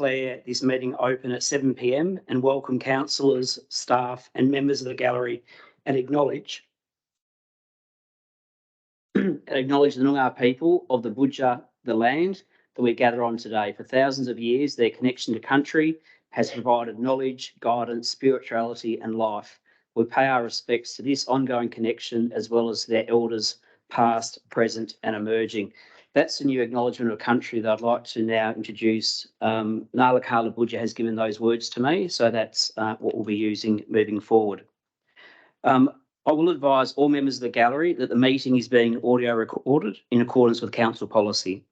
declare this meeting open at 7 p.m. and welcome councillors, staff and members of the gallery and acknowledge the Noongar people of the Budja, the land that we gather on today. For thousands of years, their connection to country has provided knowledge, guidance, spirituality and life. We pay our respects to this ongoing connection as well as their elders past, present and emerging. That's the new acknowledgement of country that I'd like to now introduce. Nala Kala Budja has given those words to me, so that's what we'll be using moving forward. I will advise all members of the gallery that the meeting is being audio recorded in accordance with council policy.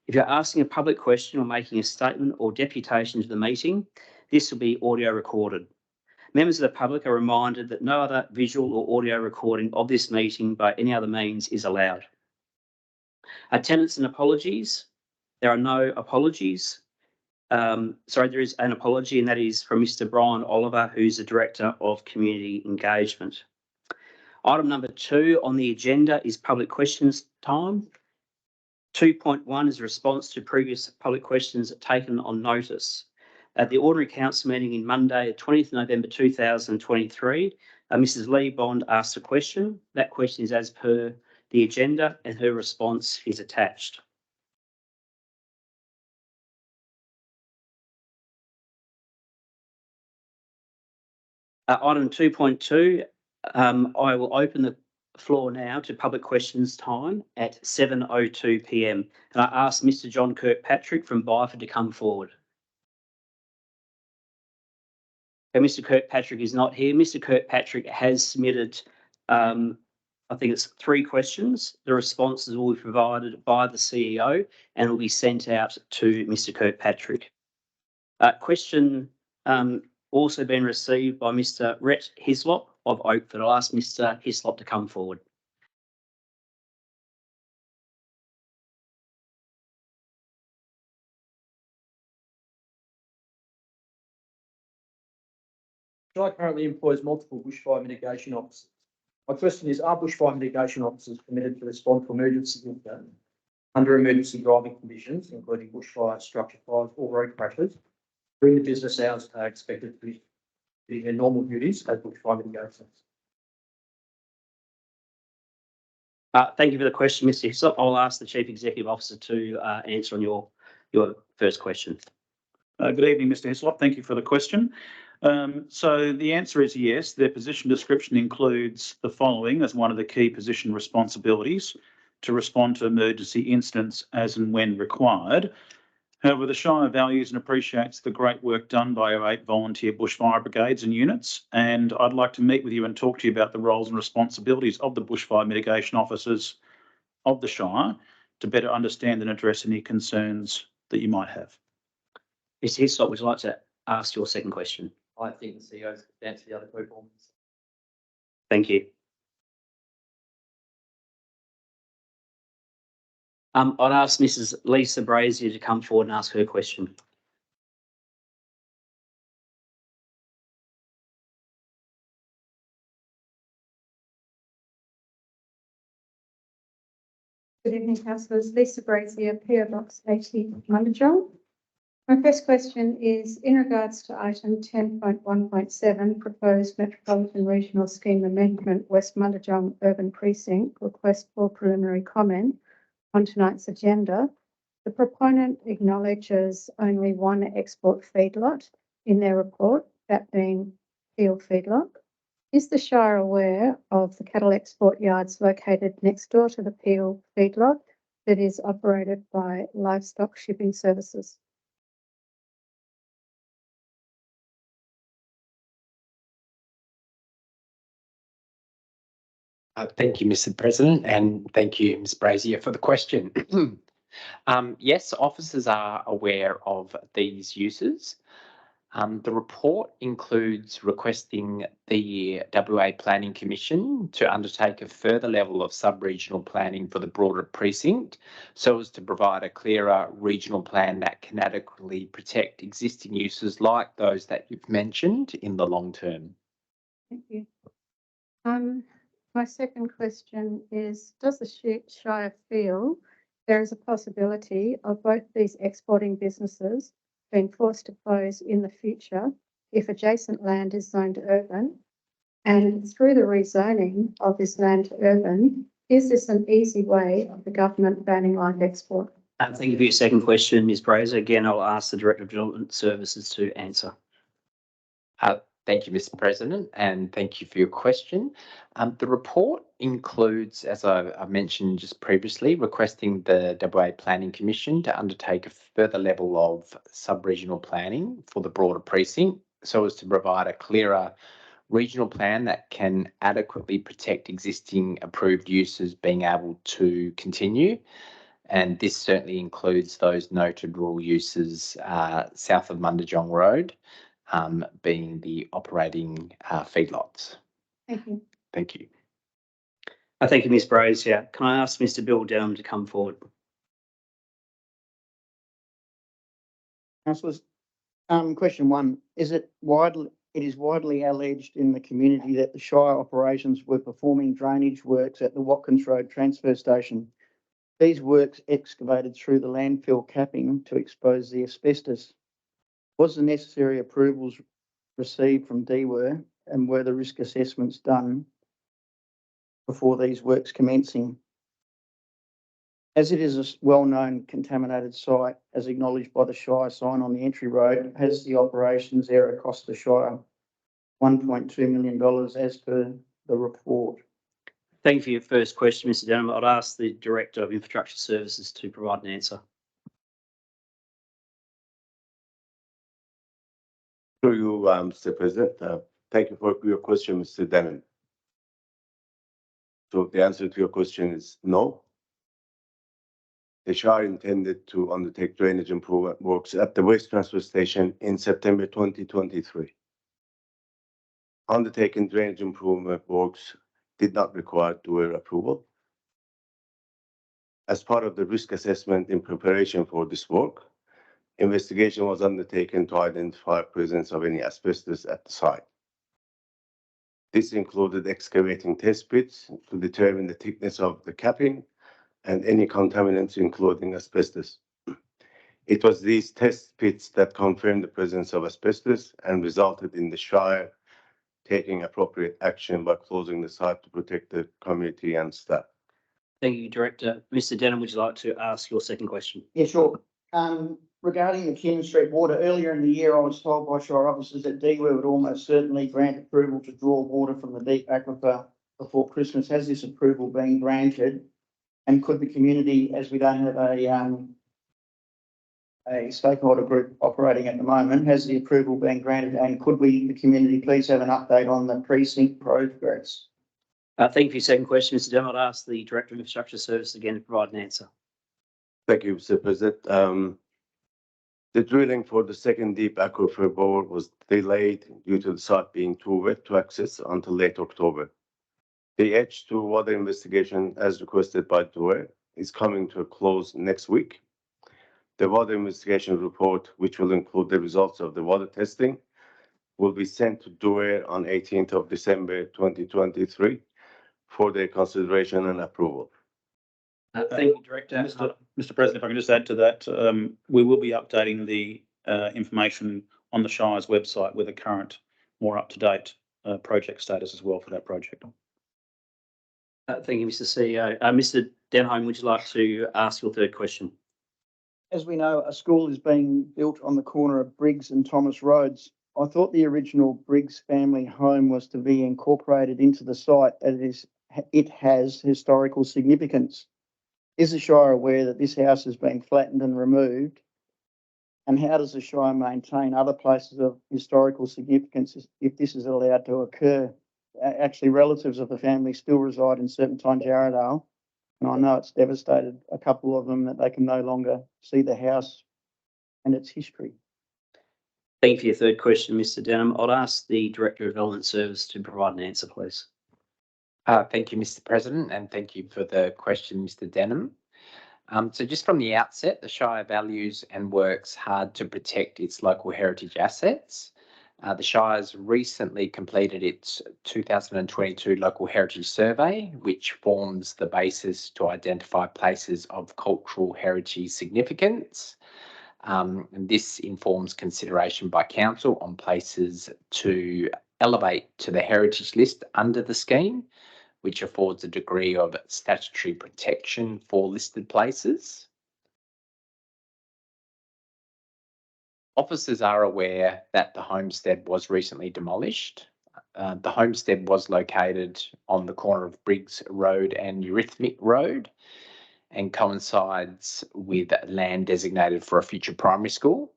If you're asking a public question or making a statement or deputation to the meeting, this will be audio recorded. Members of the public are reminded that no other visual or audio recording of this meeting by any other means is allowed. Attendance and apologies. There are no apologies. There is an apology, and that is from Mr. Brian Oliver, who's the Director of Community Engagement. Item number 2 on the agenda is public questions time. 2.1 is a response to previous public questions taken on notice. At the ordinary council meeting in Monday, 20th November 2023, Mrs. Lee Bond asked a question. That question is as per the agenda and her response is attached. Item 2.2, I will open the floor now to public questions time at 7:02 p.m. and I ask Mr. John Kirkpatrick from Byford to come forward. Okay, Mr. Kirkpatrick is not here. Mr. Kirkpatrick has submitted, I think it's 3 questions. The responses will be provided by the CEO and will be sent out to Mr. Kirkpatrick. Question also been received by Mr. Rhett Hislop of Oakford. I'll ask Mr. Hislop to come forward. Shire currently employs multiple bushfire mitigation officers. My question is, are bushfire mitigation officers permitted to respond to emergency incidents under emergency driving conditions, including bushfire, structure fires or road crashes, during the business hours they are expected to be doing their normal duties as bushfire mitigation? Thank you for the question, Mr. Hislop. I'll ask the Chief Executive Officer to answer on your first question. Good evening, Mr. Hislop. Thank you for the question. So the answer is yes. Their position description includes the following as one of the key position responsibilities: to respond to emergency incidents as and when required. However, the Shire values and appreciates the great work done by our 8 volunteer bushfire brigades and units, and I'd like to meet with you and talk to you about the roles and responsibilities of the bushfire mitigation officers of the Shire to better understand and address any concerns that you might have. Mr. Hislop, would you like to ask your second question? I think the CEO's answer the other 2 points. Thank you. I'd ask Mrs. Lisa Brazier to come forward and ask her question. Good evening, councillors. Lisa Brazier, PO Box 80, Mundijong. My first question is in regards to item 10.1.7, proposed Metropolitan Regional Scheme Amendment, West Mundijong Urban Precinct, request for preliminary comment on tonight's agenda. The proponent acknowledges only one export feedlot in their report, that being Peel Feedlot. Is the Shire aware of the cattle export yards located next door to the Peel Feedlot that is operated by Livestock Shipping Services? Thank you, Mr. President, and thank you, Ms. Brazier, for the question. Yes, officers are aware of these uses. The report includes requesting the WA Planning Commission to undertake a further level of sub-regional planning for the broader precinct so as to provide a clearer regional plan that can adequately protect existing uses like those that you've mentioned in the long term. Thank you. My second question is, does the Shire feel there is a possibility of both these exporting businesses been forced to close in the future if adjacent land is zoned urban? And through the rezoning of this land to urban, is this an easy way of the government banning live export? Thank you for your second question, Ms. Brazier. Again, I'll ask the Director of Development Services to answer. Thank you, Mr. President, and thank you for your question. The report includes, as I mentioned just previously, requesting the WA Planning Commission to undertake a further level of sub-regional planning for the broader precinct so as to provide a clearer regional plan that can adequately protect existing approved uses being able to continue. And this certainly includes those noted rural uses south of Mundijong Road, being the operating feedlots. Thank you. Thank you. Thank you, Ms. Brazier. Can I ask Mr. Bill Denham to come forward? Councillors, question one, it is widely alleged in the community that the Shire operations were performing drainage works at the Watkins Road transfer station. These works excavated through the landfill capping to expose the asbestos. Was the necessary approvals received from DWER and were the risk assessments done before these works commencing? As it is a well-known contaminated site, as acknowledged by the Shire sign on the entry road, has the operations area cost the Shire $1.2 million as per the report? Thank you for your first question, Mr. Denham. I'd ask the Director of Infrastructure Services to provide an answer. Through you, Mr. President. Thank you for your question, Mr. Denham. So the answer to your question is no. The Shire intended to undertake drainage improvement works at the waste transfer station in September 2023. Undertaking drainage improvement works did not require DWER approval. As part of the risk assessment in preparation for this work, investigation was undertaken to identify presence of any asbestos at the site. This included excavating test pits to determine the thickness of the capping and any contaminants, including asbestos. It was these test pits that confirmed the presence of asbestos and resulted in the Shire taking appropriate action by closing the site to protect the community and staff. Thank you, Director. Mr. Denham, would you like to ask your second question? Yeah, sure. Regarding the Keenan Street water, earlier in the year, I was told by Shire officers that DWER would almost certainly grant approval to draw water from the deep aquifer before Christmas. Has this approval been granted? And could the community, as we don't have a stakeholder group operating at the moment, has the approval been granted? And could the community, please have an update on the precinct progress? Thank you for your second question, Mr. Denham. I'd ask the Director of Infrastructure Services again to provide an answer. Thank you, Mr. President. The drilling for the second deep aquifer bore was delayed due to the site being too wet to access until late October. The H2 water investigation, as requested by DWER, is coming to a close next week. The water investigation report, which will include the results of the water testing, will be sent to DWER on 18th of December 2023 for their consideration and approval. Thank you, Director. Mr. President, if I can just add to that, we will be updating the information on the Shire's website with a current, more up-to-date project status as well for that project. Thank you, Mr. CEO. Mr. Denham, would you like to ask your third question? As we know, a school is being built on the corner of Briggs and Thomas Roads. I thought the original Briggs family home was to be incorporated into the site as it has historical significance. Is the Shire aware that this house has been flattened and removed? And how does the Shire maintain other places of historical significance if this is allowed to occur? Actually, relatives of the family still reside in Serpentine Jarrahdale, and I know it's devastated a couple of them that they can no longer see the house and its history. Thank you for your third question, Mr. Denham. I'd ask the Director of Development Service to provide an answer, please. Thank you, Mr. President, and thank you for the question, Mr. Denham. So just from the outset, the Shire values and works hard to protect its local heritage assets. The Shire's recently completed its 2022 Local Heritage Survey, which forms the basis to identify places of cultural heritage significance. And this informs consideration by council on places to elevate to the heritage list under the scheme, which affords a degree of statutory protection for listed places. Officers are aware that the homestead was recently demolished. The homestead was located on the corner of Briggs Road and Eurythmic Road and coincides with land designated for a future primary school.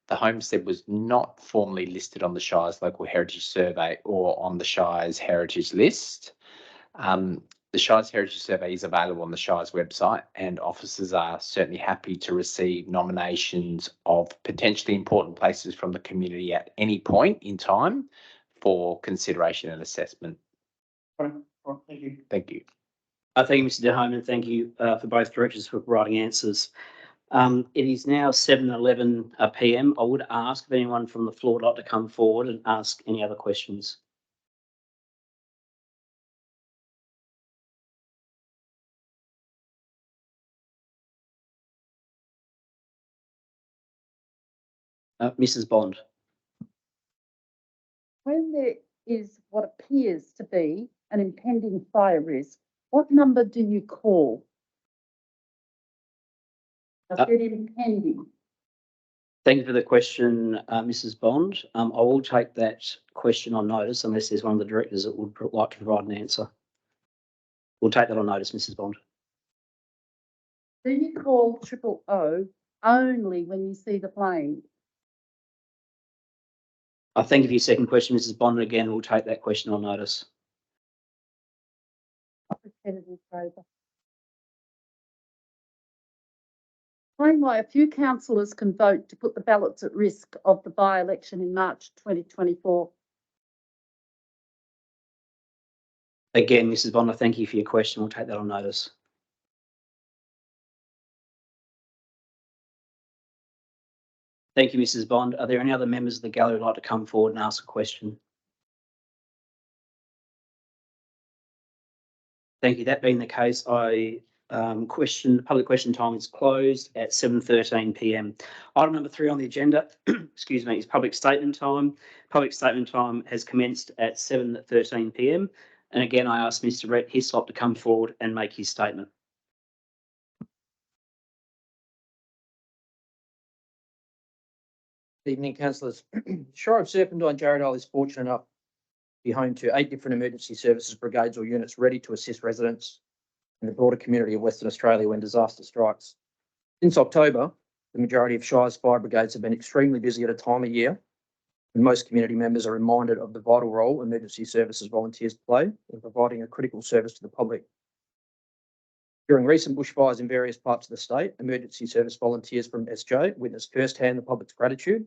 The homestead was not formally listed on the Shire's local heritage survey or on the Shire's heritage list. The Shire's heritage survey is available on the Shire's website, and officers are certainly happy to receive nominations of potentially important places from the community at any point in time for consideration and assessment. Thank you. Thank you. Thank you, Mr. Denholm, and thank you for both directors for providing answers. It is now 7:11 p.m. I would ask if anyone from the floor would like to come forward and ask any other questions. Mrs. Bond. When there is what appears to be an impending fire risk, what number do you call? I said impending. Thank you for the question, Mrs. Bond. I will take that question on notice unless there's one of the directors that would like to provide an answer. We'll take that on notice, Mrs. Bond. Do you call 000 only when you see the flame? I thank you for your second question, Mrs. Bond. And again, we'll take that question on notice. Explain why a few councillors can vote to put the ballots at risk of the by-election in March 2024. Again, Mrs. Bond, I thank you for your question. We'll take that on notice. Thank you, Mrs. Bond. Are there any other members of the gallery who'd like to come forward and ask a question? Thank you. That being the case, public question time is closed at 7:13 p.m. Item number 3 on the agenda, excuse me, is public statement time. Public statement time has commenced at 7:13 p.m. And again, I ask Mr. Rhett Hislop to come forward and make his statement. Good evening, councillors. Shire of Serpentine Jarrahdale is fortunate enough to be home to 8 different emergency services brigades or units ready to assist residents in the broader community of Western Australia when disaster strikes. Since October, the majority of Shire's fire brigades have been extremely busy at a time of year when most community members are reminded of the vital role emergency services volunteers play in providing a critical service to the public. During recent bushfires in various parts of the state, emergency service volunteers from SJ witnessed firsthand the public's gratitude.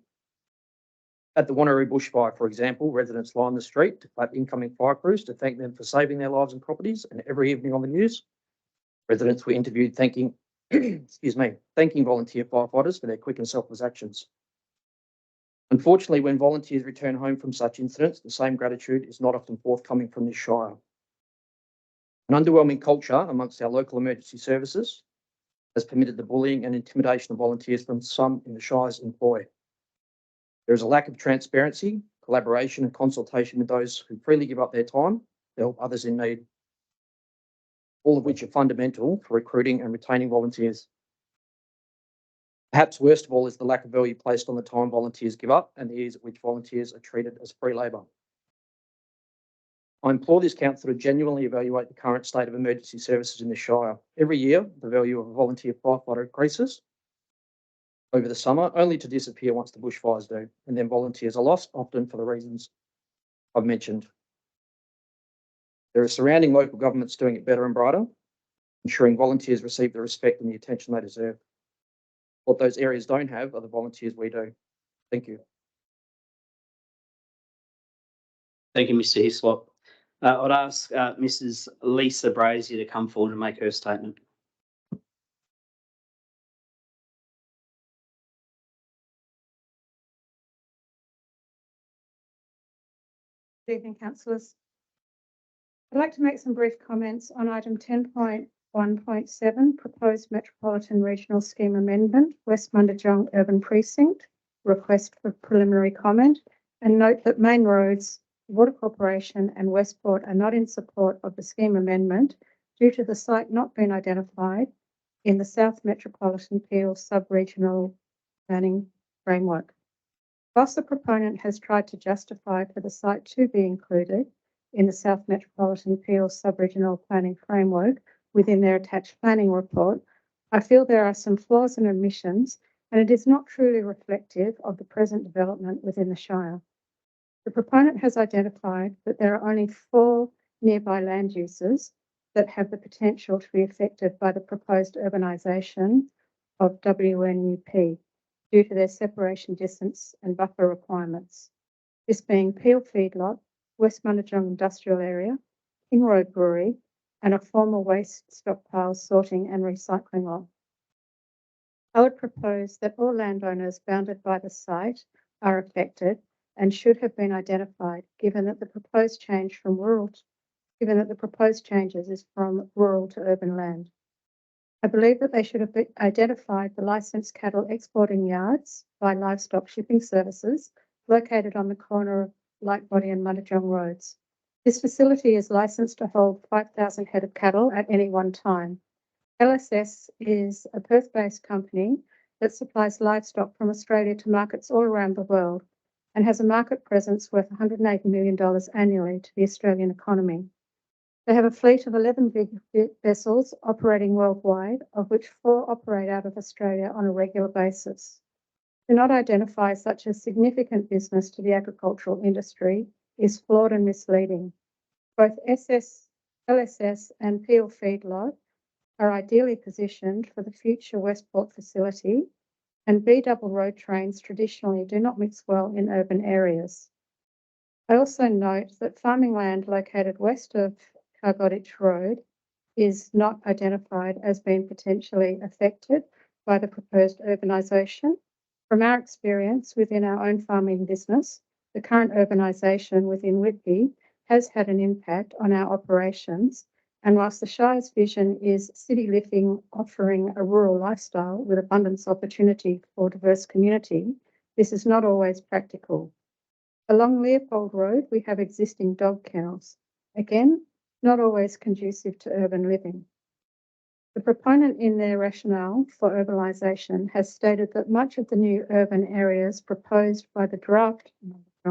At the Wanneroo bushfire, for example, residents lined the street to clap incoming fire crews to thank them for saving their lives and properties, and every evening on the news, residents were interviewed thanking volunteer firefighters for their quick and selfless actions. Unfortunately, when volunteers return home from such incidents, the same gratitude is not often forthcoming from this Shire. An underwhelming culture amongst our local emergency services has permitted the bullying and intimidation of volunteers from some in the Shire's employ. There is a lack of transparency, collaboration and consultation with those who freely give up their time to help others in need, all of which are fundamental for recruiting and retaining volunteers. Perhaps worst of all is the lack of value placed on the time volunteers give up and the ease at which volunteers are treated as free labour. I implore this council to genuinely evaluate the current state of emergency services in the Shire. Every year, the value of a volunteer firefighter increases over the summer, only to disappear once the bushfires do, and then volunteers are lost, often for the reasons I've mentioned. There are surrounding local governments doing it better and brighter, ensuring volunteers receive the respect and the attention they deserve. What those areas don't have are the volunteers we do. Thank you. Thank you, Mr. Hislop. I'd ask Mrs. Lisa Brazier to come forward and make her statement. Good evening, councillors. I'd like to make some brief comments on item 10.1 10.1.7, proposed Metropolitan Regional Scheme Amendment, West Mundijong Urban Precinct, request for preliminary comment, and note that Main Roads, Water Corporation and Westport are not in support of the scheme amendment due to the site not being identified in the South Metropolitan Peel Sub-Regional Planning Framework. Whilst the proponent has tried to justify for the site to be included in the South Metropolitan Peel Sub-Regional Planning Framework within their attached planning report, I feel there are some flaws and omissions, and it is not truly reflective of the present development within the Shire. The proponent has identified that there are only 4 nearby land uses that have the potential to be affected by the proposed urbanisation of WNUP due to their separation distance and buffer requirements. This being Peel Feedlot, West Mundijong Industrial Area, King Road Brewery, and a former waste stockpile sorting and recycling lot. I would propose that all landowners bounded by the site are affected and should have been identified, given that the proposed changes is from rural to urban land. I believe that they should have identified the licensed cattle exporting yards by livestock shipping services located on the corner of Lightbody and Mundijong roads. This facility is licensed to hold 5,000 head of cattle at any one time. LSS is a Perth-based company that supplies livestock from Australia to markets all around the world and has a market presence worth $180 million annually to the Australian economy. They have a fleet of 11 big vessels operating worldwide, of which 4 operate out of Australia on a regular basis. To not identify such a significant business to the agricultural industry is flawed and misleading. Both LSS and Peel Feedlot are ideally positioned for the future Westport facility, and B-double road trains traditionally do not mix well in urban areas. I also note that farming land located west of Cargoditch Road is not identified as being potentially affected by the proposed urbanisation. From our experience within our own farming business, the current urbanisation within Whitby has had an impact on our operations, and whilst the Shire's vision is city living offering a rural lifestyle with abundance opportunity for diverse community, this is not always practical. Along Leopold Road, we have existing dog kennels. Again, not always conducive to urban living. The proponent in their rationale for urbanisation has stated that much of the new urban areas proposed by the draft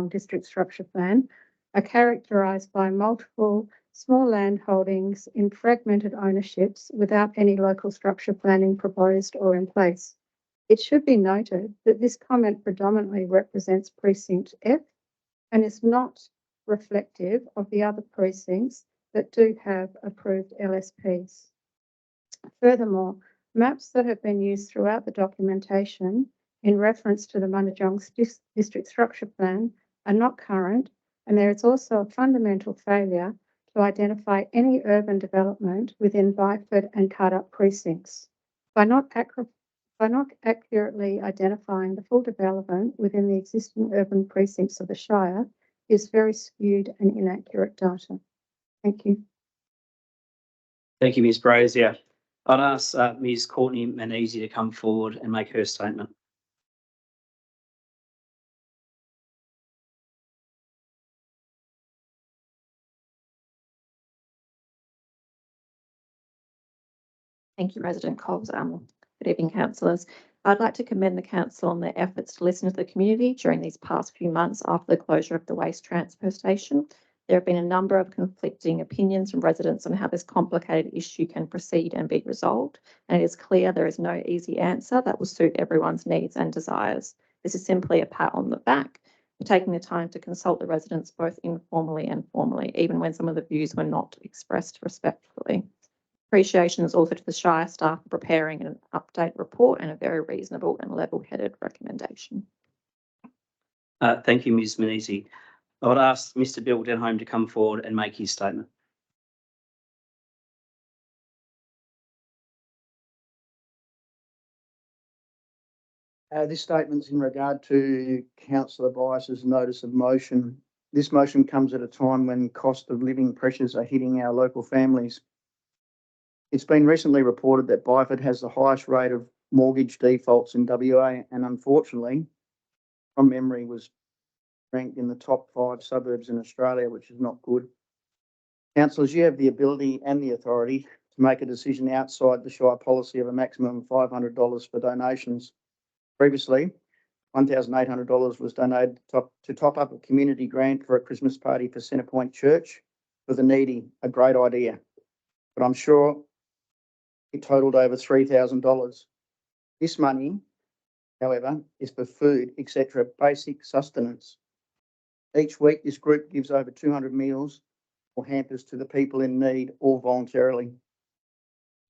district structure plan are characterised by multiple small land holdings in fragmented ownerships without any local structure planning proposed or in place. It should be noted that this comment predominantly represents precinct F and is not reflective of the other precincts that do have approved LSPs. Furthermore, maps that have been used throughout the documentation in reference to the Mundijong district structure plan are not current, and there is also a fundamental failure to identify any urban development within Byford and Cardup precincts. By not accurately identifying the full development within the existing urban precincts of the Shire is very skewed and inaccurate data. Thank you. Thank you, Ms. Brazier. I'd ask Ms. Courtney Manesi to come forward and make her statement. Thank you, President Cobbs. Good evening, councillors. I'd like to commend the council on their efforts to listen to the community during these past few months after the closure of the waste transfer station. There have been a number of conflicting opinions from residents on how this complicated issue can proceed and be resolved, and it is clear there is no easy answer that will suit everyone's needs and desires. This is simply a pat on the back for taking the time to consult the residents both informally and formally, even when some of the views were not expressed respectfully. Appreciation is also to the Shire staff for preparing an update report and a very reasonable and level-headed recommendation. Thank you, Ms. Manesi. I would ask Mr. Bill Denholm to come forward and make his statement. This statement's in regard to Councillor Bias's notice of motion. This motion comes at a time when cost of living pressures are hitting our local families. It's been recently reported that Byford has the highest rate of mortgage defaults in WA, and unfortunately, from memory, was ranked in the top 5 suburbs in Australia, which is not good. Councillors, you have the ability and the authority to make a decision outside the Shire policy of a maximum of $500 for donations. Previously, $1,800 was donated to top up a community grant for a Christmas party for Centrepoint Church for the needy. A great idea, but I'm sure it totaled over $3,000. This money, however, is for food, etc., basic sustenance. Each week, this group gives over 200 meals or hampers to the people in need, all voluntarily.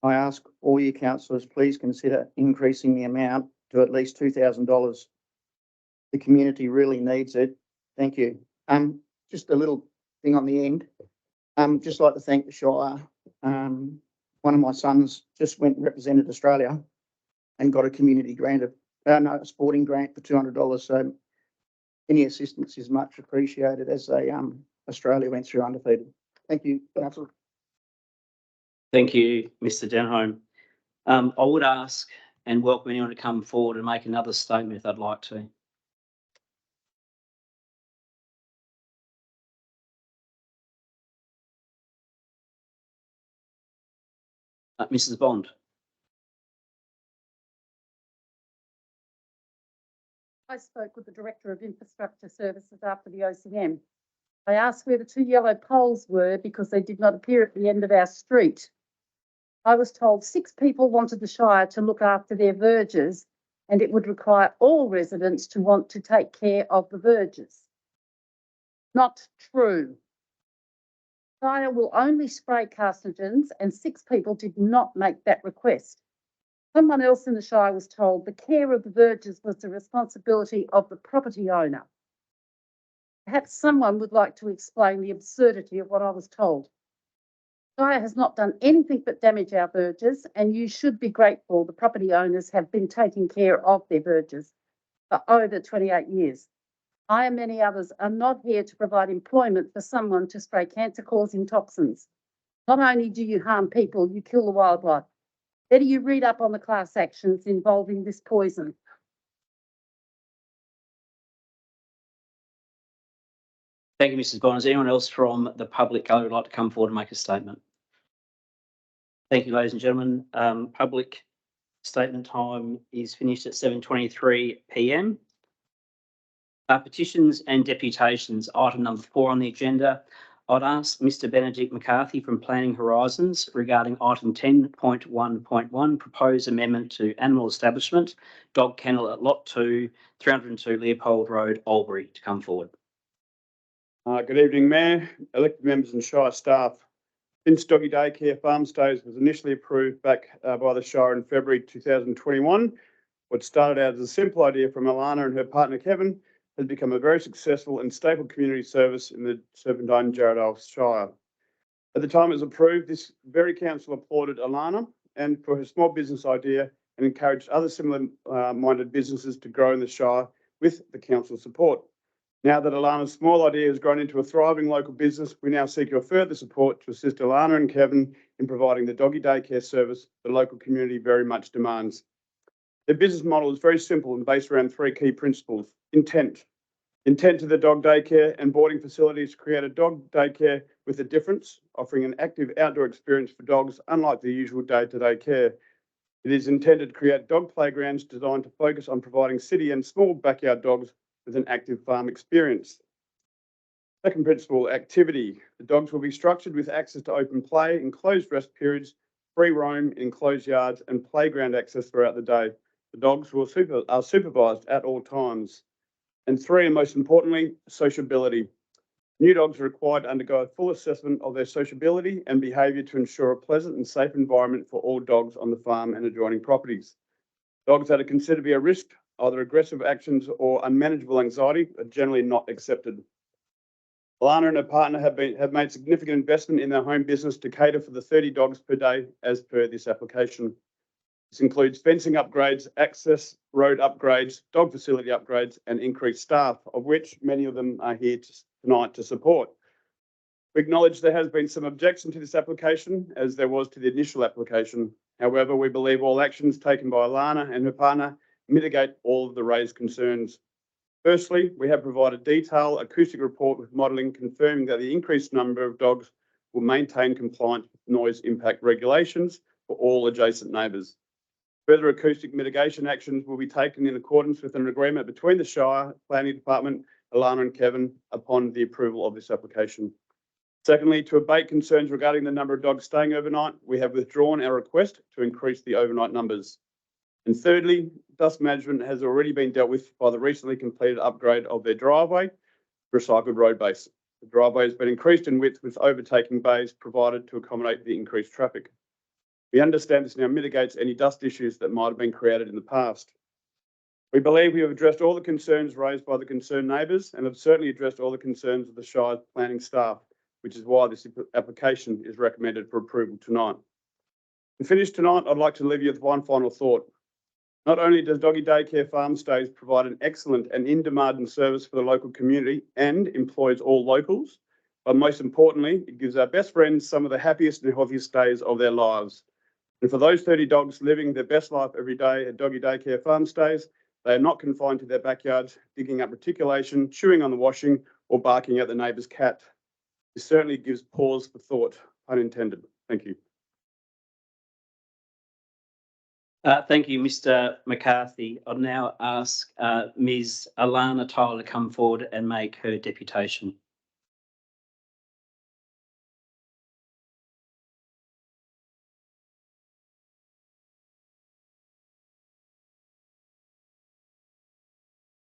I ask all you councillors, please consider increasing the amount to at least $2,000. The community really needs it. Thank you. Just a little thing on the end. Just like to thank the Shire. One of my sons just went and represented Australia and got a community grant of, a sporting grant for $200. So any assistance is much appreciated as Australia went through undefeated. Thank you, Councillor. Thank you, Mr. Denholm. I would ask and welcome anyone to come forward and make another statement if they'd like to. Mrs. Bond. I spoke with the Director of Infrastructure Services after the OCM. I asked where the 2 yellow poles were because they did not appear at the end of our street. I was told 6 people wanted the Shire to look after their verges and it would require all residents to want to take care of the verges. Not true. Shire will only spray carcinogens and 6 people did not make that request. Someone else in the Shire was told the care of the verges was the responsibility of the property owner. Perhaps someone would like to explain the absurdity of what I was told. Shire has not done anything but damage our verges, and you should be grateful the property owners have been taking care of their verges for over 28 years. I and many others are not here to provide employment for someone to spray cancer-causing toxins. Not only do you harm people, you kill the wildlife. Better you read up on the class actions involving this poison. Thank you, Mrs. Bond. Is anyone else from the public gallery would like to come forward and make a statement? Thank you, ladies and gentlemen. Public statement time is finished at 7:23 p.m. Petitions and deputations, item number 4 on the agenda. I'd ask Mr. Benedict McCarthy from Planning Horizons regarding item 10.1.1, proposed amendment to animal establishment, dog kennel at Lot 2, 302 Leopold Road, Albury, to come forward. Good evening, Mayor, elected members and Shire staff. Since doggy daycare farm stays was initially approved back by the Shire in February 2021, what started out as a simple idea from Alana and her partner Kevin has become a very successful and staple community service in the Serpentine Jarrahdale Shire. At the time it was approved, this very council applauded Alana and for her small business idea and encouraged other similar minded businesses to grow in the Shire with the council's support. Now that Alana's small idea has grown into a thriving local business, we now seek your further support to assist Alana and Kevin in providing the doggy daycare service the local community very much demands. Their business model is very simple and based around 3 key principles. Intent to the dog daycare and boarding facilities to create a dog daycare with a difference, offering an active outdoor experience for dogs unlike the usual day-to-day care. It is intended to create dog playgrounds designed to focus on providing city and small backyard dogs with an active farm experience. Second principle, activity. The dogs will be structured with access to open play, enclosed rest periods, free roam in enclosed yards and playground access throughout the day. The dogs are supervised at all times. And 3, and most importantly, sociability. New dogs are required to undergo a full assessment of their sociability and behaviour to ensure a pleasant and safe environment for all dogs on the farm and adjoining properties. Dogs that are considered to be a risk, either aggressive actions or unmanageable anxiety, are generally not accepted. Alana and her partner have made significant investment in their home business to cater for the 30 dogs per day as per this application. This includes fencing upgrades, access road upgrades, dog facility upgrades and increased staff, of which many of them are here tonight to support. We acknowledge there has been some objection to this application, as there was to the initial application. However, we believe all actions taken by Alana and her partner mitigate all of the raised concerns. Firstly, we have provided detailed acoustic report with modelling confirming that the increased number of dogs will maintain compliance with noise impact regulations for all adjacent neighbours. Further acoustic mitigation actions will be taken in accordance with an agreement between the Shire Planning Department, Alana and Kevin, upon the approval of this application. Secondly, to abate concerns regarding the number of dogs staying overnight, we have withdrawn our request to increase the overnight numbers. And thirdly, dust management has already been dealt with by the recently completed upgrade of their driveway, recycled road base. The driveway has been increased in width with overtaking bays provided to accommodate the increased traffic. We understand this now mitigates any dust issues that might have been created in the past. We believe we have addressed all the concerns raised by the concerned neighbours and have certainly addressed all the concerns of the Shire's planning staff, which is why this application is recommended for approval tonight. To finish tonight, I'd like to leave you with one final thought. Not only does doggy daycare farm stays provide an excellent and in-demand service for the local community and employs all locals, but most importantly, it gives our best friends some of the happiest and healthiest days of their lives. And for those 30 dogs living their best life every day at doggy daycare farm stays, they are not confined to their backyards, digging up reticulation, chewing on the washing, or barking at the neighbour's cat. This certainly gives pause for thought, unintended. Thank you. Thank you, Mr. McCarthy. I'll now ask Ms. Alana Tyler to come forward and make her deputation.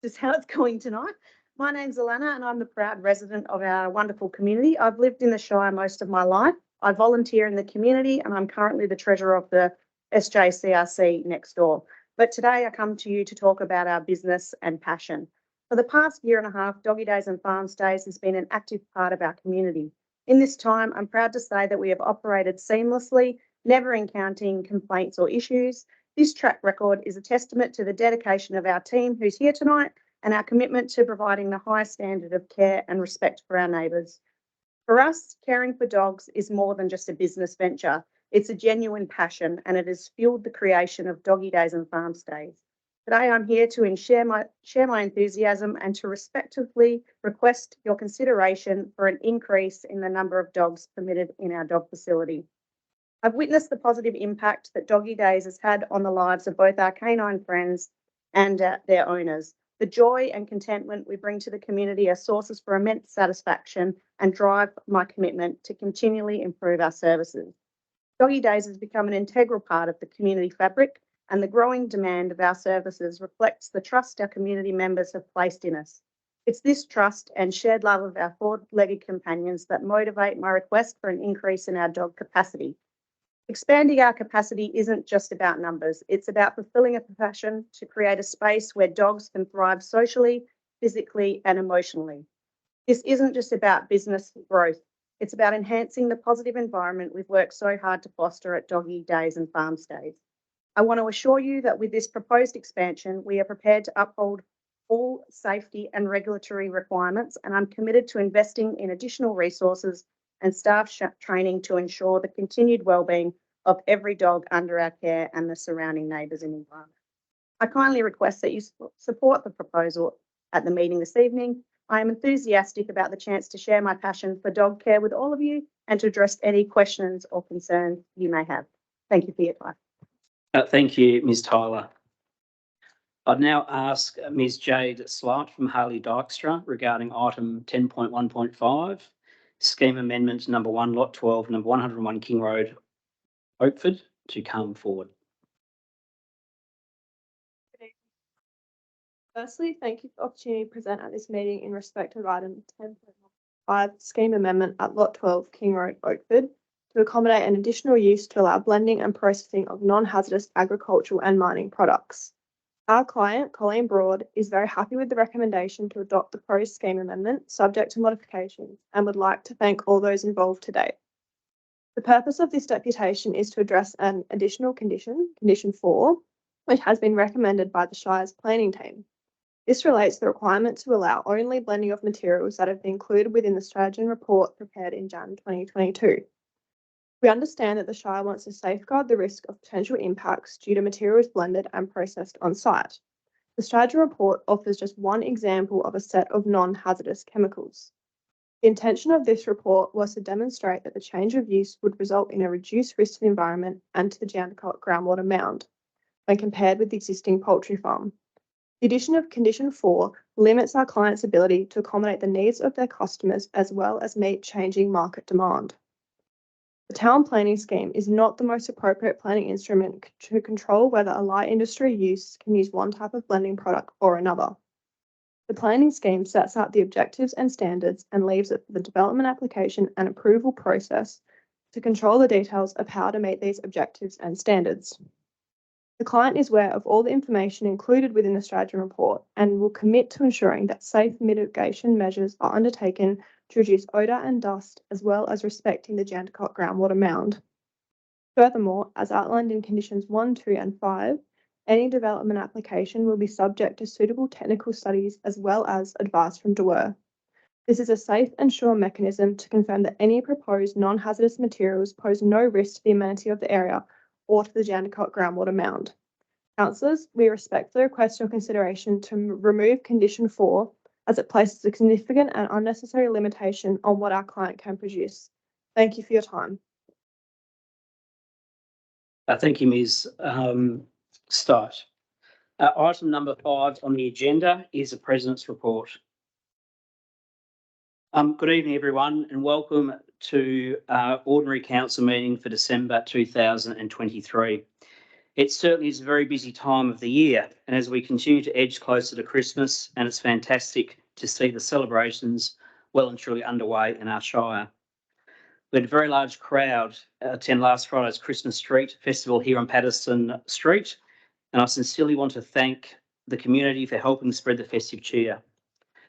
Just how it's going tonight. My name's Alana and I'm the proud resident of our wonderful community. I've lived in the Shire most of my life. I volunteer in the community and I'm currently the treasurer of the SJCRC next door. But today I come to you to talk about our business and passion. For the past year and a half, Doggy Days and Farm Stays has been an active part of our community. In this time, I'm proud to say that we have operated seamlessly, never encountering complaints or issues. This track record is a testament to the dedication of our team who's here tonight and our commitment to providing the highest standard of care and respect for our neighbours. For us, caring for dogs is more than just a business venture. It's a genuine passion and it has fueled the creation of Doggy Days and Farm Stays. Today, I'm here to share my enthusiasm and to respectfully request your consideration for an increase in the number of dogs permitted in our dog facility. I've witnessed the positive impact that Doggy Days has had on the lives of both our canine friends and their owners. The joy and contentment we bring to the community are sources for immense satisfaction and drive my commitment to continually improve our services. Doggy Days has become an integral part of the community fabric, and the growing demand of our services reflects the trust our community members have placed in us. It's this trust and shared love of our four-legged companions that motivate my request for an increase in our dog capacity. Expanding our capacity isn't just about numbers, it's about fulfilling a passion to create a space where dogs can thrive socially, physically, and emotionally. This isn't just about business growth. It's about enhancing the positive environment we've worked so hard to foster at Doggy Days and Farm Stays. I want to assure you that with this proposed expansion, we are prepared to uphold all safety and regulatory requirements, and I'm committed to investing in additional resources and staff training to ensure the continued wellbeing of every dog under our care and the surrounding neighbours and environment. I kindly request that you support the proposal at the meeting this evening. I am enthusiastic about the chance to share my passion for dog care with all of you and to address any questions or concerns you may have. Thank you for your time. Thank you, Ms. Tyler. I'd now ask Ms. Jade Slight from Harley Dykstra regarding item 10.1.5, scheme amendment number 1, lot 12, number 101 King Road, Oakford, to come forward. Firstly, thank you for the opportunity to present at this meeting in respect of item 10.5, scheme amendment at lot 12 King Road, Oakford, to accommodate an additional use to allow blending and processing of non-hazardous agricultural and mining products. Our client, Colleen Broad, is very happy with the recommendation to adopt the proposed scheme amendment, subject to modifications, and would like to thank all those involved today. The purpose of this deputation is to address an additional condition, condition 4, which has been recommended by the Shire's planning team. This relates to the requirement to allow only blending of materials that have been included within the strategy and report prepared in Jan 2022. We understand that the Shire wants to safeguard the risk of potential impacts due to materials blended and processed on site. The strategy report offers just one example of a set of non-hazardous chemicals. The intention of this report was to demonstrate that the change of use would result in a reduced risk to the environment and to the Jarrahdale groundwater mound when compared with the existing poultry farm. The addition of Condition 4 limits our clients' ability to accommodate the needs of their customers as well as meet changing market demand. The town planning scheme is not the most appropriate planning instrument to control whether a light industry use can use one type of blending product or another. The planning scheme sets out the objectives and standards and leaves it for the development application and approval process to control the details of how to meet these objectives and standards. The client is aware of all the information included within the strategy report and will commit to ensuring that safe mitigation measures are undertaken to reduce odour and dust, as well as respecting the Jarrahdale groundwater mound. Furthermore, as outlined in Conditions 1, 2 and 5, any development application will be subject to suitable technical studies as well as advice from DWER. This is a safe and sure mechanism to confirm that any proposed non-hazardous materials pose no risk to the amenity of the area or to the Jarrahdale groundwater mound. Councillors, we respectfully request your consideration to remove Condition 4 as it places a significant and unnecessary limitation on what our client can produce. Thank you for your time. Thank you, Ms. Stott. Item number 5 on the agenda is the President's report. Good evening, everyone, and welcome to our ordinary council meeting for December 2023. It certainly is a very busy time of the year, and as we continue to edge closer to Christmas, and it's fantastic to see the celebrations well and truly underway in our Shire. We had a very large crowd attend last Friday's Christmas Street Festival here on Patterson Street, and I sincerely want to thank the community for helping spread the festive cheer.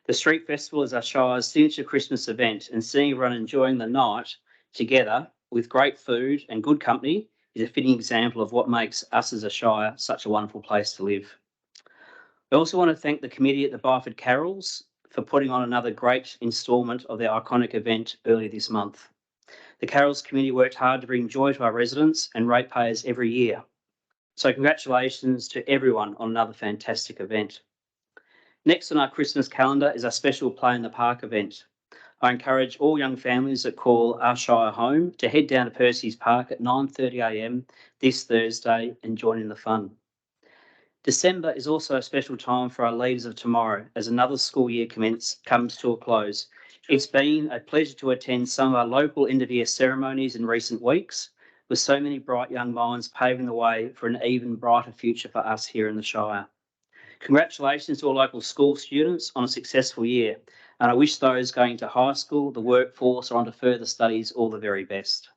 The Street Festival is our Shire's signature Christmas event, and seeing everyone enjoying the night together with great food and good company is a fitting example of what makes us as a Shire such a wonderful place to live. I also want to thank the committee at the Byford Carols for putting on another great instalment of their iconic event earlier this month. The Carols committee worked hard to bring joy to our residents and ratepayers every year. So congratulations to everyone on another fantastic event. Next on our Christmas calendar is our special Play in the Park event. I encourage all young families that call our Shire home to head down to Percy's Park at 9:30 a.m. this Thursday and join in the fun. December is also a special time for our Leaders of Tomorrow as another school year comes to a close. It's been a pleasure to attend some of our local end-of-year ceremonies in recent weeks, with so many bright young minds paving the way for an even brighter future for us here in the Shire. Congratulations to all local school students on a successful year, and I wish those going to high school, the workforce, or onto further studies all the very best.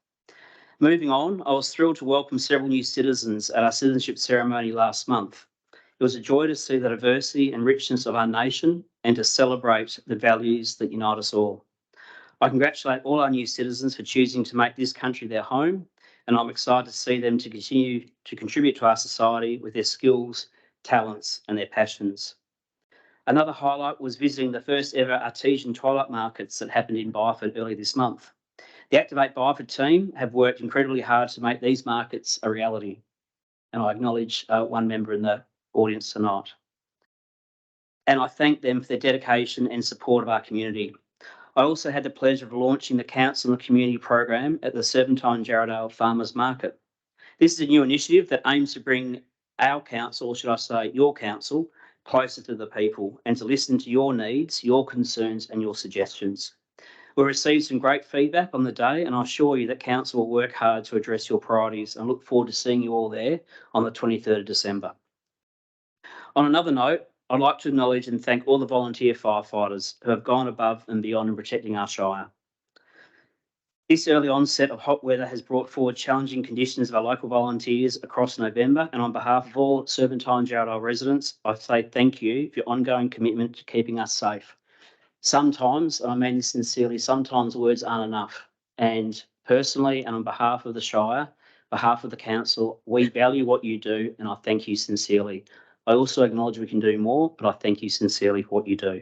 Moving on, I was thrilled to welcome several new citizens at our citizenship ceremony last month. It was a joy to see the diversity and richness of our nation and to celebrate the values that unite us all. I congratulate all our new citizens for choosing to make this country their home, and I'm excited to see them to continue to contribute to our society with their skills, talents, and their passions. Another highlight was visiting the first ever artesian twilight markets that happened in Byford earlier this month. The Activate Byford team have worked incredibly hard to make these markets a reality, and I acknowledge one member in the audience tonight. And I thank them for their dedication and support of our community. I also had the pleasure of launching the Council and Community program at the Serpentine Jarrahdale Farmers Market. This is a new initiative that aims to bring our council, or should I say your council, closer to the people and to listen to your needs, your concerns and your suggestions. We received some great feedback on the day, and I assure you that council will work hard to address your priorities and look forward to seeing you all there on the 23rd of December. On another note, I'd like to acknowledge and thank all the volunteer firefighters who have gone above and beyond in protecting our Shire. This early onset of hot weather has brought forward challenging conditions of our local volunteers across November, and on behalf of all Serpentine Jarrahdale residents, I say thank you for your ongoing commitment to keeping us safe. Sometimes, and I mean this sincerely, sometimes words aren't enough. And personally, and on behalf of the Shire, behalf of the council, we value what you do, and I thank you sincerely. I also acknowledge we can do more, but I thank you sincerely for what you do.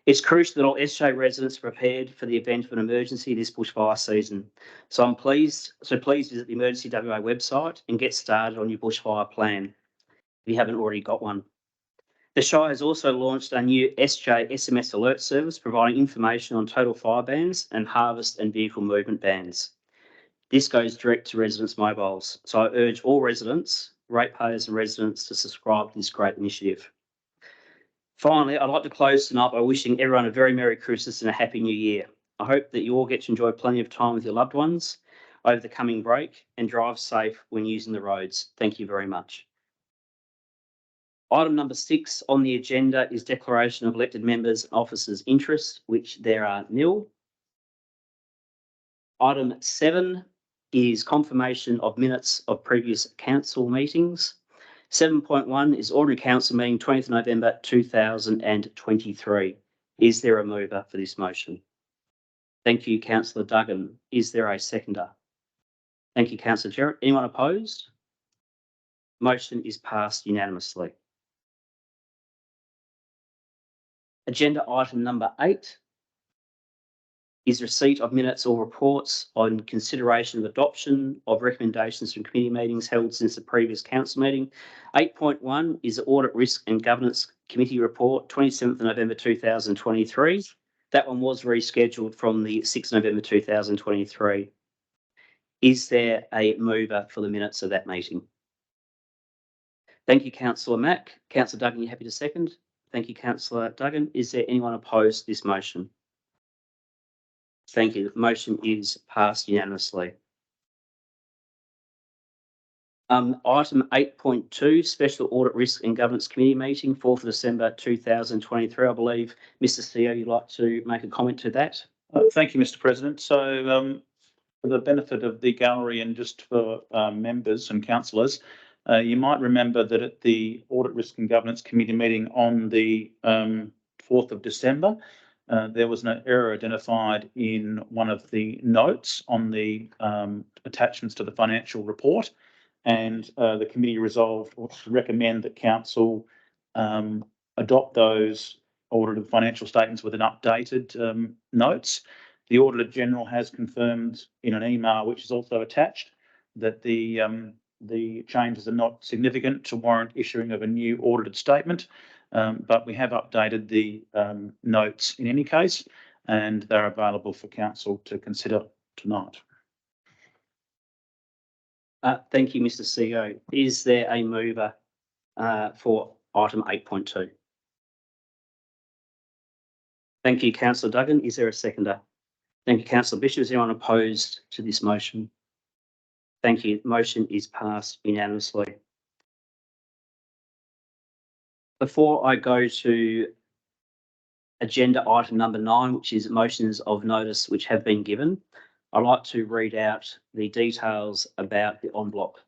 It's crucial that all SJ residents are prepared for the event of an emergency this bushfire season. So please visit the Emergency WA website and get started on your bushfire plan if you haven't already got one. The Shire has also launched a new SJ SMS alert service providing information on total fire bans and harvest and vehicle movement bans. This goes direct to residents' mobiles. So I urge all residents, ratepayers and residents to subscribe to this great initiative. Finally, I'd like to close tonight by wishing everyone a very Merry Christmas and a Happy New Year. I hope that you all get to enjoy plenty of time with your loved ones over the coming break and drive safe when using the roads. Thank you very much. Item number 6 on the agenda is declaration of elected members' and officers' interest, which there are nil. Item 7 is confirmation of minutes of previous council meetings. 7.1 is ordinary council meeting 20th November 2023. Is there a mover for this motion? Thank you, Councillor Duggan. Is there a seconder? Thank you, Councillor Jarrett. Anyone opposed? Motion is passed unanimously. Agenda item number 8 is receipt of minutes or reports on consideration of adoption of recommendations from committee meetings held since the previous council meeting. 8.1 is the Audit, Risk and Governance Committee report, 27th November 2023. That one was rescheduled from the 6th November 2023. Is there a mover for the minutes of that meeting? Thank you, Councillor Mack. Councillor Duggan, you happy to second? Thank you, Councillor Duggan. Is there anyone opposed to this motion? Thank you. The motion is passed unanimously. Item 8.2, Special Audit, Risk and Governance Committee meeting, 4th of December 2023. I believe, Mr. CEO, you'd like to make a comment to that? Thank you, Mr. President. So for the benefit of the gallery and just for members and councillors, you might remember that at the Audit, Risk and Governance Committee meeting on the 4th of December, there was an error identified in one of the notes on the attachments to the financial report, and the committee resolved to recommend that council adopt those audited financial statements with an updated notes. The Auditor General has confirmed in an email, which is also attached, that the changes are not significant to warrant issuing of a new audited statement, but we have updated the notes in any case, and they're available for council to consider tonight. Thank you, Mr. CEO. Is there a mover for item 8.2? Thank you, Councillor Duggan. Is there a seconder? Thank you, Councillor Bishop. Is anyone opposed to this motion? Thank you. The motion is passed unanimously. Before I go to agenda item number 9, which is motions of notice which have been given, I'd like to read out the details about the en bloc.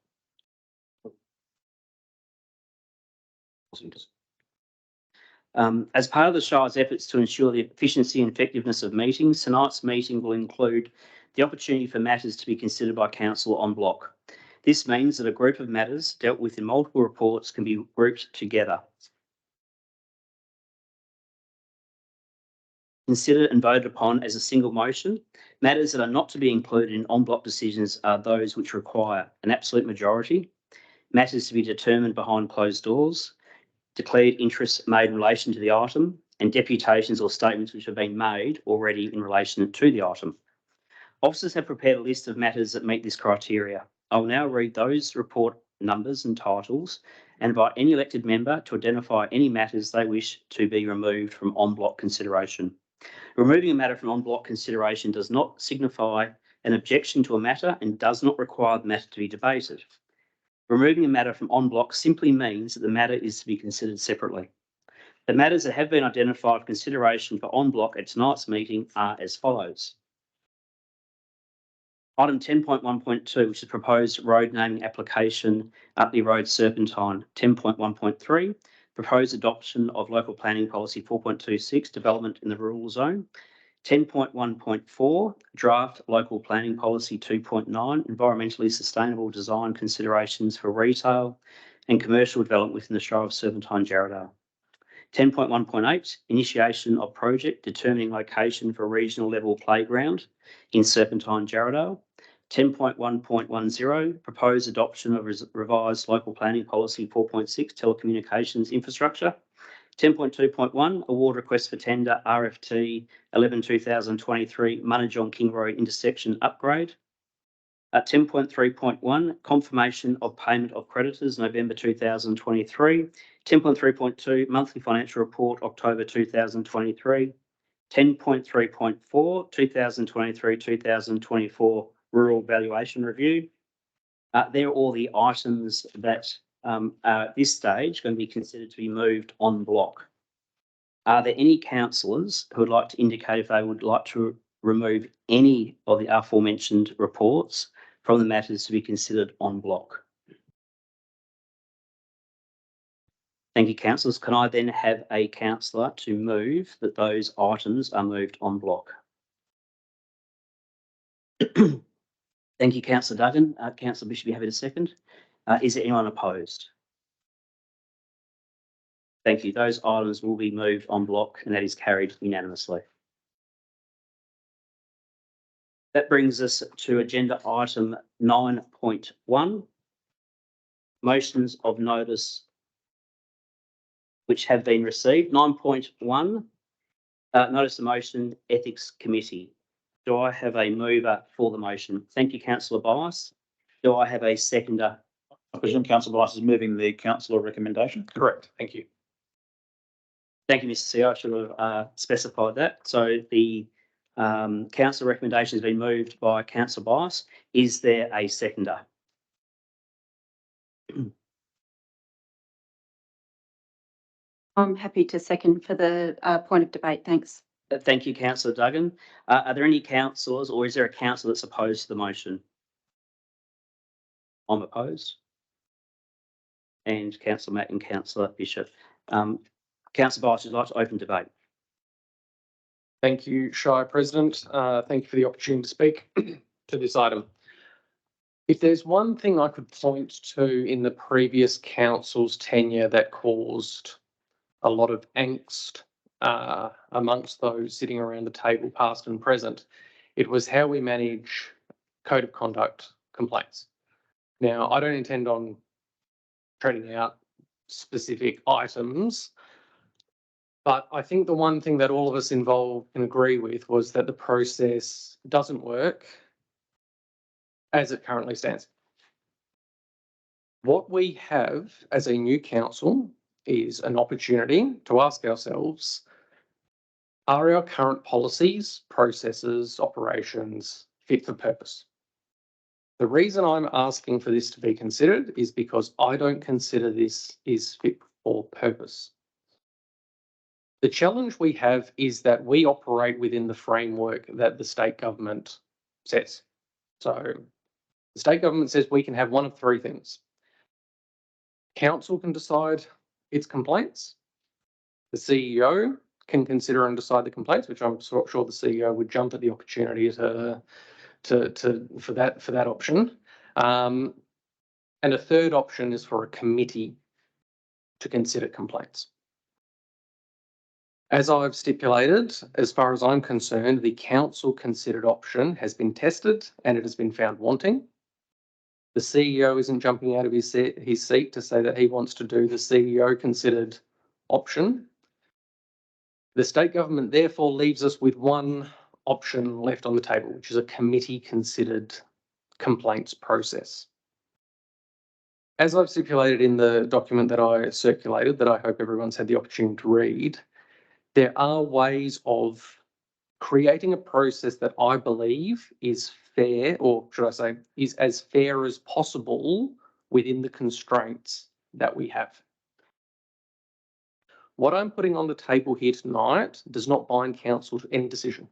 As part of the Shire's efforts to ensure the efficiency and effectiveness of meetings, tonight's meeting will include the opportunity for matters to be considered by council en bloc. This means that a group of matters dealt with in multiple reports can be grouped together, considered and voted upon as a single motion. Matters that are not to be included in en bloc decisions are those which require an absolute majority, matters to be determined behind closed doors, declared interests made in relation to the item, and deputations or statements which have been made already in relation to the item. Officers have prepared a list of matters that meet this criteria. I will now read those report numbers and titles and invite any elected member to identify any matters they wish to be removed from en bloc consideration. Removing a matter from en bloc consideration does not signify an objection to a matter and does not require the matter to be debated. Removing a matter from en bloc simply means that the matter is to be considered separately. The matters that have been identified for consideration for en bloc at tonight's meeting are as follows. Item 10.1.2, which is proposed road naming application Utley Road Serpentine. 10.1.3, proposed adoption of local planning policy 4.26, development in the rural zone. 10.1.4, draft local planning policy 2.9, environmentally sustainable design considerations for retail. and commercial development within the Shire of Serpentine Jarrahdale. 10.1.8, initiation of project determining location for regional level playground in Serpentine Jarrahdale. 10.1.10, proposed adoption of revised local planning policy 4.6, telecommunications infrastructure. 10.2.1, award request for tender RFT 11/2023 Munajong King Road intersection upgrade. 10.3.1, confirmation of payment of creditors November 2023. 10.3.2, monthly financial report October 2023. 10.3.4, 2023-2024 rural valuation review. They're all the items that are at this stage going to be considered to be moved en bloc. Are there any councillors who would like to indicate if they would like to remove any of the aforementioned reports from the matters to be considered en bloc? Thank you, councillors. Can I then have a councillor to move that those items are moved en bloc? Thank you, Councillor Duggan. Councillor Bishop, you have it a second. Is there anyone opposed? Thank you. Those items will be moved en bloc and that is carried unanimously. That brings us to agenda item 9.1, motions of notice which have been received. 9.1, notice of motion, Ethics Committee. Do I have a mover for the motion? Thank you, Councillor Bice. Do I have a seconder? I presume Councillor Bice is moving the councillor recommendation. Correct. Thank you. Thank you, Mr. CEO. I should have specified that. So the council recommendation has been moved by Councillor Bice. Is there a seconder? I'm happy to second for the point of debate. Thanks. Thank you, Councillor Duggan. Are there any councillors or is there a councillor that's opposed to the motion? I'm opposed. And Councillor Mack and Councillor Bishop. Councillor Bice, would you like to open debate? Thank you, Shire President. Thank you for the opportunity to speak to this item. If there's one thing I could point to in the previous council's tenure that caused a lot of angst amongst those sitting around the table, past and present, it was how we manage code of conduct complaints. Now, I don't intend on treading out specific items, but I think the one thing that all of us involved can agree with was that the process doesn't work as it currently stands. What we have as a new council is an opportunity to ask ourselves, are our current policies, processes, operations fit for purpose? The reason I'm asking for this to be considered is because I don't consider this is fit for purpose. The challenge we have is that we operate within the framework that the state government says. So the state government says we can have one of three things. Council can decide its complaints. The CEO can consider and decide the complaints, which I'm sure the CEO would jump at the opportunity for that option. And a third option is for a committee to consider complaints. As I've stipulated, as far as I'm concerned, the council considered option has been tested and it has been found wanting. The CEO isn't jumping out of his seat to say that he wants to do the CEO considered option. The state government therefore leaves us with one option left on the table, which is a committee considered complaints process. As I've stipulated in the document that I circulated, that I hope everyone's had the opportunity to read, there are ways of creating a process that I believe is fair, or should I say, is as fair as possible within the constraints that we have. What I'm putting on the table here tonight does not bind council to any decision.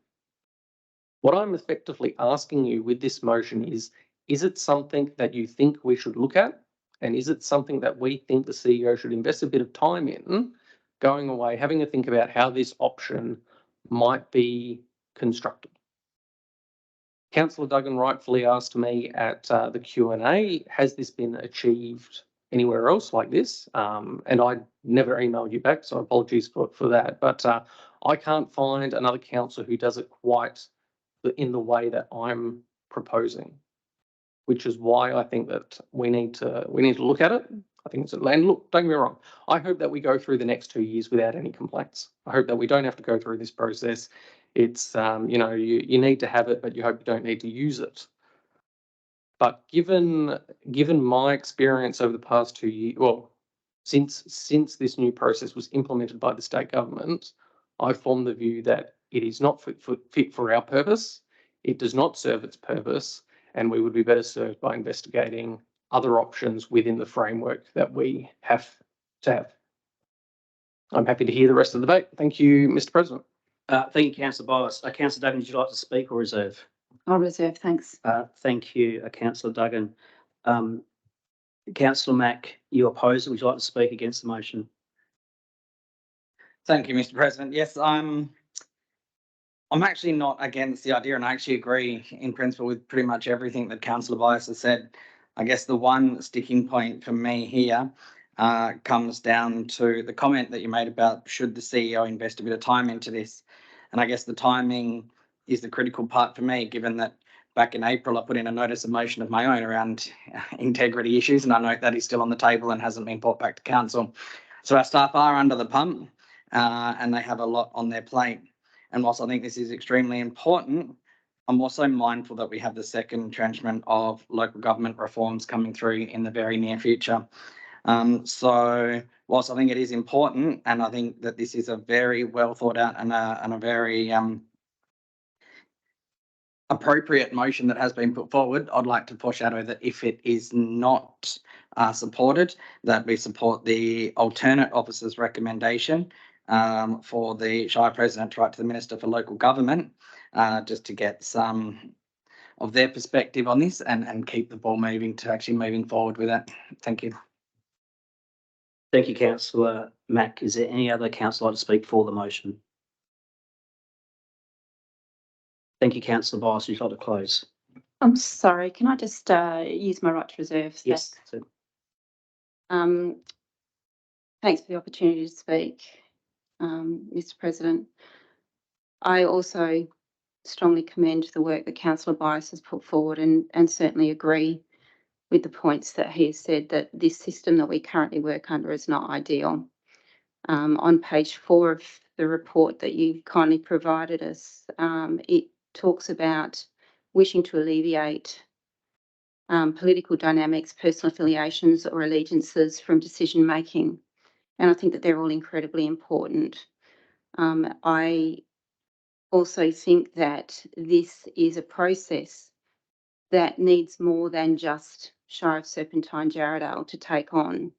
What I'm effectively asking you with this motion is it something that you think we should look at? And is it something that we think the CEO should invest a bit of time in, going away, having a think about how this option might be constructed? Councillor Duggan rightfully asked me at the Q&A, has this been achieved anywhere else like this. And I never emailed you back, so apologies for that. But I can't find another council who does it quite in the way that I'm proposing, which is why I think that we need to look at it. I think it's a land. Look, don't get me wrong. I hope that we go through the next 2 years without any complaints. I hope that we don't have to go through this process. It's you know, you need to have it, but you hope you don't need to use it. But given my experience over the past 2 years, well, since this new process was implemented by the state government, I formed the view that it is not fit for our purpose. It does not serve its purpose, and we would be better served by investigating other options within the framework that we have to have. I'm happy to hear the rest of the debate. Thank you, Mr. President. Thank you, Councillor Bias. Councillor Duggan, would you like to speak or reserve? I'll reserve, thanks. Thank you, Councillor Duggan. Councillor Mack, you oppose it. Would you like to speak against the motion? Thank you, Mr. President. Yes, I'm actually not against the idea, and I actually agree in principle with pretty much everything that Councillor Bias has said. I guess the one sticking point for me here comes down to the comment that you made about should the CEO invest a bit of time into this. And I guess the timing is the critical part for me, given that back in April, I put in a notice of motion of my own around integrity issues, and I note that is still on the table and hasn't been brought back to council. So our staff are under the pump and they have a lot on their plate. And whilst I think this is extremely important, I'm also mindful that we have the second tranchement of local government reforms coming through in the very near future. So whilst I think it is important, and I think that this is a very well thought out and a very appropriate motion that has been put forward, I'd like to foreshadow that if it is not supported, that we support the alternate officer's recommendation for the Shire President to write to the Minister for Local Government, just to get some of their perspective on this and keep the ball moving to actually moving forward with it. Thank you. Thank you, Councillor Mack. Is there any other councillor like to speak for the motion? Thank you, Councillor Bias. Would you like to close? I'm sorry, can I just use my right to reserve? Yes. Thanks for the opportunity to speak, Mr. President. I also strongly commend the work that Councillor Bias has put forward and certainly agree with the points that he has said that this system that we currently work under is not ideal. On page 4 of the report that you kindly provided us, it talks about wishing to alleviate political dynamics, personal affiliations or allegiances from decision making. And I think that they're all incredibly important. I also think that this is a process that needs more than just Shire of Serpentine Jarrahdale to take on,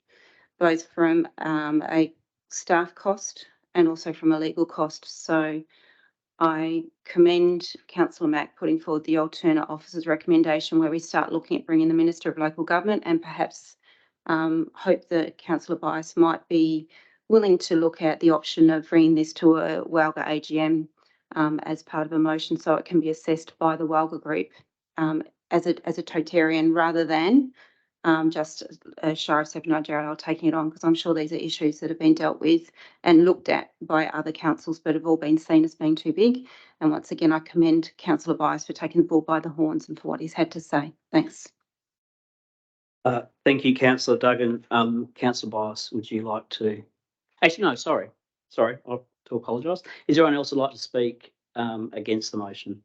both from a staff cost and also from a legal cost. So I commend Councillor Mack putting forward the alternate officer's recommendation where we start looking at bringing the Minister of Local Government, and perhaps hope that Councillor Bias might be willing to look at the option of bringing this to a Walga AGM as part of a motion, so it can be assessed by the Walga group as a totalitarian rather than just a Shire of Serpentine Jarrahdale taking it on, because I'm sure these are issues that have been dealt with and looked at by other councils but have all been seen as being too big. And once again, I commend Councillor Bias for taking the bull by the horns and for what he's had to say. Thanks. Thank you, Councillor Duggan. Councillor Bias, would you like to? Actually, no, sorry. I do apologise. Is there anyone else who'd like to speak against the motion?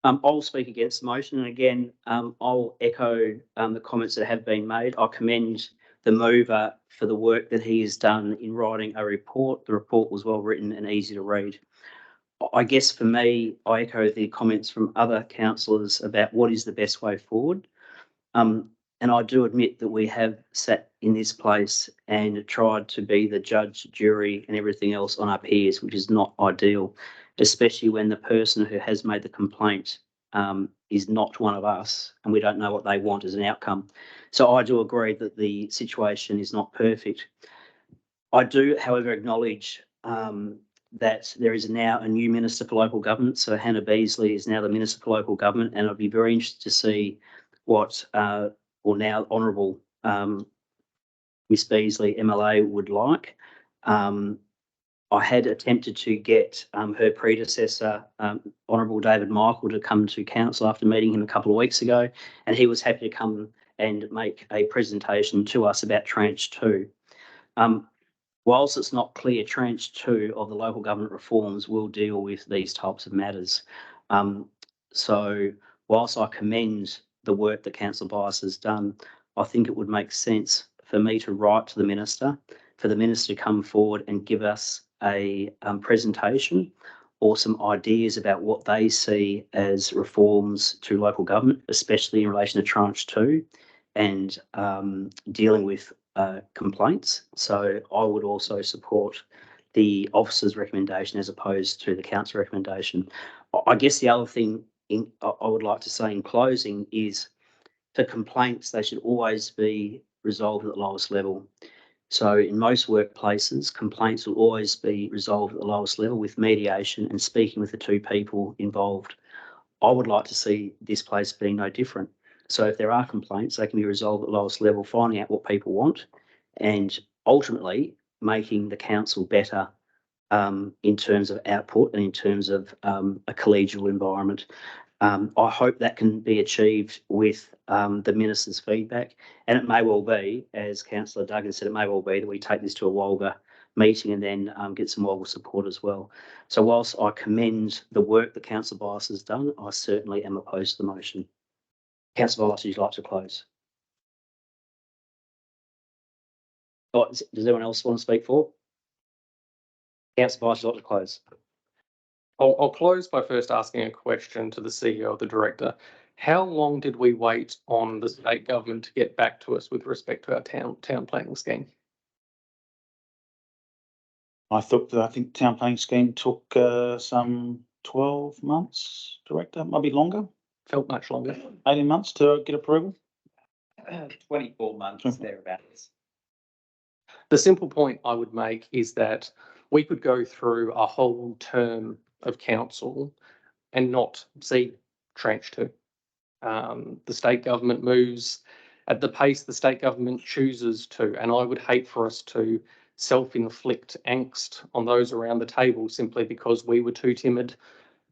I'll speak against the motion, and again, I'll echo the comments that have been made. I commend the mover for the work that he has done in writing a report. The report was well written and easy to read. I guess for me, I echo the comments from other councillors about what is the best way forward. And I do admit that we have sat in this place and tried to be the judge, jury, and everything else on our peers, which is not ideal, especially when the person who has made the complaint is not one of us and we don't know what they want as an outcome. So I do agree that the situation is not perfect. I do, however, acknowledge that there is now a new Minister for Local Government. So Hannah Beasley is now the Minister for Local Government, and I'd be very interested to see what, or now Honourable Miss Beasley, MLA, would like. I had attempted to get her predecessor, Honourable David Michael, to come to council after meeting him a couple of weeks ago, and he was happy to come and make a presentation to us about tranche 2. Whilst it's not clear, tranche 2 of the local government reforms will deal with these types of matters. So whilst I commend the work that Councillor Bias has done, I think it would make sense for me to write to the Minister, for the Minister to come forward and give us a presentation or some ideas about what they see as reforms to local government, especially in relation to tranche 2 and dealing with complaints. So I would also support the officer's recommendation as opposed to the council recommendation. I guess the other thing I would like to say in closing is for complaints, they should always be resolved at the lowest level. So in most workplaces, complaints will always be resolved at the lowest level with mediation and speaking with the two people involved. I would like to see this place being no different. So if there are complaints, they can be resolved at the lowest level, finding out what people want and ultimately making the council better in terms of output and in terms of a collegial environment. I hope that can be achieved with the Minister's feedback, and it may well be, as Councillor Duggan said, it may well be that we take this to a Walga meeting and then get some Walga support as well. So whilst I commend the work that Councillor Bias has done, I certainly am opposed to the motion. Councillor Bias, would you like to close? Oh, does anyone else want to speak for? Councillor Bias, would you like to close? I'll close by first asking a question to the CEO of the director. How long did we wait on the state government to get back to us with respect to our town planning scheme? I think town planning scheme took some 12 months, Director, maybe longer. Felt much longer. 18 months to get approval. 24 months thereabouts. The simple point I would make is that we could go through a whole term of council and not see tranche 2. The state government moves at the pace the state government chooses to, and I would hate for us to self-inflict angst on those around the table simply because we were too timid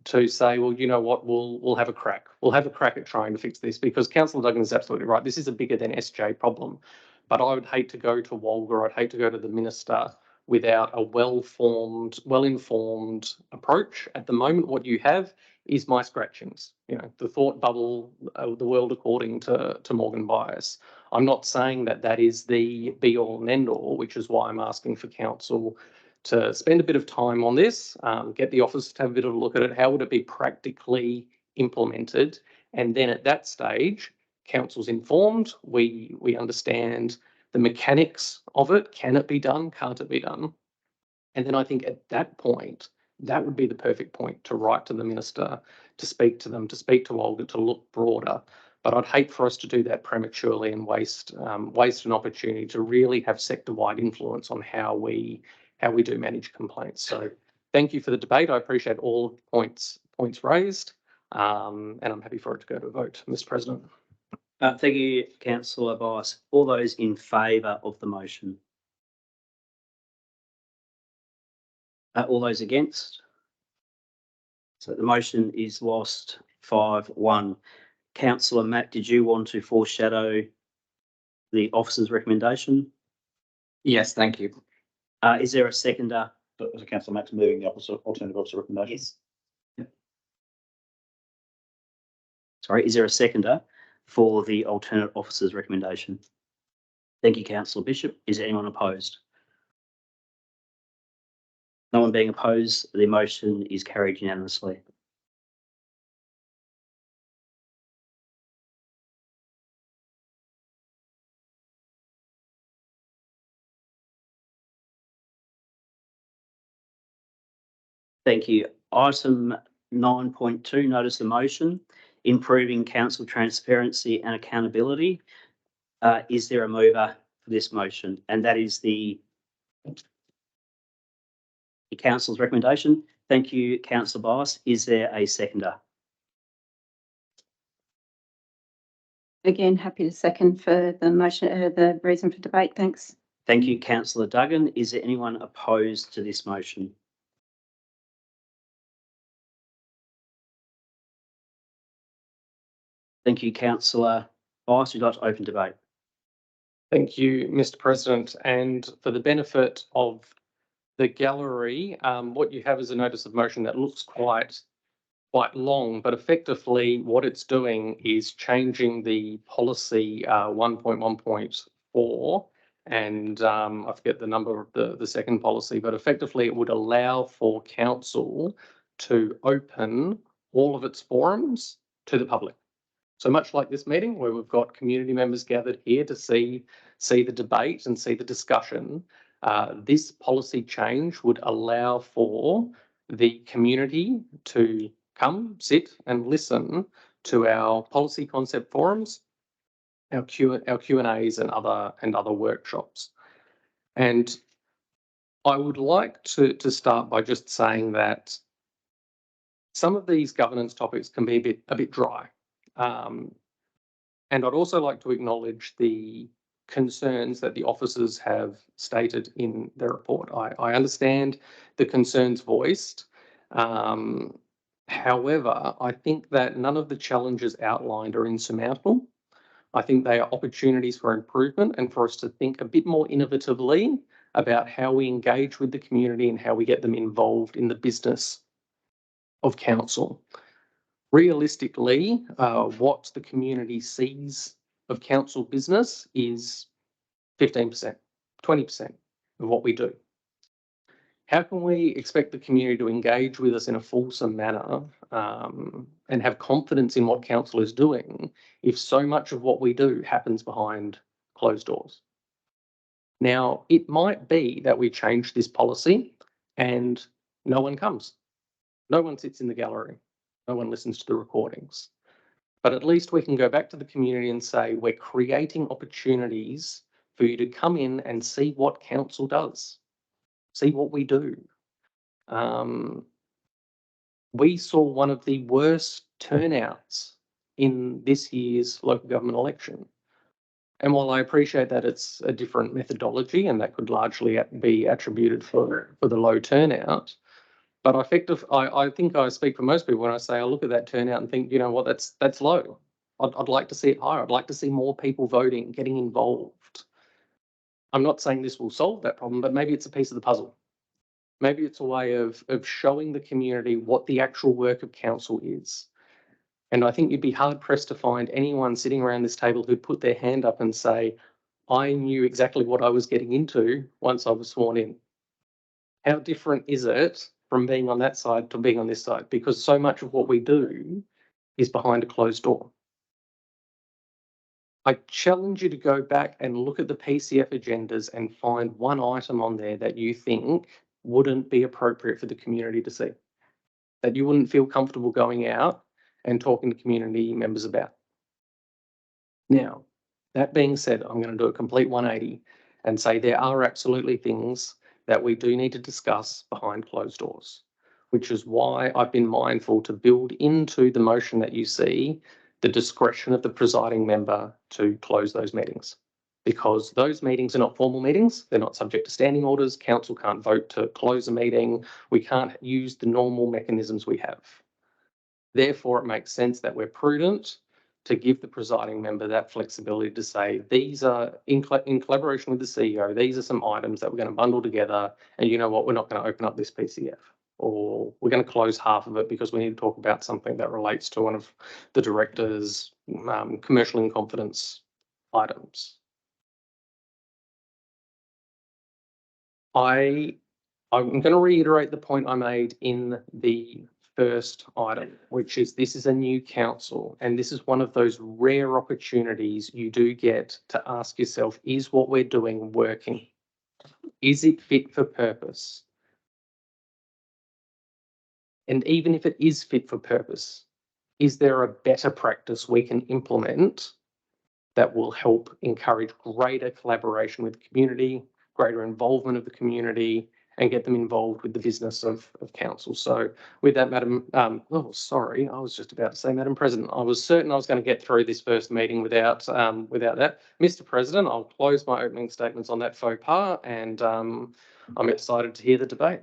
to say, well, you know what, we'll have a crack. We'll have a crack at trying to fix this, because Councillor Duggan is absolutely right. This is a bigger than SJ problem. But I would hate to go to Walga, I'd hate to go to the Minister without a well-informed approach. At the moment, what you have is my scratchings, the thought bubble of the world according to Morgan Bias. I'm not saying that that is the be-all and end-all, which is why I'm asking for council to spend a bit of time on this, get the office to have a bit of a look at it. How would it be practically implemented? And then at that stage, council's informed, we understand the mechanics of it. Can it be done? Can't it be done? And then I think at that point, that would be the perfect point to write to the Minister, to speak to them, to speak to Olga, to look broader. But I'd hate for us to do that prematurely and waste an opportunity to really have sector-wide influence on how we do manage complaints. So thank you for the debate. I appreciate all points raised, and I'm happy for it to go to a vote, Mr. President. Thank you, Councillor Bias. All those in favour of the motion? All those against? So the motion is lost 5-1. Councillor Matt, did you want to foreshadow the officer's recommendation? Yes, thank you. Is there a seconder? Was Councillor Matt's moving the alternative officer recommendation? Yes. Yep. Sorry, is there a seconder for the alternate officer's recommendation? Thank you, Councillor Bishop. Is anyone opposed? No one being opposed, the motion is carried unanimously. Thank you. Item 9.2, notice of motion, improving council transparency and accountability. Is there a mover for this motion? And that is the council's recommendation. Thank you, Councillor Bias. Is there a seconder? Again, happy to second for the motion, the reason for debate. Thanks. Thank you, councillor Duggan. Is there anyone opposed to this motion? Thank you, councillor Bice. We'd like to open debate. Thank you, Mr. President. And for the benefit of the gallery, what you have is a notice of motion that looks quite long, but effectively what it's doing is changing the policy 1.1.4, and I forget the number of the second policy, but effectively it would allow for council to open all of its forums to the public. So much like this meeting where we've got community members gathered here to see the debate and see the discussion, this policy change would allow for the community to come, sit and listen to our policy concept forums, our Q&As and other workshops. And I would like to start by just saying that some of these governance topics can be a bit dry. And I'd also like to acknowledge the concerns that the officers have stated in their report. I understand the concerns voiced. However, I think that none of the challenges outlined are insurmountable. I think they are opportunities for improvement and for us to think a bit more innovatively about how we engage with the community and how we get them involved in the business of council. Realistically, what the community sees of council business is 15%, 20% of what we do. How can we expect the community to engage with us in a fulsome manner and have confidence in what council is doing if so much of what we do happens behind closed doors? Now, it might be that we change this policy and no one comes. No one sits in the gallery. No one listens to the recordings. But at least we can go back to the community and say, we're creating opportunities for you to come in and see what council does, see what we do. We saw one of the worst turnouts in this year's local government election. And while I appreciate that it's a different methodology and that could largely be attributed for the low turnout, but I think I speak for most people when I say I look at that turnout and think, you know what, that's low. I'd like to see it higher. I'd like to see more people voting, getting involved. I'm not saying this will solve that problem, but maybe it's a piece of the puzzle. Maybe it's a way of showing the community what the actual work of council is. And I think you'd be hard pressed to find anyone sitting around this table who'd put their hand up and say, I knew exactly what I was getting into once I was sworn in. How different is it from being on that side to being on this side? Because so much of what we do is behind a closed door. I challenge you to go back and look at the PCF agendas and find one item on there that you think wouldn't be appropriate for the community to see, that you wouldn't feel comfortable going out and talking to community members about. Now, that being said, I'm going to do a complete 180 and say there are absolutely things that we do need to discuss behind closed doors, which is why I've been mindful to build into the motion that you see the discretion of the presiding member to close those meetings, because those meetings are not formal meetings. They're not subject to standing orders. Council can't vote to close a meeting. We can't use the normal mechanisms we have. Therefore, it makes sense that we're prudent to give the presiding member that flexibility to say, these are in collaboration with the CEO, these are some items that we're going to bundle together. And you know what, we're not going to open up this PCF, or we're going to close half of it because we need to talk about something that relates to one of the director's commercial in confidence items. I'm going to reiterate the point I made in the first item, which is this is a new council, and this is one of those rare opportunities you do get to ask yourself, is what we're doing working? Is it fit for purpose? And even if it is fit for purpose, is there a better practice we can implement that will help encourage greater collaboration with the community, greater involvement of the community, and get them involved with the business of council. So with that, Madam, sorry, I was just about to say, Madam President, I was certain I was going to get through this first meeting without that. Mr. President, I'll close my opening statements on that faux pas, and I'm excited to hear the debate.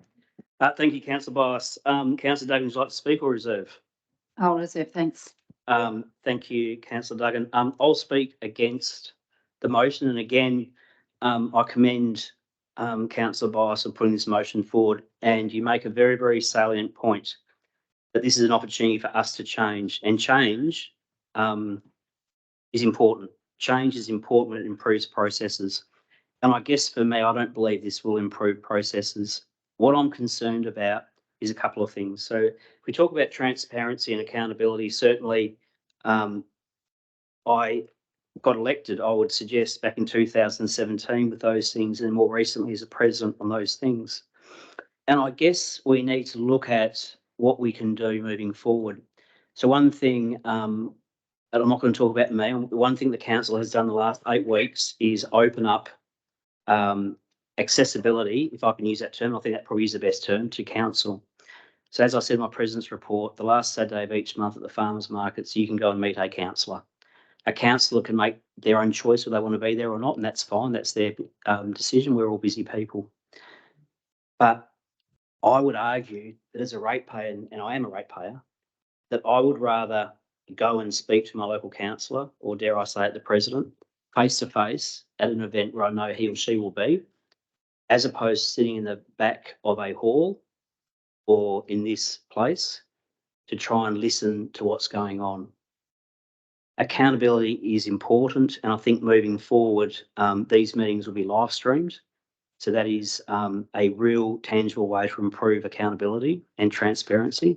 Thank you, Councillor Bias. Councillor Duggan, would you like to speak or reserve? I'll reserve, thanks. Thank you, Councillor Duggan. I'll speak against the motion, and again, I commend Councillor Bias for putting this motion forward, and you make a very, very salient point that this is an opportunity for us to change, and change is important. Change is important. It improves processes. And I guess for me, I don't believe this will improve processes. What I'm concerned about is a couple of things. So if we talk about transparency and accountability, certainly I got elected, I would suggest, back in 2017 with those things, and more recently as a president on those things. And I guess we need to look at what we can do moving forward. So one thing, and I'm not going to talk about me, one thing the council has done the last 8 weeks is open up accessibility, if I can use that term. I think that probably is the best term, to council. So as I said in my president's report, the last Saturday of each month at the farmers markets, you can go and meet a councillor. A councillor can make their own choice whether they want to be there or not, and that's fine. That's their decision. We're all busy people. But I would argue that as a ratepayer, and I am a ratepayer, that I would rather go and speak to my local councillor, or dare I say it, the president, face to face at an event where I know he or she will be, as opposed to sitting in the back of a hall or in this place to try and listen to what's going on. Accountability is important, and I think moving forward, these meetings will be live streamed. So that is a real tangible way to improve accountability and transparency.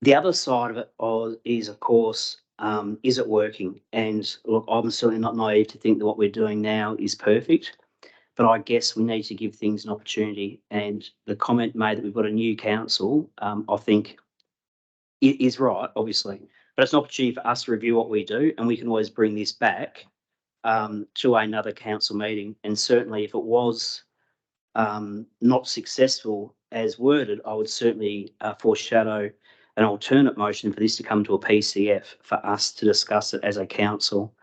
The other side of it is, of course, is it working? And look, I'm certainly not naive to think that what we're doing now is perfect, but I guess we need to give things an opportunity. And the comment made that we've got a new council, I think it is right, obviously, but it's an opportunity for us to review what we do, and we can always bring this back to another council meeting. And certainly if it was not successful as worded, I would certainly foreshadow an alternate motion for this to come to a PCF for us to discuss it as a council.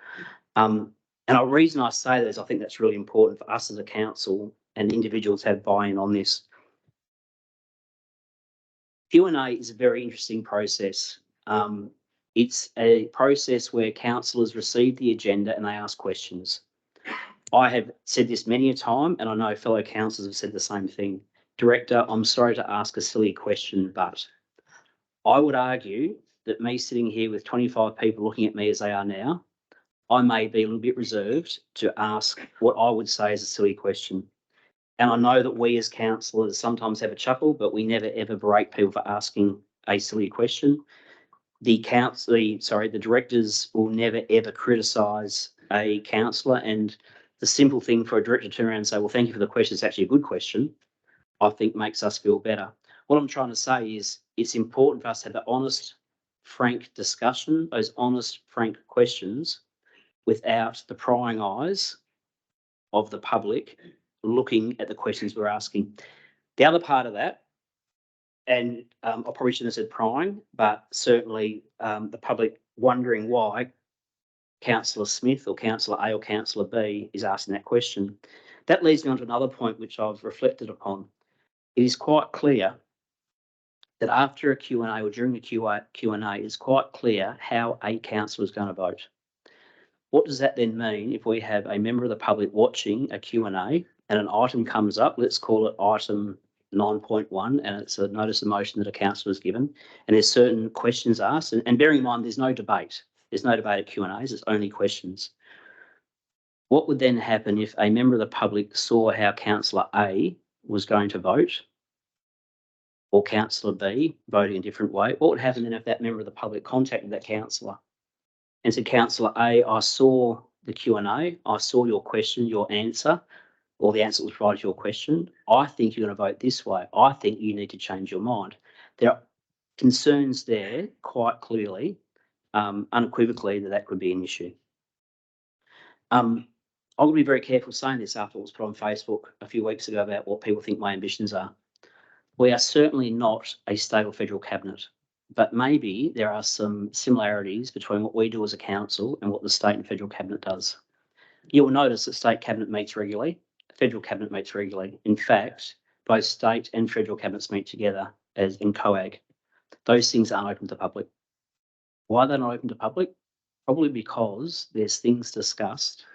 And the reason I say that is I think that's really important for us as a council and individuals have buy-in on this. Q&A is a very interesting process. It's a process where councillors receive the agenda and they ask questions. I have said this many a time, and I know fellow councillors have said the same thing. Director, I'm sorry to ask a silly question, but I would argue that me sitting here with 25 people looking at me as they are now, I may be a little bit reserved to ask what I would say is a silly question. And I know that we as councillors sometimes have a chuckle, but we never ever berate people for asking a silly question. The directors will never ever criticise a councillor, and the simple thing for a director to turn around and say, well, thank you for the question, it's actually a good question, I think makes us feel better. What I'm trying to say is it's important for us to have that honest, frank discussion, those honest, frank questions, without the prying eyes of the public looking at the questions we're asking. The other part of that, and I probably shouldn't have said prying, but certainly the public wondering why Councillor Smith or Councillor A or Councillor B is asking that question. That leads me on to another point which I've reflected upon. It is quite clear that after a Q&A or during a Q&A, it's quite clear how a councillor is going to vote. What does that then mean if we have a member of the public watching a Q&A and an item comes up, let's call it item 9.1, and it's a notice of motion that a councillor is given, and there's certain questions asked, and bearing in mind there's no debate. There's no debate at Q&As, it's only questions. What would then happen if a member of the public saw how Councillor A was going to vote, or Councillor B voting a different way? What would happen then if that member of the public contacted that councillor and said, Councillor A, I saw the Q&A, I saw your question, your answer, or the answer was provided to your question. I think you're going to vote this way. I think you need to change your mind. There are concerns there quite clearly, unequivocally, that could be an issue. I'm going to be very careful saying this after it was put on Facebook a few weeks ago about what people think my ambitions are. We are certainly not a state or federal cabinet, but maybe there are some similarities between what we do as a council and what the state and federal cabinet does. You will notice that state cabinet meets regularly, federal cabinet meets regularly. In fact, both state and federal cabinets meet together as in COAG. Those things aren't open to the public. Why are they not open to public? Probably because there's things discussed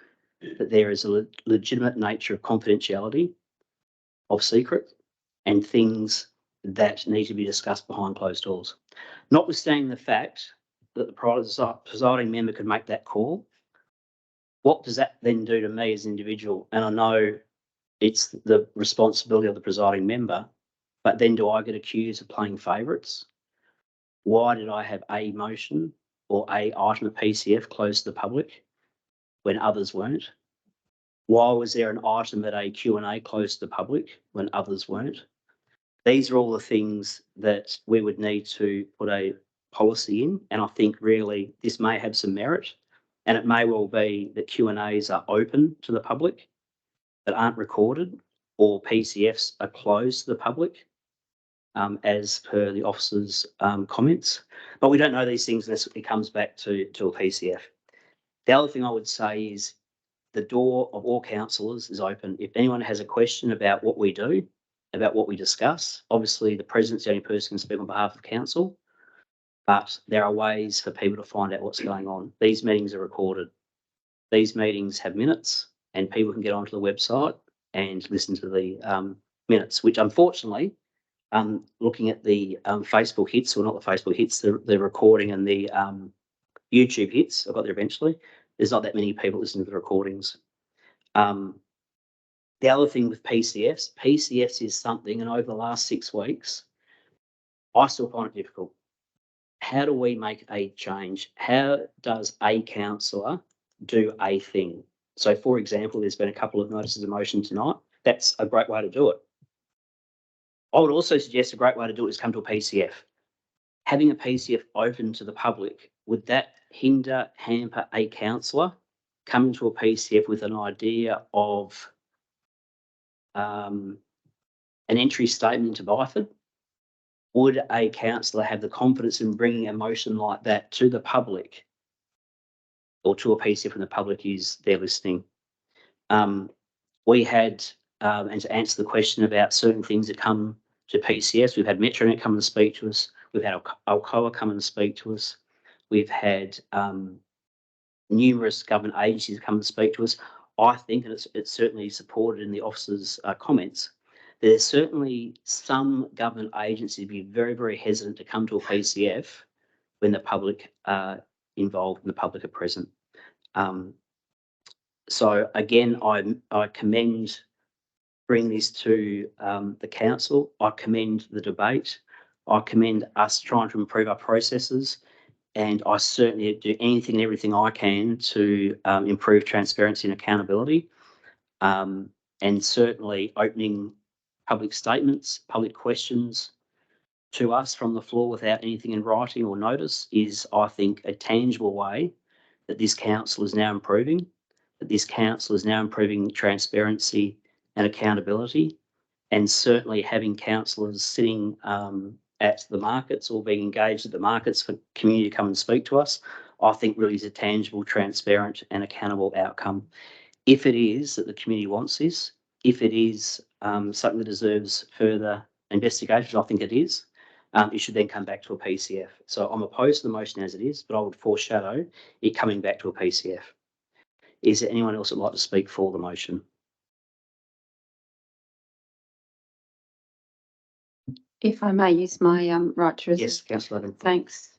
that there is a legitimate nature of confidentiality, of secret, and things that need to be discussed behind closed doors. Notwithstanding the fact that the presiding member could make that call, what does that then do to me as an individual? And I know it's the responsibility of the presiding member, but then do I get accused of playing favourites? Why did I have a motion or a item of PCF closed to the public when others weren't? Why was there an item at a Q&A closed to the public when others weren't? These are all the things that we would need to put a policy in, and I think really this may have some merit, and it may well be that Q&As are open to the public that aren't recorded, or PCFs are closed to the public as per the officer's comments. But we don't know these things unless it comes back to a PCF. The other thing I would say is the door of all councillors is open. If anyone has a question about what we do, about what we discuss, obviously the president's the only person who can speak on behalf of council, but there are ways for people to find out what's going on. These meetings are recorded. These meetings have minutes, and people can get onto the website and listen to the minutes, which unfortunately, looking at the Facebook hits, or not the Facebook hits, the recording and the YouTube hits, I got there eventually, there's not that many people listening to the recordings. The other thing with PCFs is something, and over the last 6 weeks, I still find it difficult. How do we make a change? How does a councillor do a thing? So, for example, there's been a couple of notices of motion tonight. That's a great way to do it. I would also suggest a great way to do it is come to a PCF. Having a PCF open to the public, would that hamper a councillor coming to a PCF with an idea of an entry statement to Byford? Would a councillor have the confidence in bringing a motion like that to the public, or to a PCF when the public is there listening? We had, and to answer the question about certain things that come to PCS, we've had Metronet come and speak to us. We've had Alcoa come and speak to us. We've had numerous government agencies come and speak to us. I think, and it's certainly supported in the officer's comments, there's certainly some government agencies be very, very hesitant to come to a PCF when the public are involved and the public are present. So again, I commend bringing this to the council. I commend the debate. I commend us trying to improve our processes, and I certainly do anything and everything I can to improve transparency and accountability, and certainly opening public statements, public questions to us from the floor without anything in writing or notice is, I think, a tangible way that this council is now improving, that this council is now improving transparency and accountability, and certainly having councillors sitting at the markets or being engaged at the markets for community to come and speak to us, I think really is a tangible, transparent and accountable outcome. If it is that the community wants this, if it is something that deserves further investigation, I think it is, it should then come back to a PCF. So I'm opposed to the motion as it is, but I would foreshadow it coming back to a PCF. Is there anyone else that would like to speak for the motion? If I may use my right to reserve. Yes, Councillor Adam. Thanks.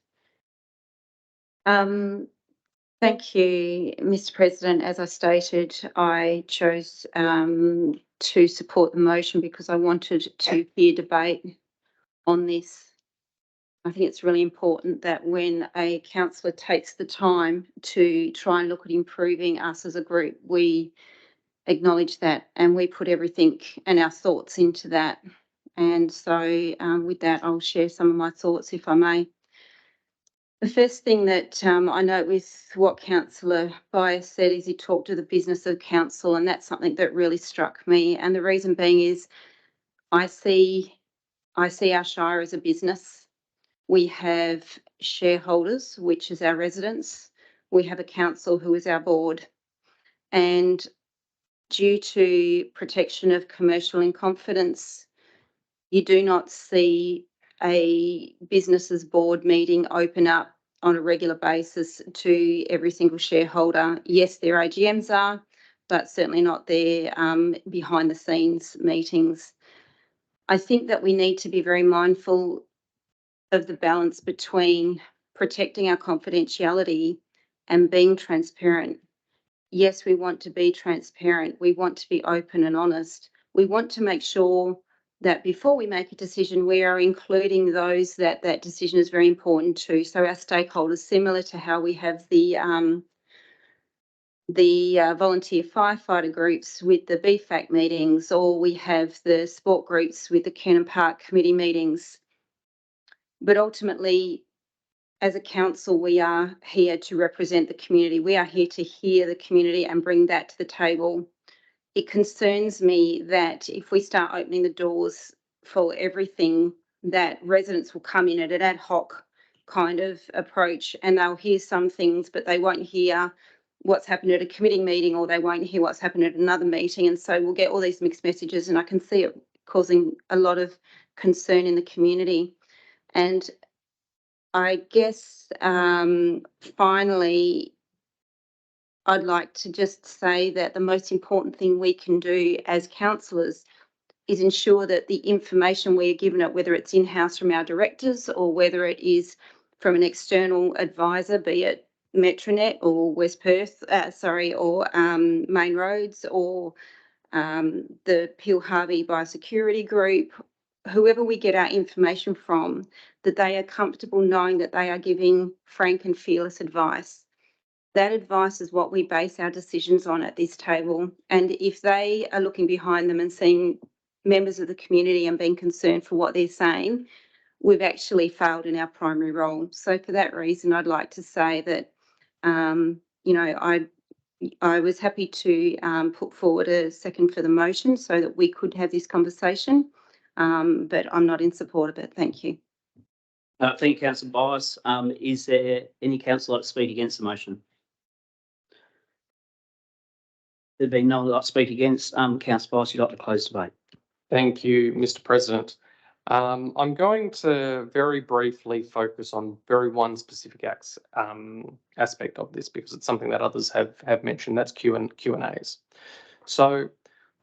Thank you, Mr. President. As I stated, I chose to support the motion because I wanted to hear debate on this. I think it's really important that when a councillor takes the time to try and look at improving us as a group, we acknowledge that and we put everything and our thoughts into that. And so with that, I'll share some of my thoughts, if I may. The first thing that I note with what Councillor Byers said is he talked to the business of council, and that's something that really struck me. And the reason being is I see our Shire as a business. We have shareholders, which is our residents. We have a council who is our board. And due to protection of commercial in confidence, you do not see a business's board meeting open up on a regular basis to every single shareholder. Yes, their AGMs are, but certainly not their behind the scenes meetings. I think that we need to be very mindful of the balance between protecting our confidentiality and being transparent. Yes, we want to be transparent. We want to be open and honest. We want to make sure that before we make a decision, we are including those that that decision is very important to. So our stakeholders, similar to how we have the volunteer firefighter groups with the BFAC meetings, or we have the sport groups with the Kernan Park committee meetings. But ultimately, as a council, we are here to represent the community. We are here to hear the community and bring that to the table. It concerns me that if we start opening the doors for everything, that residents will come in at an ad hoc kind of approach, and they'll hear some things, but they won't hear what's happened at a committee meeting, or they won't hear what's happened at another meeting. And so we'll get all these mixed messages, and I can see it causing a lot of concern in the community. And I guess finally, I'd like to just say that the most important thing we can do as councillors is ensure that the information we are given, whether it's in-house from our directors or whether it is from an external advisor, be it Metronet or West Perth, or Main Roads, or the Peel Harvey Biosecurity Group, whoever we get our information from, that they are comfortable knowing that they are giving frank and fearless advice. That advice is what we base our decisions on at this table. And if they are looking behind them and seeing members of the community and being concerned for what they're saying, we've actually failed in our primary role. So for that reason, I'd like to say that, I was happy to put forward a second for the motion so that we could have this conversation, but I'm not in support of it. Thank you. Thank you, Councillor Byers. Is there any councillor like to speak against the motion? There being no one like to speak against, Councillor Byers, you'd like to close debate. Thank you, Mr. President. I'm going to very briefly focus on one specific aspect of this, because it's something that others have mentioned. That's Q&As. So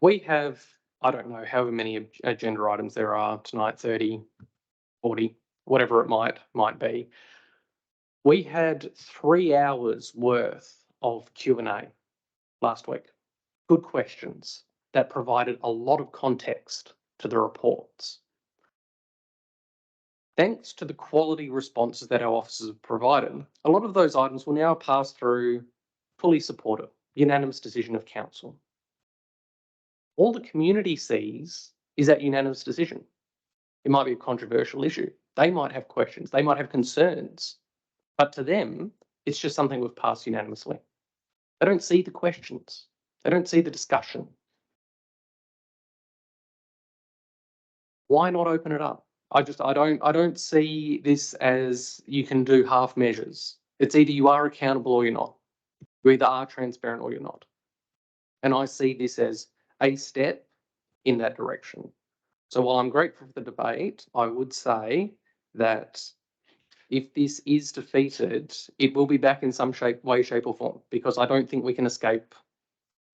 we have, I don't know how many agenda items there are tonight, 30, 40, whatever it might be. We had 3 hours worth of Q&A last week. Good questions that provided a lot of context to the reports. Thanks to the quality responses that our officers have provided, a lot of those items will now pass through fully supported, unanimous decision of council. All the community sees is that unanimous decision. It might be a controversial issue. They might have questions, they might have concerns, but to them, it's just something we've passed unanimously. They don't see the questions. They don't see the discussion. Why not open it up? I don't see this as you can do half measures. It's either you are accountable or you're not. You either are transparent or you're not. And I see this as a step in that direction. So while I'm grateful for the debate, I would say that if this is defeated, it will be back in some way, shape or form, because I don't think we can escape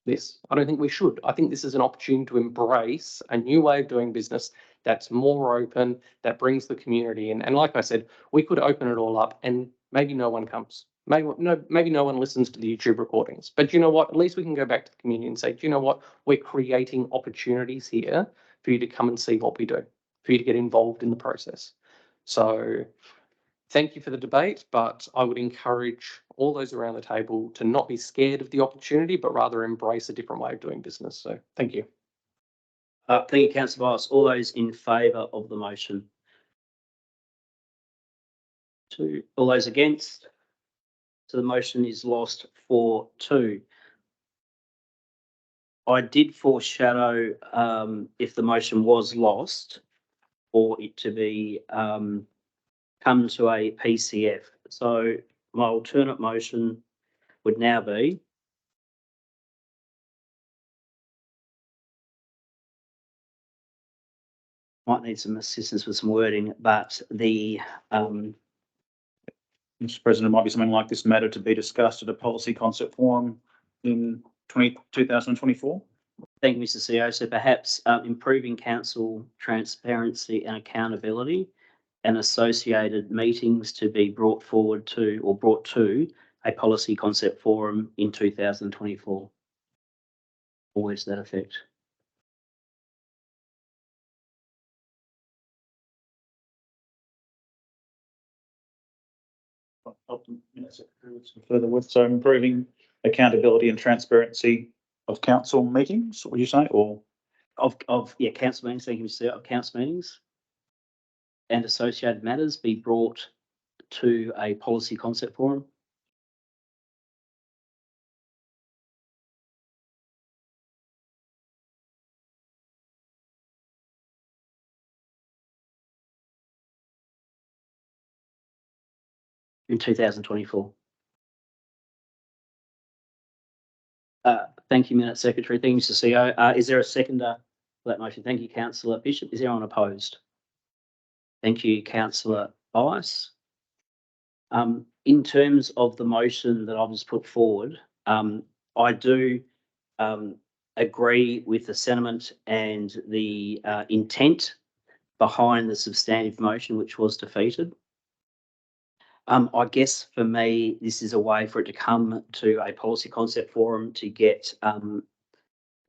this. I don't think we should. I think this is an opportunity to embrace a new way of doing business that's more open, that brings the community in. And like I said, we could open it all up and maybe no one comes. Maybe no one listens to the YouTube recordings. But you know what? At least we can go back to the community and say, do you know what? We're creating opportunities here for you to come and see what we do, for you to get involved in the process. So thank you for the debate, but I would encourage all those around the table to not be scared of the opportunity, but rather embrace a different way of doing business. So thank you. Thank you, Councillor Byers. All those in favour of the motion? 2. All those against? So the motion is lost 4-2. I did foreshadow if the motion was lost for it to be come to a PCF. So my alternate motion would now be might need some assistance with some wording, but the Mr. President, it might be something like this matter to be discussed at a policy concept forum in 2024. Thank you, Mr. CEO. So perhaps improving council transparency and accountability and associated meetings to be brought forward to or brought to a policy concept forum in 2024. Always to that effect. Further with, so improving accountability and transparency of council meetings, would you say, or Of council meetings, thank you, Mr. CEO, of council meetings and associated matters be brought to a policy concept forum. In 2024. Thank you, Minute Secretary. Thank you, Mr. CEO. Is there a seconder for that motion? Thank you, Councillor Bishop. Is anyone opposed? Thank you, Councillor Bice. In terms of the motion that I've just put forward, I do agree with the sentiment and the intent behind the substantive motion which was defeated. I guess for me, this is a way for it to come to a policy concept forum to get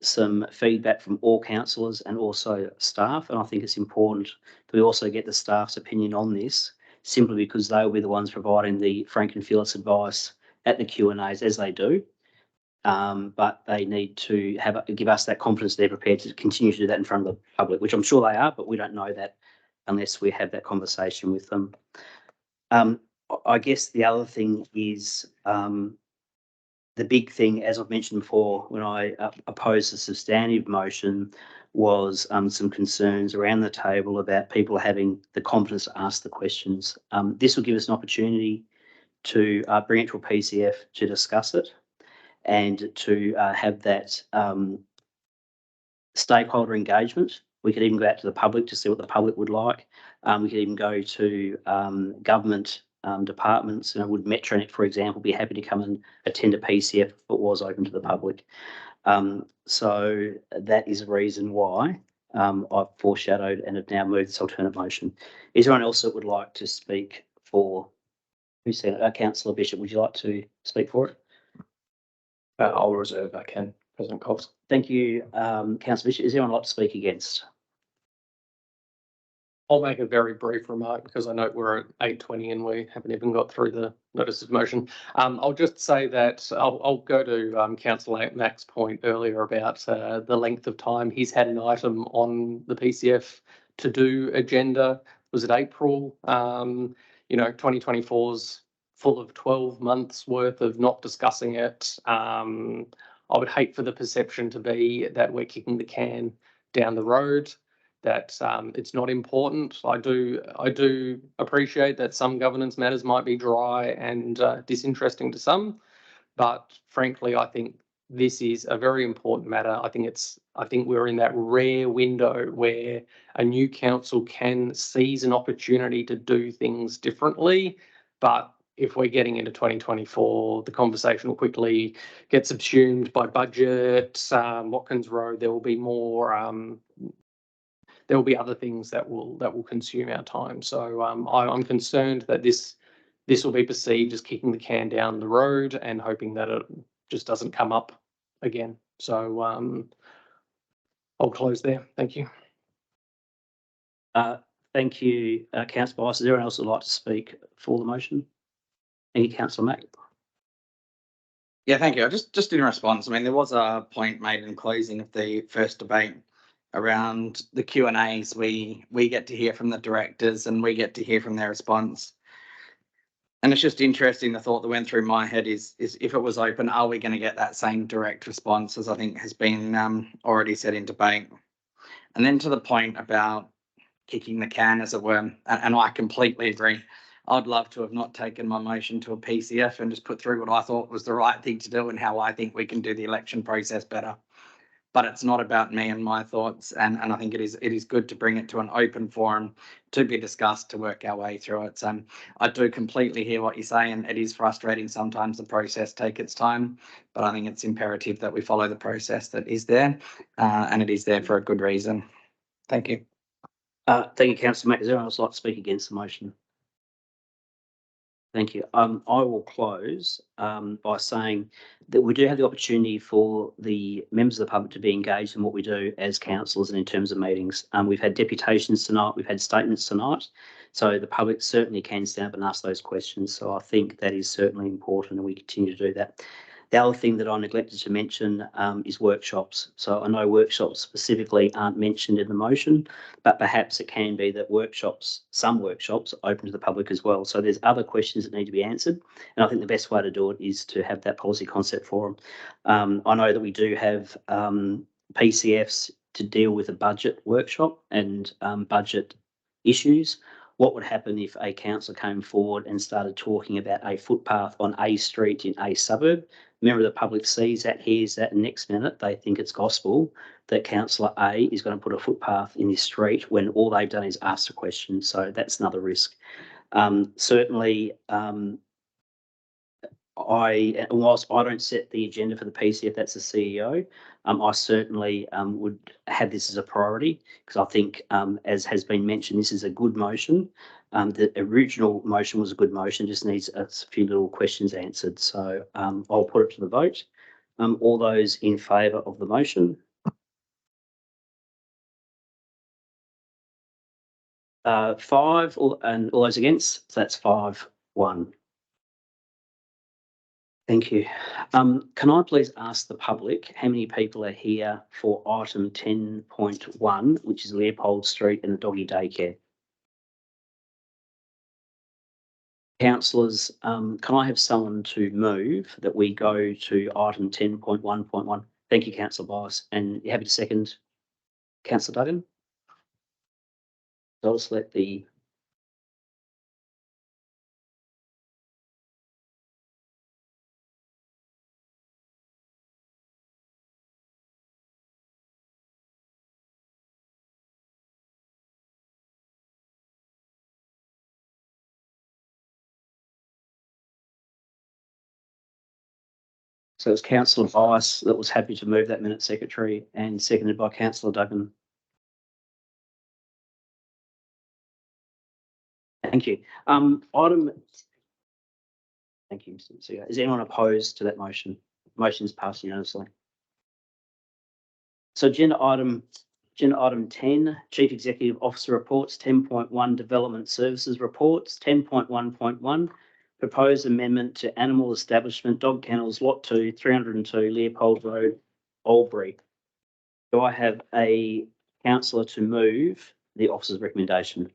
some feedback from all councillors and also staff. And I think it's important that we also get the staff's opinion on this, simply because they will be the ones providing the frank and fearless advice at the Q&As as they do. But they need to give us that confidence they're prepared to continue to do that in front of the public, which I'm sure they are, but we don't know that unless we have that conversation with them. I guess the other thing is the big thing, as I've mentioned before, when I opposed the substantive motion, was some concerns around the table about people having the confidence to ask the questions. This will give us an opportunity to bring it to a PCF to discuss it and to have that stakeholder engagement. We could even go out to the public to see what the public would like. We could even go to government departments. Would Metronet, for example, be happy to come and attend a PCF if it was open to the public? So that is a reason why I've foreshadowed and have now moved this alternate motion. Is there anyone else that would like to speak for? Who's saying it? Councillor Bishop, would you like to speak for it? I'll reserve. I can, President Coles. Thank you, Councillor Bishop. Is anyone like to speak against? I'll make a very brief remark because I know we're at 8:20 and we haven't even got through the notice of motion. I'll just say that I'll go to Councillor Mack's point earlier about the length of time. He's had an item on the PCF to do agenda. Was it April? 2024's full of 12 months worth of not discussing it. I would hate for the perception to be that we're kicking the can down the road, that it's not important. I do appreciate that some governance matters might be dry and disinteresting to some, but frankly, I think this is a very important matter. I think we're in that rare window where a new council can seize an opportunity to do things differently, but if we're getting into 2024, the conversation will quickly get subsumed by budget, Watkins Road. There will be more. There will be other things that will consume our time. So I'm concerned that this will be perceived as kicking the can down the road and hoping that it just doesn't come up again. So I'll close there. Thank you. Thank you, Councillor Bice. Is there anyone else who would like to speak for the motion? Thank you, Councillor Mack. Yeah, thank you. Just in response, I mean, there was a point made in closing of the first debate around the Q&As. We get to hear from the directors and we get to hear from their response. And it's just interesting, the thought that went through my head is if it was open, are we going to get that same direct response as I think has been already said in debate? And then to the point about kicking the can, as it were, and I completely agree. I'd love to have not taken my motion to a PCF and just put through what I thought was the right thing to do and how I think we can do the election process better. But it's not about me and my thoughts, and I think it is good to bring it to an open forum to be discussed, to work our way through it. So I do completely hear what you say, and it is frustrating sometimes the process take its time, but I think it's imperative that we follow the process that is there, and it is there for a good reason. Thank you. Thank you, Councillor Mack. Is there anyone else like to speak against the motion? Thank you. I will close by saying that we do have the opportunity for the members of the public to be engaged in what we do as councillors and in terms of meetings. We've had deputations tonight, we've had statements tonight, so the public certainly can stand up and ask those questions. So I think that is certainly important, and we continue to do that. The other thing that I neglected to mention is workshops. So I know workshops specifically aren't mentioned in the motion, but perhaps it can be that some workshops are open to the public as well. So there's other questions that need to be answered. And I think the best way to do it is to have that policy concept forum. I know that we do have PCFs to deal with a budget workshop and budget issues. What would happen if a councillor came forward and started talking about a footpath on a street in a suburb? Member of the public sees that, hears that, and next minute they think it's gospel that councillor A is going to put a footpath in this street when all they've done is ask a question. So that's another risk. Certainly, whilst I don't set the agenda for the PCF, that's the CEO, I certainly would have this as a priority, because I think, as has been mentioned, this is a good motion. The original motion was a good motion, just needs a few little questions answered. So I'll put it to the vote. All those in favour of the motion? 5, and all those against? So that's 5-1. Thank you. Can I please ask the public how many people are here for item 10.1, which is Leopold Street and the doggy daycare? Councillors, can I have someone to move that we go to item 10.1.1? Thank you, Councillor Bias. And you happy to second, Councillor Duggan? I'll just let the So it's Councillor Bias that was happy to move that, minute secretary, and seconded by Councillor Duggan. Thank you. Thank you, Mr. CEO. Is anyone opposed to that motion? Motion is passed unanimously. So agenda item 10, Chief Executive Officer reports, 10.1 Development Services reports, 10.1.1 Proposed amendment to Animal Establishment Dog Kennels Lot 2, 302 Leopold Road, Albury. Do I have a councillor to move the officer's recommendation?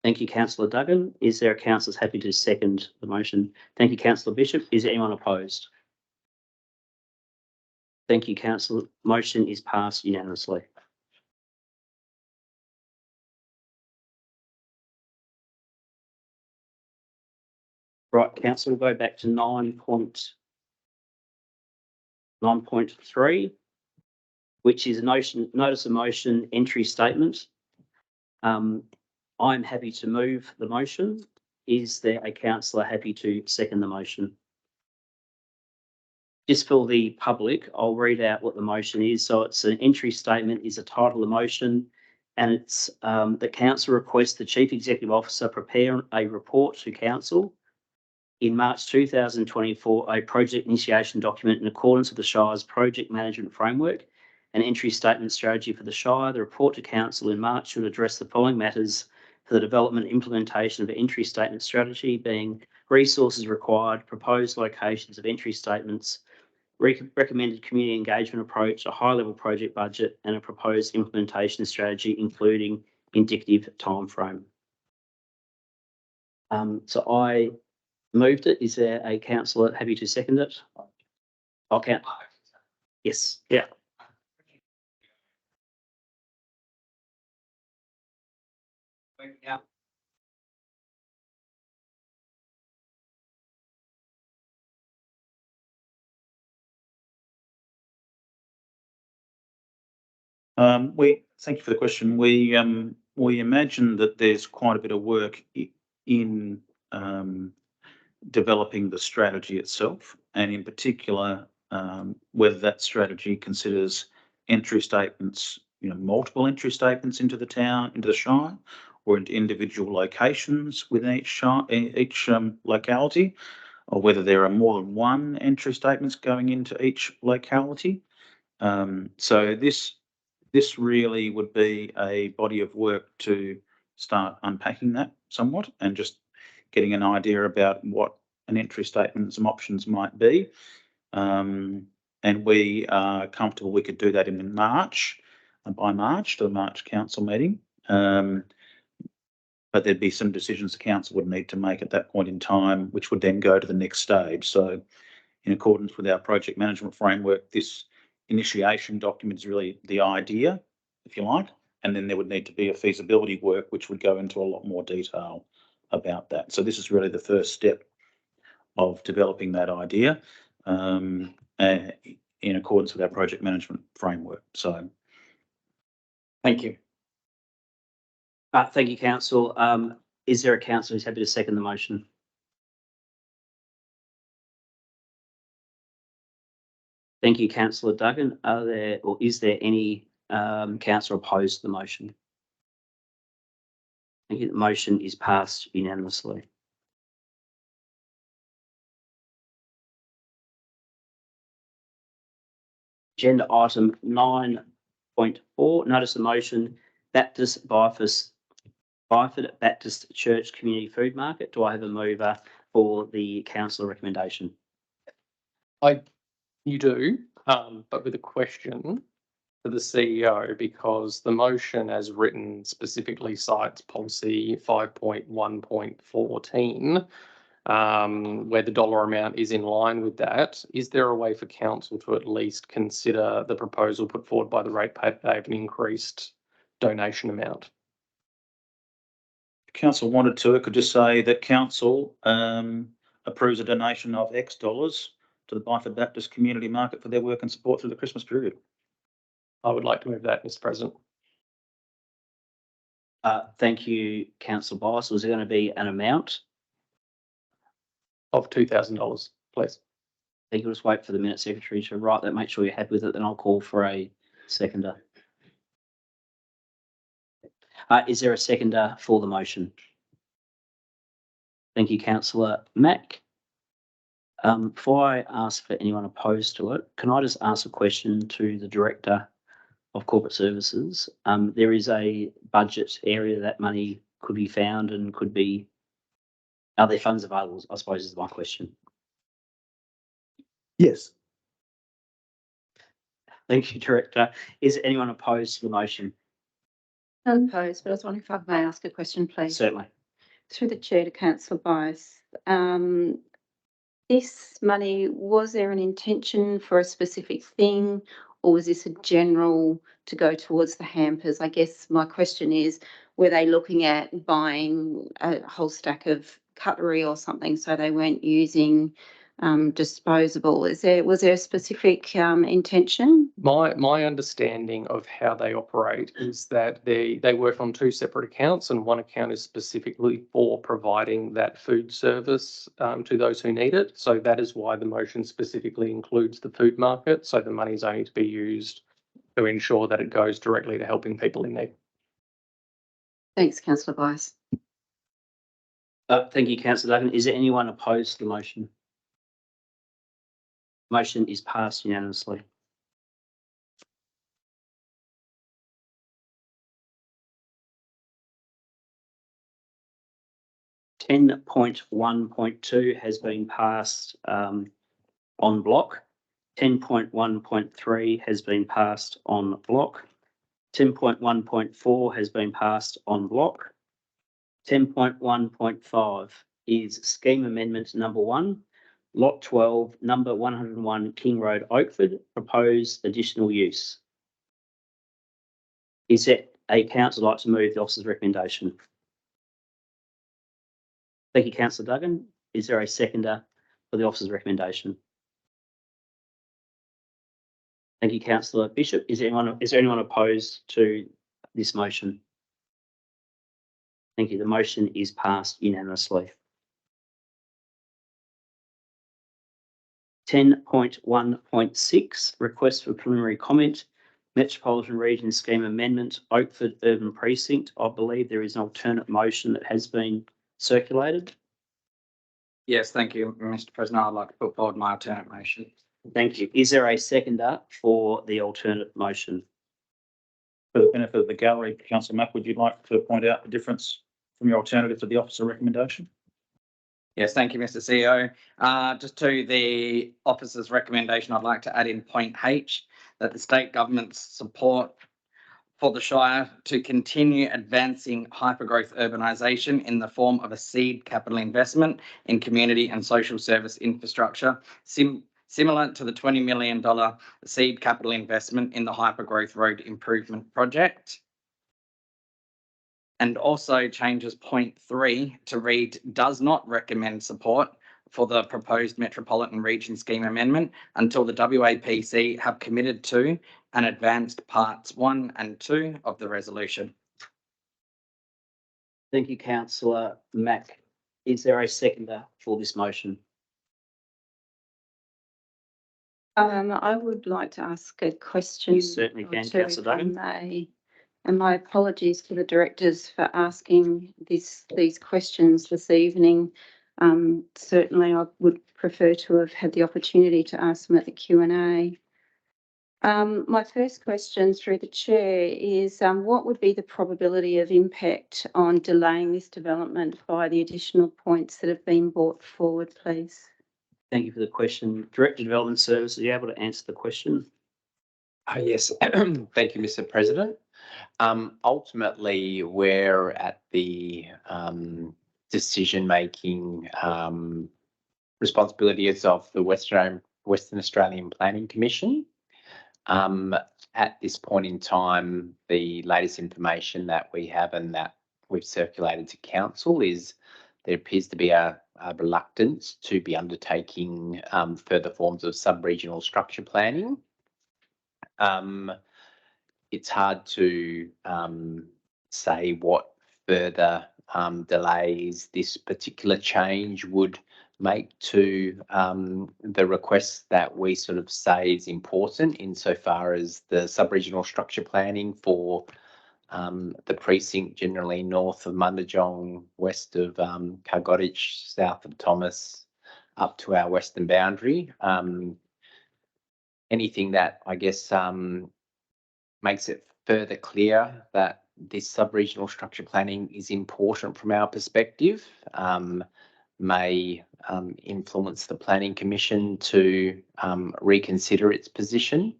Thank you, Councillor Duggan. Is there a councillor happy to second the motion? Thank you, Councillor Bishop. Is anyone opposed? Thank you, Councillor. Motion is passed unanimously. Right, Council, we'll go back to 9.3, which is a notice of motion entry statement. I'm happy to move the motion. Is there a councillor happy to second the motion? Just for the public, I'll read out what the motion is. So it's an entry statement, is the title of the motion, and it's the council requests the Chief Executive Officer prepare a report to council in March 2024, a project initiation document in accordance with the Shire's project management framework, an entry statement strategy for the Shire. The report to council in March should address the following matters for the development and implementation of an entry statement strategy, being resources required, proposed locations of entry statements, recommended community engagement approach, a high-level project budget, and a proposed implementation strategy, including indicative timeframe. So I moved it. Is there a councillor happy to second it? I'll count. Yes, yeah. Yeah. Thank you for the question. We imagine that there's quite a bit of work in developing the strategy itself, and in particular, whether that strategy considers entry statements, multiple entry statements into the town, into the Shire, or into individual locations within each locality, or whether there are more than one entry statements going into each locality. So this really would be a body of work to start unpacking that somewhat and just getting an idea about what an entry statement and some options might be. And we are comfortable we could do that in March, by March, to the March council meeting. But there'd be some decisions the council would need to make at that point in time, which would then go to the next stage. So in accordance with our project management framework, this initiation document is really the idea, if you like, and then there would need to be a feasibility work which would go into a lot more detail about that. So this is really the first step of developing that idea in accordance with our project management framework. So thank you. Thank you, council. Is there a councillor who's happy to second the motion? Thank you, councillor Duggan. Are there, or is there any councillor opposed to the motion? Thank you. The motion is passed unanimously. Agenda item 9.4, notice the motion, Baptist Byford Baptist Church Community Food Market. Do I have a mover for the council recommendation? You do, but with a question for the CEO, because the motion as written specifically cites policy 5.1.14, where the dollar amount is in line with that. Is there a way for council to at least consider the proposal put forward by the ratepayer of an increased donation amount? If council wanted to, it could just say that council approves a donation of X dollars to the Byford Baptist Community Market for their work and support through the Christmas period. I would like to move that, Mr. President. Thank you, councillor Bice. Was there going to be an amount of $2,000, please? I think you'll just wait for the minute secretary to write that. Make sure you're happy with it. Then I'll call for a seconder. Is there a seconder for the motion? Thank you, councillor Mack. Before I ask for anyone opposed to it, can I just ask a question to the Director of Corporate Services? There is a budget area that money could be found and could be, are there funds available, I suppose is my question. Yes. Thank you, Director. Is anyone opposed to the motion? Opposed, but I was wondering if I may ask a question, please. Certainly. Through the chair to councillor Bice. This money, was there an intention for a specific thing, or was this a general to go towards the hampers? I guess my question is, were they looking at buying a whole stack of cutlery or something so they weren't using disposable? Was there a specific intention? My understanding of how they operate is that they work on two separate accounts, and one account is specifically for providing that food service to those who need it. So that is why the motion specifically includes the food market. So the money is only to be used to ensure that it goes directly to helping people in need. Thanks, councillor Bice. Thank you, councillor Duggan. Is there anyone opposed to the motion? Motion is passed unanimously. (10.1.2) has been passed on block. 10.1.3 has been passed on block. 10.1.4 has been passed on block. 10.1.5 is scheme amendment number 1, lot 12, number 101 King Road, Oakford, proposed additional use. Is it a councillor like to move the officer's recommendation? Thank you, Councillor Duggan. Is there a seconder for the officer's recommendation? Thank you, Councillor Bishop. Is there anyone opposed to this motion? Thank you. The motion is passed unanimously. 10.1.6, request for preliminary comment, Metropolitan Region Scheme Amendment, Oakford Urban Precinct. I believe there is an alternate motion that has been circulated. Yes, thank you, Mr. President. I'd like to put forward my alternate motion. Thank you. Is there a seconder for the alternate motion? For the benefit of the gallery, Councillor Mack, would you like to point out the difference from your alternative to the officer recommendation? Yes, thank you, Mr. CEO. Just to the officer's recommendation, I'd like to add in point H that the state government's support for the Shire to continue advancing hypergrowth urbanisation in the form of a seed capital investment in community and social service infrastructure, similar to the $20 million seed capital investment in the hypergrowth road improvement project. And also changes point 3 to read, does not recommend support for the proposed Metropolitan Region Scheme Amendment until the WAPC have committed to and advanced parts 1 and 2 of the resolution. Thank you, Councillor Mack. Is there a seconder for this motion? I would like to ask a question. You certainly can, or two, Councillor if I Duggan. may. And my apologies to the directors for asking these questions this evening. Certainly, I would prefer to have had the opportunity to ask them at the Q&A. My first question through the chair is what would be the probability of impact on delaying this development by the additional points that have been brought forward, please? Thank you for the question. Director of Development Services, are you able to answer the question? Yes, thank you, Mr. President. Ultimately, we're at the decision-making responsibilities of the Western Australian Planning Commission. At this point in time, the latest information that we have and that we've circulated to council is there appears to be a reluctance to be undertaking further forms of sub-regional structure planning. It's hard to say what further delays this particular change would make to the request that we sort of say is important insofar as the sub-regional structure planning for the precinct generally north of Mundijong, west of Cargottage, south of Thomas, up to our western boundary. Anything that I guess makes it further clear that this sub-regional structure planning is important from our perspective may influence the Planning Commission to reconsider its position.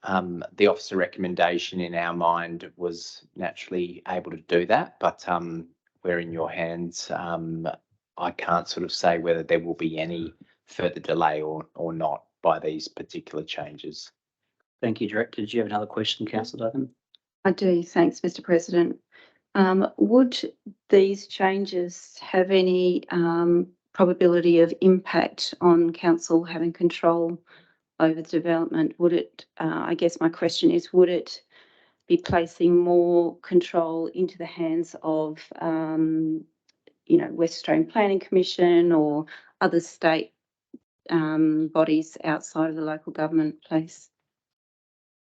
The officer recommendation in our mind was naturally able to do that, but we're in your hands. I can't sort of say whether there will be any further delay or not by these particular changes. Thank you, Director. Did you have another question, Councillor Duggan? I do, thanks, Mr. President. Would these changes have any probability of impact on council having control over the development? Would it, I guess my question is, would it be placing more control into the hands of, West Australian Planning Commission or other state bodies outside of the local government, please?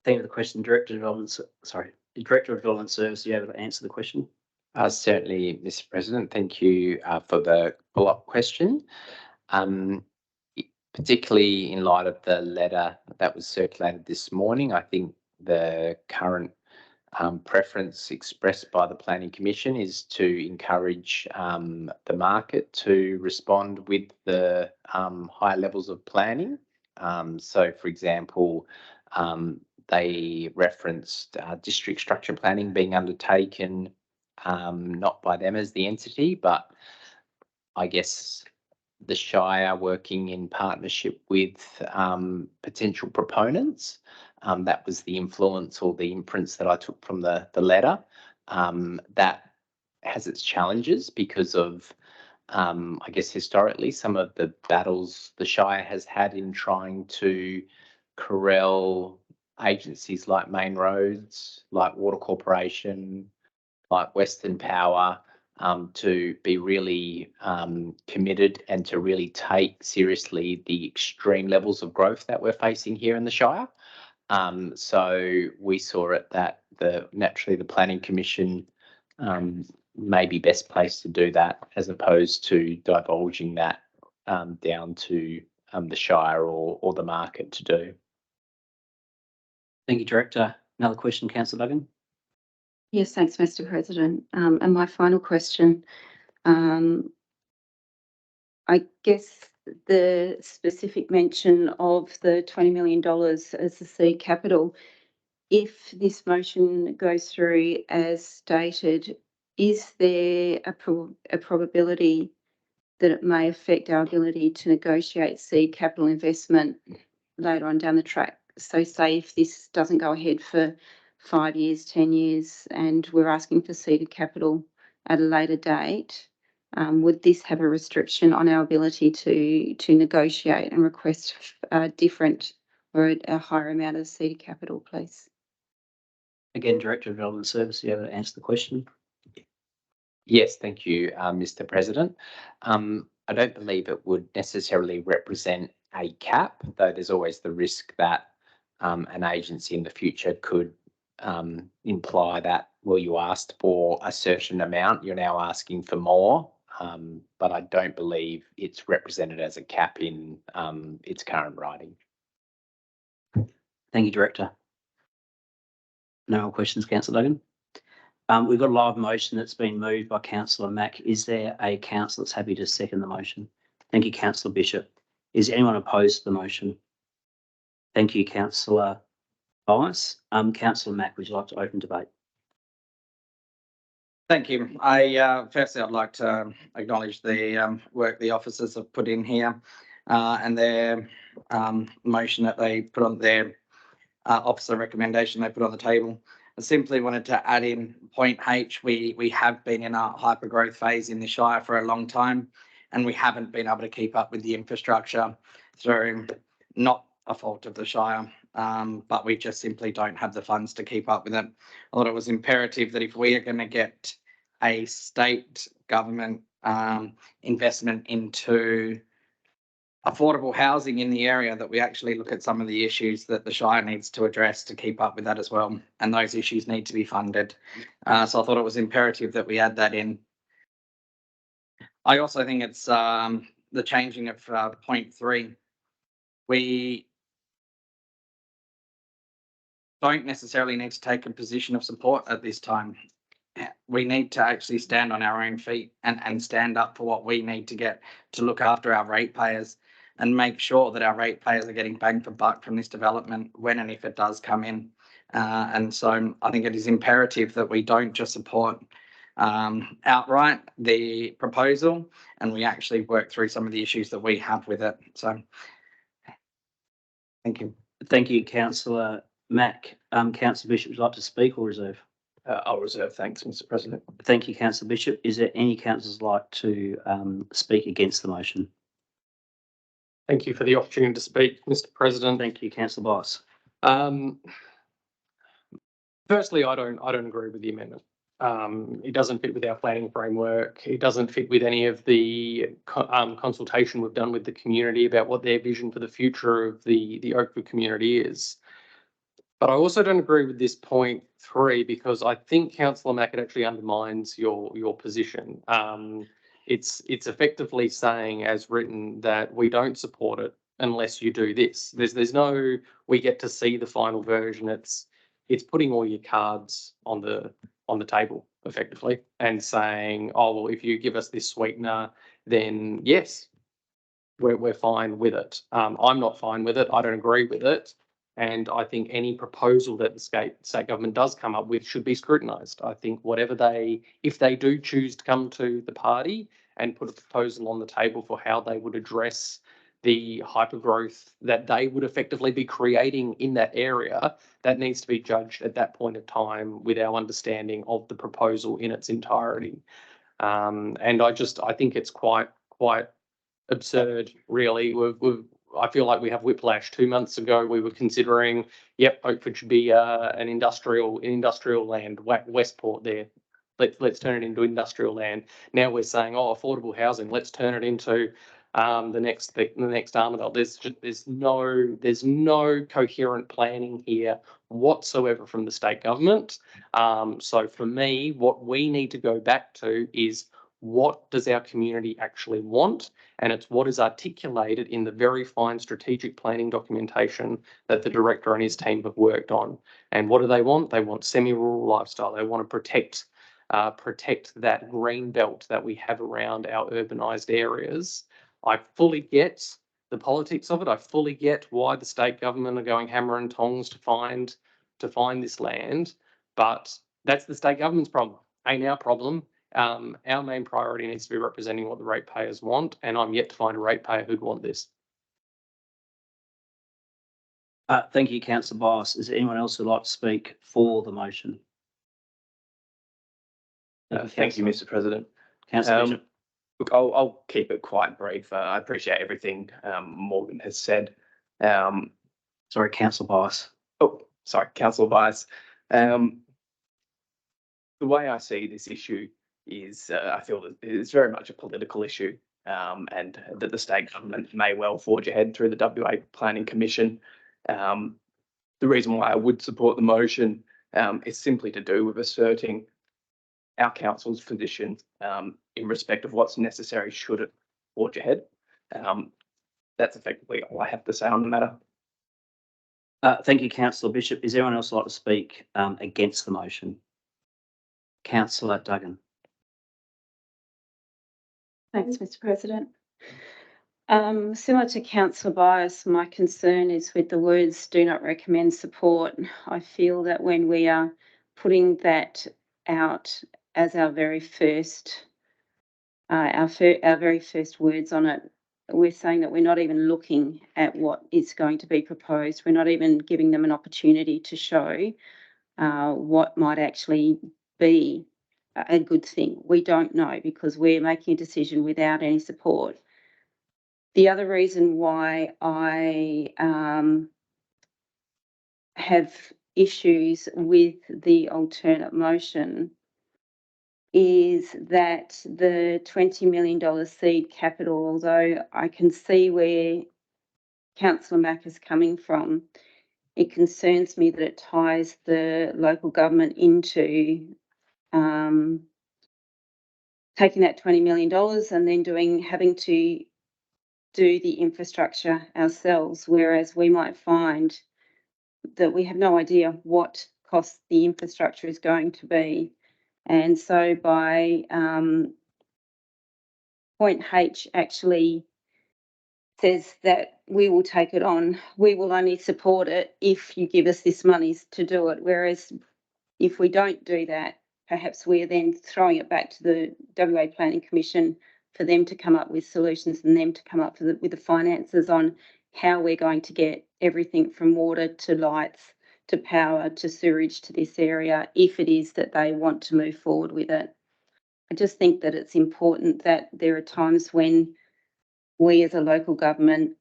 Thank you for the question. Director of Development Service, are you able to answer the question? Certainly, Mr. President. Thank you for the follow-up question. Particularly in light of the letter that was circulated this morning, I think the current preference expressed by the Planning Commission is to encourage the market to respond with the higher levels of planning. So, for example, they referenced district structure planning being undertaken not by them as the entity, but I guess the Shire working in partnership with potential proponents. That was the influence or the imprints that I took from the letter. That has its challenges because of, I guess, historically, some of the battles the Shire has had in trying to corral agencies like Main Roads, like Water Corporation, like Western Power, to be really committed and to really take seriously the extreme levels of growth that we're facing here in the Shire. So we saw it that naturally the Planning Commission may be best placed to do that as opposed to divulging that down to the Shire or the market to do. Thank you, Director. Another question, Councillor Duggan. Yes, thanks, Mr. President. And my final question, I guess the specific mention of the $20 million as the seed capital, if this motion goes through as stated, is there a probability that it may affect our ability to negotiate seed capital investment later on down the track? So say if this doesn't go ahead for 5 years, 10 years, and we're asking for seeded capital at a later date, would this have a restriction on our ability to negotiate and request a different or a higher amount of seeded capital, please? Again, Director of Development Service, you have to answer the question. Yes, thank you, Mr. President. I don't believe it would necessarily represent a cap, though there's always the risk that an agency in the future could imply that, well, you asked for a certain amount, you're now asking for more, but I don't believe it's represented as a cap in its current writing. Thank you, Director. No more questions, Councillor Duggan. We've got a live motion that's been moved by Councillor Mack. Is there a councillor that's happy to second the motion? Thank you, Councillor Bishop. Is anyone opposed to the motion? Thank you, Councillor Bias. Councillor Mack, would you like to open debate? Thank you. Firstly, I'd like to acknowledge the work the officers have put in here and their motion that they put on their officer recommendation they put on the table. I simply wanted to add in point H. We have been in a hyper growth phase in the Shire for a long time, and we haven't been able to keep up with the infrastructure through not a fault of the Shire, but we just simply don't have the funds to keep up with it. I thought it was imperative that if we are going to get a state government investment into affordable housing in the area, that we actually look at some of the issues that the Shire needs to address to keep up with that as well. And those issues need to be funded. So I thought it was imperative that we add that in. I also think it's the changing of point 3. We don't necessarily need to take a position of support at this time. We need to actually stand on our own feet and stand up for what we need to get to look after our ratepayers and make sure that our ratepayers are getting bang for buck from this development when and if it does come in. And so I think it is imperative that we don't just support outright the proposal, and we actually work through some of the issues that we have with it. So thank you. Thank you, Councillor Mack. Councillor Bishop, would you like to speak or reserve? I'll reserve, thanks, Mr. President. Thank you, Councillor Bishop. Is there any councillors like to speak against the motion? Thank you for the opportunity to speak, Mr. President. Thank you, Councillor Bias. Firstly, I don't agree with the amendment. It doesn't fit with our planning framework. It doesn't fit with any of the consultation we've done with the community about what their vision for the future of the Oakwood community is. But I also don't agree with this point 3, because I think Councillor Mack, it actually undermines your position. It's effectively saying, as written, that we don't support it unless you do this. There's no we get to see the final version. It's putting all your cards on the table effectively and saying, oh well, if you give us this sweetener, then yes, we're fine with it. I'm not fine with it. I don't agree with it. And I think any proposal that the state government does come up with should be scrutinised. I think if they do choose to come to the party and put a proposal on the table for how they would address the hypergrowth that they would effectively be creating in that area, that needs to be judged at that point of time with our understanding of the proposal in its entirety. And I think it's quite absurd, really. I feel like we have whiplash. 2 months ago, we were considering, Oakford should be an industrial land, Westport there. Let's turn it into industrial land. Now we're saying, affordable housing. Let's turn it into the next Armadale. There's no coherent planning here whatsoever from the state government. So for me, what we need to go back to is, what does our community actually want? And it's what is articulated in the very fine strategic planning documentation that the director and his team have worked on. And what do they want? They want semi-rural lifestyle. They want to protect that green belt that we have around our urbanised areas. I fully get the politics of it. I fully get why the state government are going hammer and tongs to find this land, but that's the state government's problem, ain't our problem. Our main priority needs to be representing what the ratepayers want, and I'm yet to find a ratepayer who'd want this. Thank you, Councillor Bias. Is there anyone else who'd like to speak for the motion? Thank you, Mr. President. Councillor Bishop. Look, I'll keep it quite brief. I appreciate everything Morgan has said. Sorry, Councillor Bias. Sorry, Councillor Bias. The way I see this issue is I feel that it's very much a political issue, and that the state government may well forge ahead through the WA Planning Commission. The reason why I would support the motion is simply to do with asserting our council's position in respect of what's necessary should it forge ahead. That's effectively all I have to say on the matter. Thank you, Councillor Bishop. Is anyone else like to speak against the motion? Councillor Duggan. Thanks, Mr. President. Similar to Councillor Bias, my concern is with the words "do not recommend support." I feel that when we are putting that out as our very first words on it, we're saying that we're not even looking at what is going to be proposed. We're not even giving them an opportunity to show what might actually be a good thing. We don't know, because we're making a decision without any support. The other reason why I have issues with the alternate motion is that the $20 million seed capital, although I can see where Councillor Mack is coming from, it concerns me that it ties the local government into taking that $20 million and then having to do the infrastructure ourselves, whereas we might find that we have no idea what cost the infrastructure is going to be. And so by point H actually says that we will take it on, we will only support it if you give us this money to do it. Whereas if we don't do that, perhaps we're then throwing it back to the WA Planning Commission for them to come up with solutions and them to come up with the finances on how we're going to get everything from water to lights to power to sewerage to this area, if it is that they want to move forward with it. I just think that it's important that there are times when we as a local government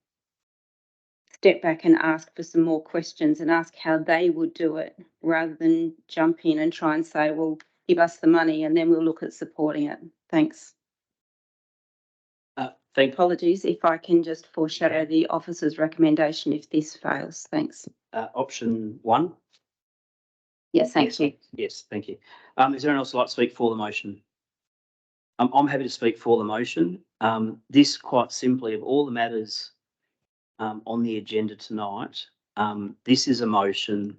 step back and ask for some more questions and ask how they would do it, rather than jump in and try and say, well, give us the money and then we'll look at supporting it. Thanks. Apologies if I can just foreshadow the officer's recommendation if this fails. Thanks. Option 1. Yes, thank you. Yes, thank you. Is there anyone else who'd like to speak for the motion? I'm happy to speak for the motion. This, quite simply, of all the matters on the agenda tonight, this is a motion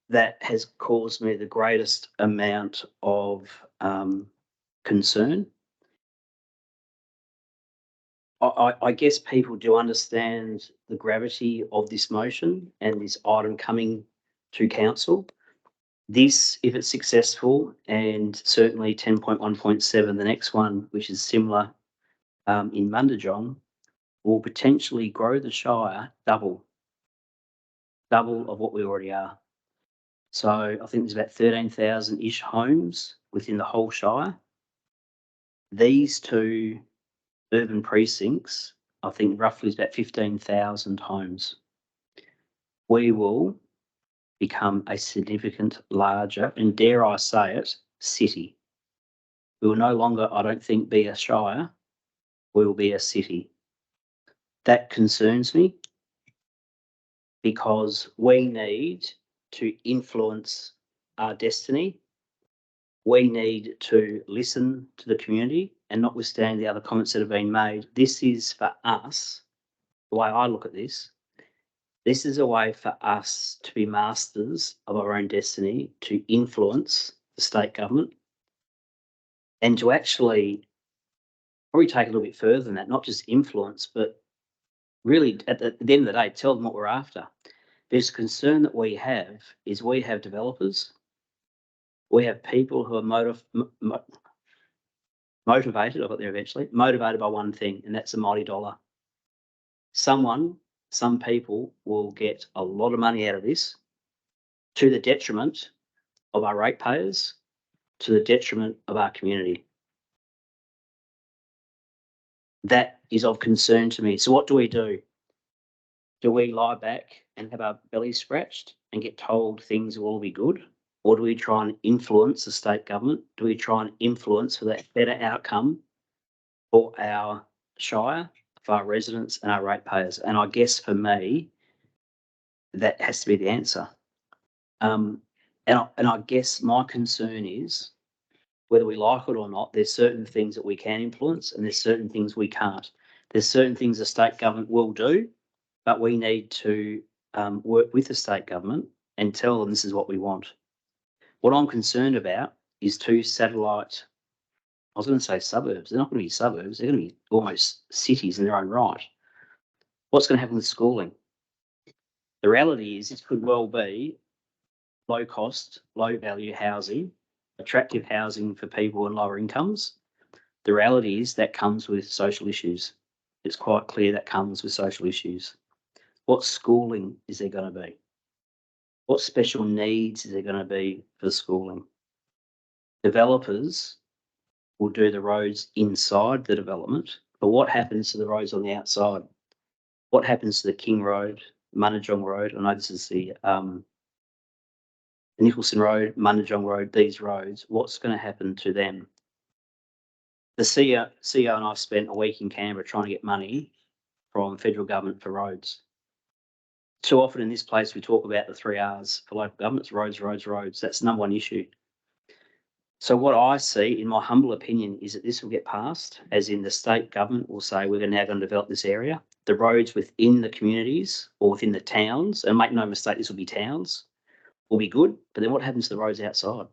that has caused me the greatest amount of concern. I guess people do understand the gravity of this motion and this item coming to council. This, if it's successful, and certainly 10.1.7, the next one, which is similar in Mundijong, will potentially grow the Shire double of what we already are. So I think there's about 13,000-ish homes within the whole Shire. These two urban precincts, I think roughly is about 15,000 homes. We will become a significant larger, and dare I say it, city. We will no longer, I don't think, be a Shire. We will be a city. That concerns me because we need to influence our destiny. We need to listen to the community, and notwithstanding the other comments that have been made, this is for us, the way I look at this, this is a way for us to be masters of our own destiny, to influence the state government, and to actually probably take it a little bit further than that, not just influence, but really at the end of the day, tell them what we're after. This concern that we have is we have developers, we have people who are motivated, I got there eventually, motivated by one thing, and that's a mighty dollar. Some people will get a lot of money out of this to the detriment of our ratepayers, to the detriment of our community. That is of concern to me. So what do? Do we lie back and have our bellies scratched and get told things will all be good? Or do we try and influence the state government? Do we try and influence for that better outcome for our Shire, for our residents and our ratepayers? And I guess for me, that has to be the answer. And I guess my concern is, whether we like it or not, there's certain things that we can influence and there's certain things we can't. There's certain things the state government will do, but we need to work with the state government and tell them this is what we want. What I'm concerned about is two satellite, I was going to say suburbs. They're not going to be suburbs. They're going to be almost cities in their own right. What's going to happen with schooling? The reality is this could well be low cost, low value housing, attractive housing for people in lower incomes. The reality is that comes with social issues. It's quite clear that comes with social issues. What schooling is there going to be? What special needs is there going to be for schooling? Developers will do the roads inside the development, but what happens to the roads on the outside? What happens to the King Road, Mundijong Road? I know this is the Nicholson Road, Mundijong Road, these roads. What's going to happen to them? The CEO and I spent a week in Canberra trying to get money from federal government for roads. Too often in this place, we talk about the 3 R's for local governments: roads, roads, roads. That's the number one issue. So what I see, in my humble opinion, is that this will get passed, as in the state government will say, we're now going to develop this area. The roads within the communities or within the towns, and make no mistake, this will be towns, will be good. But then what happens to the roads outside?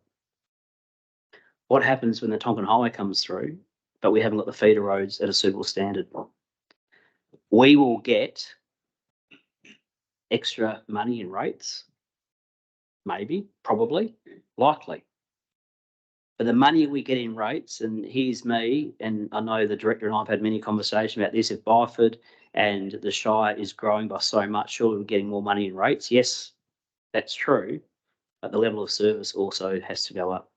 What happens when the Tonkin Highway comes through, but we haven't got the feeder roads at a suitable standard? We will get extra money in rates, maybe, probably, likely. But the money we get in rates, and here's me, and I know the director and I have had many conversations about this, if Byford and the Shire is growing by so much, surely we're getting more money in rates. Yes, that's true, but the level of service also has to go up.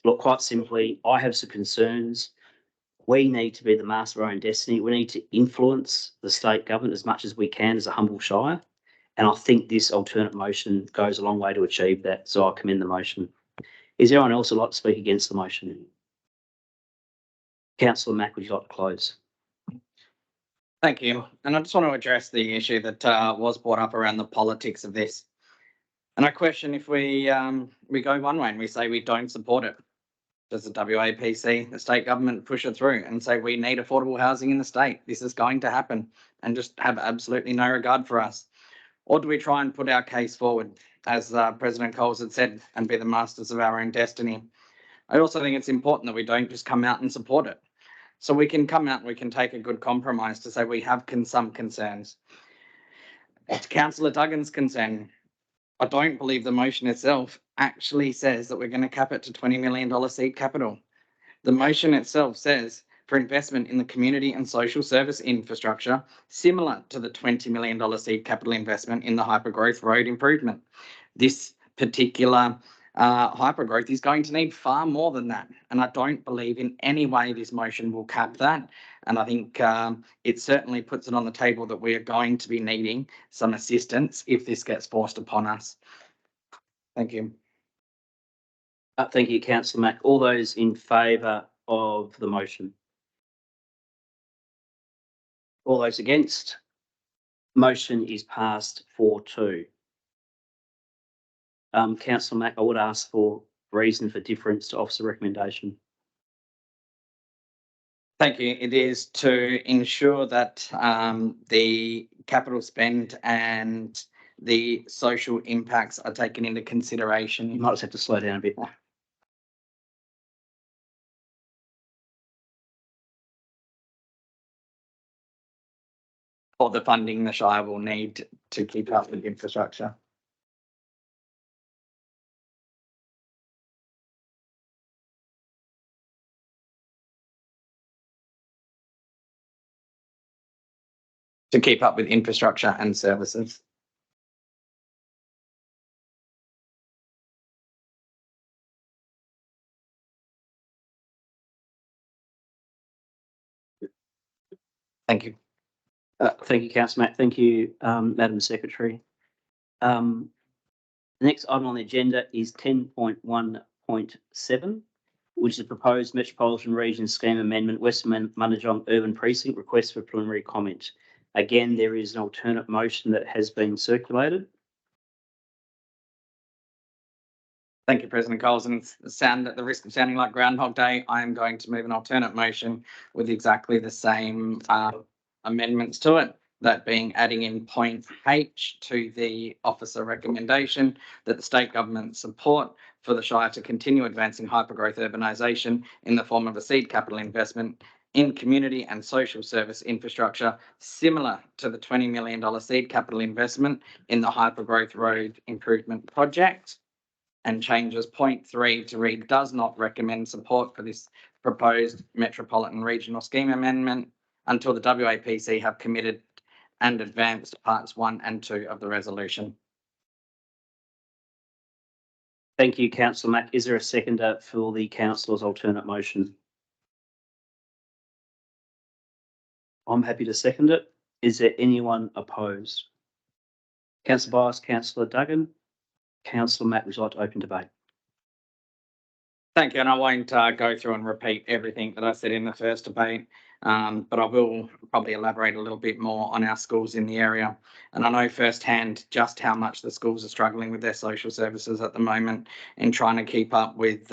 Look, quite simply, I have some concerns. We need to be the master of our own destiny. We need to influence the state government as much as we can as a humble Shire. And I think this alternate motion goes a long way to achieve that. So I commend the motion. Is there anyone else who'd like to speak against the motion? Councillor Mack, would you like to close? Thank you. And I just want to address the issue that was brought up around the politics of this. And I question if we go one way and we say we don't support it. Does the WAPC, the state government, push it through and say we need affordable housing in the state? This is going to happen, and just have absolutely no regard for us? Or do we try and put our case forward, as President Coles had said, and be the masters of our own destiny? I also think it's important that we don't just come out and support it. So we can come out and we can take a good compromise to say we have some concerns. To Councillor Duggan's concern, I don't believe the motion itself actually says that we're going to cap it to $20 million seed capital. The motion itself says for investment in the community and social service infrastructure, similar to the $20 million seed capital investment in the hypergrowth road improvement. This particular hypergrowth is going to need far more than that. And I don't believe in any way this motion will cap that. And I think it certainly puts it on the table that we are going to be needing some assistance if this gets forced upon us. Thank you. Thank you, Councillor Mack. All those in favour of the motion? All those against? Motion is passed 4-2. Councillor Mack, I would ask for reason for difference to officer recommendation. Thank you. It is to ensure that the capital spend and the social impacts are taken into consideration. You might just have to slow down a bit. For the funding the Shire will need to keep up with infrastructure. To keep up with infrastructure and services. Thank you. Thank you, Councillor Mack. Thank you, Madam Secretary. The next item on the agenda is 10.1.7, which is a proposed Metropolitan Region Scheme Amendment, Western Mundijong Urban Precinct, request for preliminary comment. Again, there is an alternate motion that has been circulated. Thank you, President Coles. And at the risk of sounding like Groundhog Day, I am going to move an alternate motion with exactly the same amendments to it. That being adding in point H to the officer recommendation that the state government support for the Shire to continue advancing hypergrowth urbanisation in the form of a seed capital investment in community and social service infrastructure, similar to the $20 million seed capital investment in the hypergrowth road improvement project. And changes point 3 to read does not recommend support for this proposed Metropolitan Regional Scheme Amendment until the WAPC have committed and advanced parts 1 and 2 of the resolution. Thank you, Councillor Mack. Is there a seconder for the councillor's alternate motion? I'm happy to second it. Is there anyone opposed? Councillor Bias, Councillor Duggan. Councillor Mack, would you like to open debate? Thank you, and I won't go through and repeat everything that I said in the first debate, but I will probably elaborate a little bit more on our schools in the area. And I know firsthand just how much the schools are struggling with their social services at the moment in trying to keep up with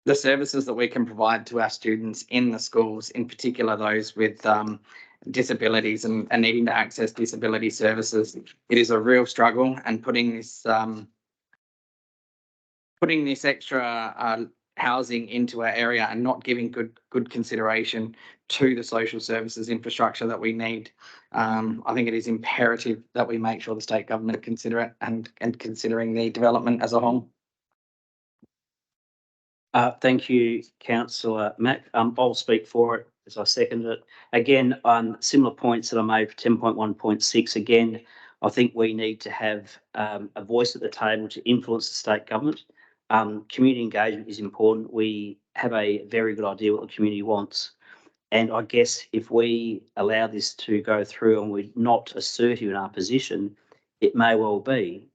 the services that we can provide to our students in the schools, in particular those with disabilities and needing to access disability services. It is a real struggle, and putting this extra housing into our area and not giving good consideration to the social services infrastructure that we need. I think it is imperative that we make sure the state government consider it and considering the development as a whole. Thank you, Councillor Mack. I'll speak for it as I second it. Again, similar points that I made for 10.1.6. Again, I think we need to have a voice at the table to influence the state government. Community engagement is important. We have a very good idea what the community wants. And I guess if we allow this to go through and we're not assertive in our position, it may well be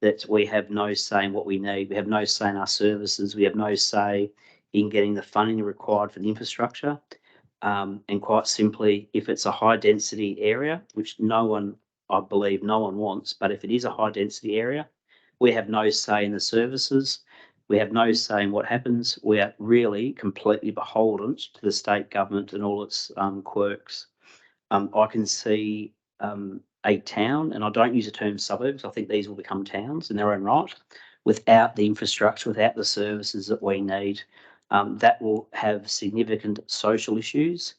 that we have no say in what we need. We have no say in our services. We have no say in getting the funding required for the infrastructure. And quite simply, if it's a high density area, which I believe no one wants, but if it is a high density area, we have no say in the services. We have no say in what happens. We are really completely beholden to the state government and all its quirks. I can see a town, and I don't use the term suburbs, I think these will become towns in their own right, without the infrastructure, without the services that we need That will have significant social issues,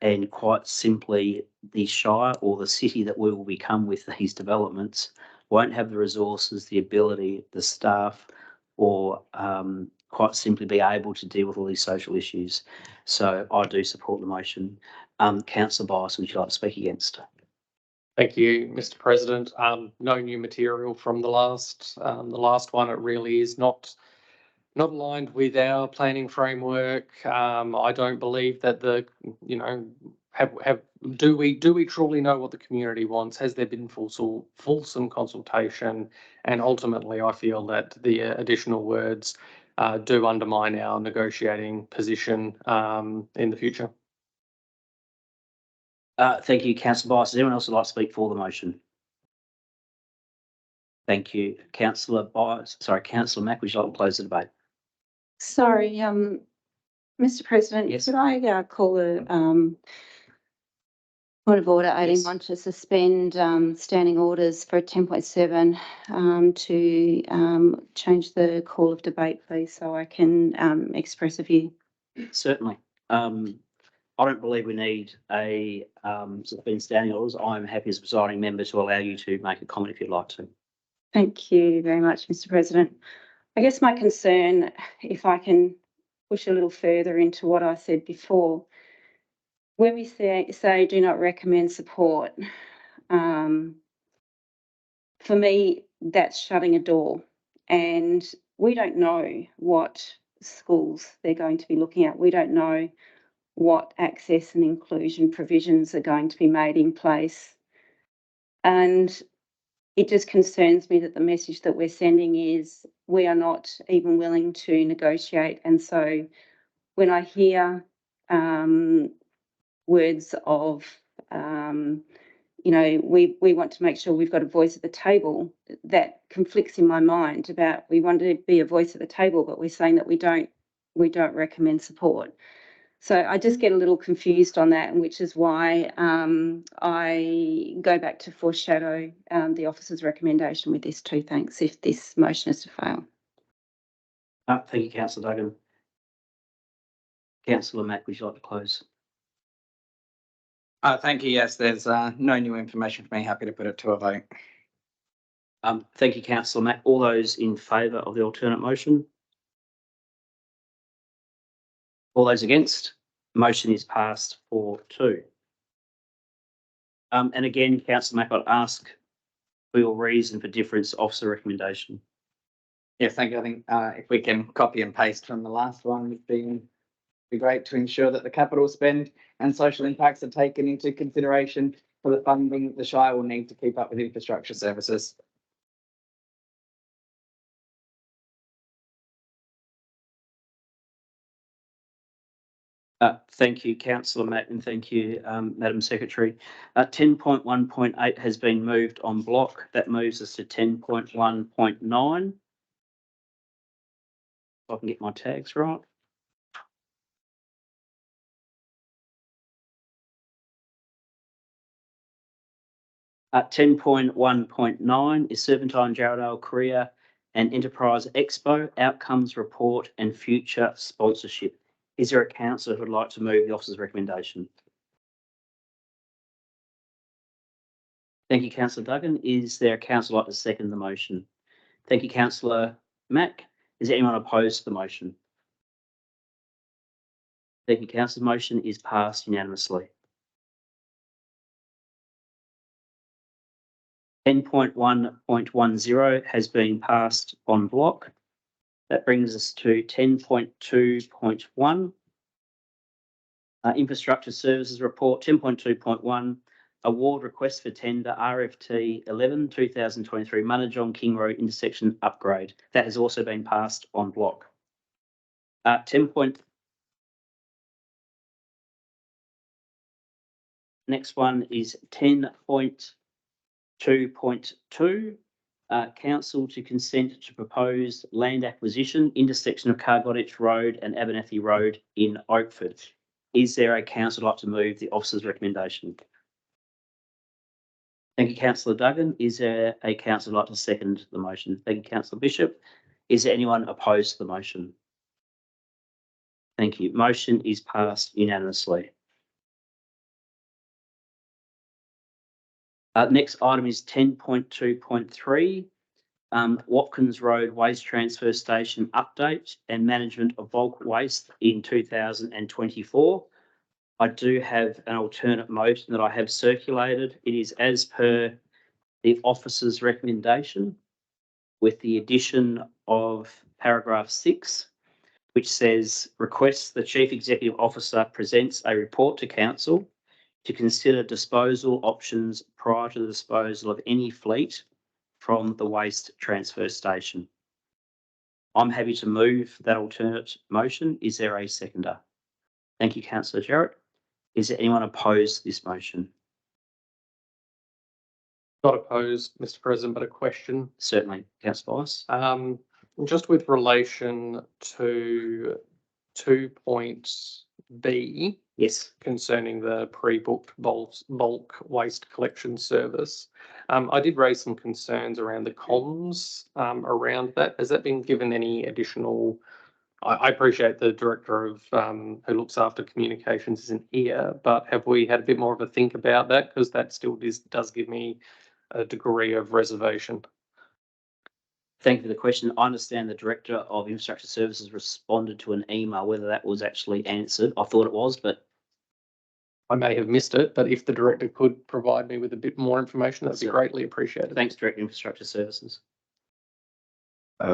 and quite simply, the Shire or the city that we will become with these developments won't have the resources, the ability, the staff, or quite simply be able to deal with all these social issues. So I do support the motion. Councillor Bias, would you like to speak against? Thank you, Mr. President. No new material from the last one. It really is not aligned with our planning framework. I don't believe that do we truly know what the community wants? Has there been fulsome consultation? And ultimately, I feel that the additional words do undermine our negotiating position in the future. Thank you, Councillor Bias. Does anyone else would like to speak for the motion? Thank you, Councillor Bias. Sorry, Councillor Mack, would you like to close the debate? Sorry, Mr. President, Yes. could I call a point of order 81 to suspend standing orders for 10.7 to change the call of debate, please, so I can express a view. Certainly. I don't believe we need a suspend standing orders. I'm happy as a presiding member to allow you to make a comment if you'd like to. Thank you very much, Mr. President. I guess my concern, if I can push a little further into what I said before, when we say do not recommend support, for me, that's shutting a door. And we don't know what schools they're going to be looking at. We don't know what access and inclusion provisions are going to be made in place. And it just concerns me that the message that we're sending is we are not even willing to negotiate. And so when I hear words of, we want to make sure we've got a voice at the table, that conflicts in my mind about we want to be a voice at the table, but we're saying that we don't recommend support. So I just get a little confused on that, and which is why I go back to foreshadow the officer's recommendation with this too. Thanks, if this motion is to fail. Thank you, Councillor Duggan. Councillor Mack, would you like to close? Thank you. Yes, there's no new information for me. Happy to put it to a vote. Thank you, Councillor Mack. All those in favour of the alternate motion? All those against? Motion is passed 4-2. And again, Councillor Mack, I'd ask for your reason for difference officer recommendation. Yes, thank you. I think if we can copy and paste from the last one, would be great to ensure that the capital spend and social impacts are taken into consideration for the funding the Shire will need to keep up with infrastructure services. Thank you, Councillor Mack, and thank you, Madam Secretary. 10.1.8 has been moved en bloc. That moves us to 10.1.9. If I can get my tags right. 10.1.9 is Serpentine Jarrahdale Career and Enterprise Expo Outcomes Report and Future Sponsorship. Is there a councillor who would like to move the officer's recommendation? Thank you, Councillor Duggan. Is there a councillor like to second the motion? Thank you, Councillor Mack. Is there anyone opposed to the motion? Thank you, Councillor. Motion is passed unanimously. 10.1.10 has been passed en bloc. That brings us to 10.2.1. Infrastructure Services Report. 10.2.1. Award request for tender RFT 11 2023 Munajong King Road intersection upgrade. That has also been passed en bloc. 10. Next one is 10.2.2. Council to consent to proposed land acquisition intersection of Cargodditch Road and Abernethy Road in Oakford. Is there a councillor like to move the officer's recommendation? Thank you, Councillor Duggan. Is there a councillor like to second the motion? Thank you, Councillor Bishop. Is there anyone opposed to the motion? Thank you. Motion is passed unanimously. Next item is 10.2.3, Watkins Road Waste Transfer Station update and management of bulk waste in 2024. I do have an alternate motion that I have circulated. It is as per the officer's recommendation, with the addition of paragraph 6, which says, requests the Chief Executive Officer presents a report to Council to consider disposal options prior to the disposal of any fleet from the waste transfer station. I'm happy to move that alternate motion. Is there a seconder? Thank you, Councillor Jarrett. Is there anyone opposed to this motion? Not opposed, Mr. President, but a question. Certainly, Councillor Vice. Just with relation to 2.B. Yes. Concerning the pre-booked bulk waste collection service. I did raise some concerns around the comms around that. Has that been given any additional? I appreciate the director of who looks after communications isn't here, but have we had a bit more of a think about that? Because that still does give me a degree of reservation. Thank you for the question. I understand the Director of Infrastructure Services responded to an email. Whether that was actually answered, I thought it was, but I may have missed it. But if the Director could provide me with a bit more information, that'd be greatly appreciated. Thanks, Director of Infrastructure Services.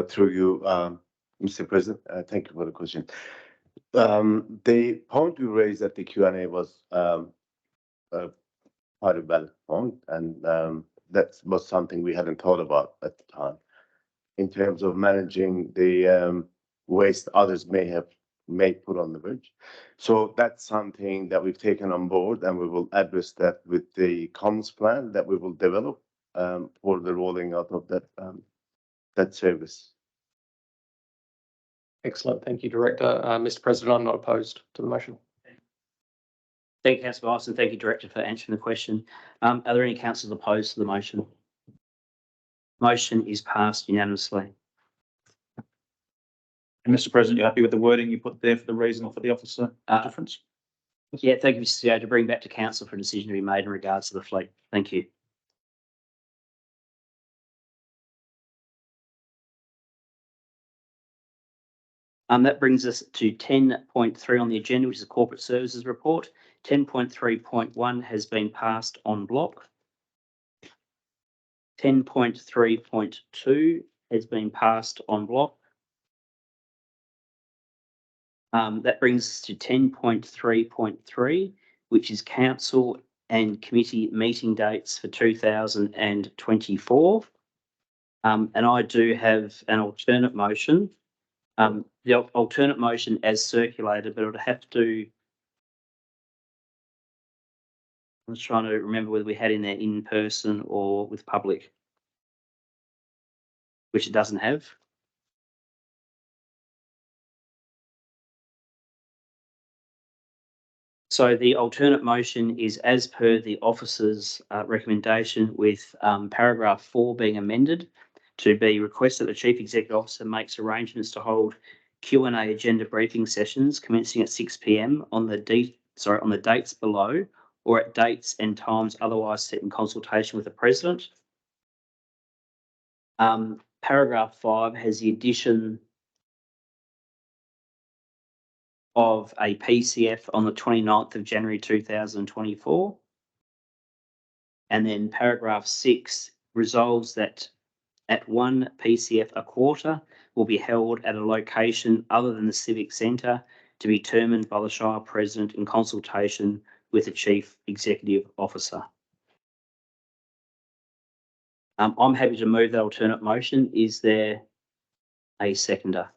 Through you, Mr. President, thank you for the question. The point you raised at the Q&A was quite a valid point, and that was something we hadn't thought about at the time in terms of managing the waste others may put on the bridge. So that's something that we've taken on board, and we will address that with the comms plan that we will develop for the rolling out of that service. Excellent. Thank you, Director. Mr. President, I'm not opposed to the motion. Thank you, Councillor Vice, and thank you, Director, for answering the question. Are there any councillors opposed to the motion? Motion is passed unanimously. And Mr. President, you're happy with the wording you put there for the reason for the officer difference? Yeah, thank you, Mr. CEO, to bring back to Council for a decision to be made in regards to the fleet. Thank you. That brings us to 10.3 on the agenda, which is the Corporate Services Report. 10.3.1 has been passed en bloc. 10.3.2 has been passed en bloc. That brings us to 10.3.3, which is Council and Committee meeting dates for 2024. And I do have an alternate motion. The alternate motion as circulated, but it would have to. I was trying to remember whether we had in there in person or with public, which it doesn't have. So the alternate motion is as per the officer's recommendation, with paragraph 4 being amended to be requested that the Chief Executive Officer makes arrangements to hold Q&A agenda briefing sessions commencing at 6 p.m. on the dates below, or at dates and times otherwise set in consultation with the President. Paragraph 5 has the addition of a PCF on the 29th of January 2024. And then paragraph 6 resolves that at 1 PCF a quarter will be held at a location other than the Civic Centre to be determined by the Shire President in consultation with the Chief Executive Officer. I'm happy to move that alternate motion. Is there a seconder?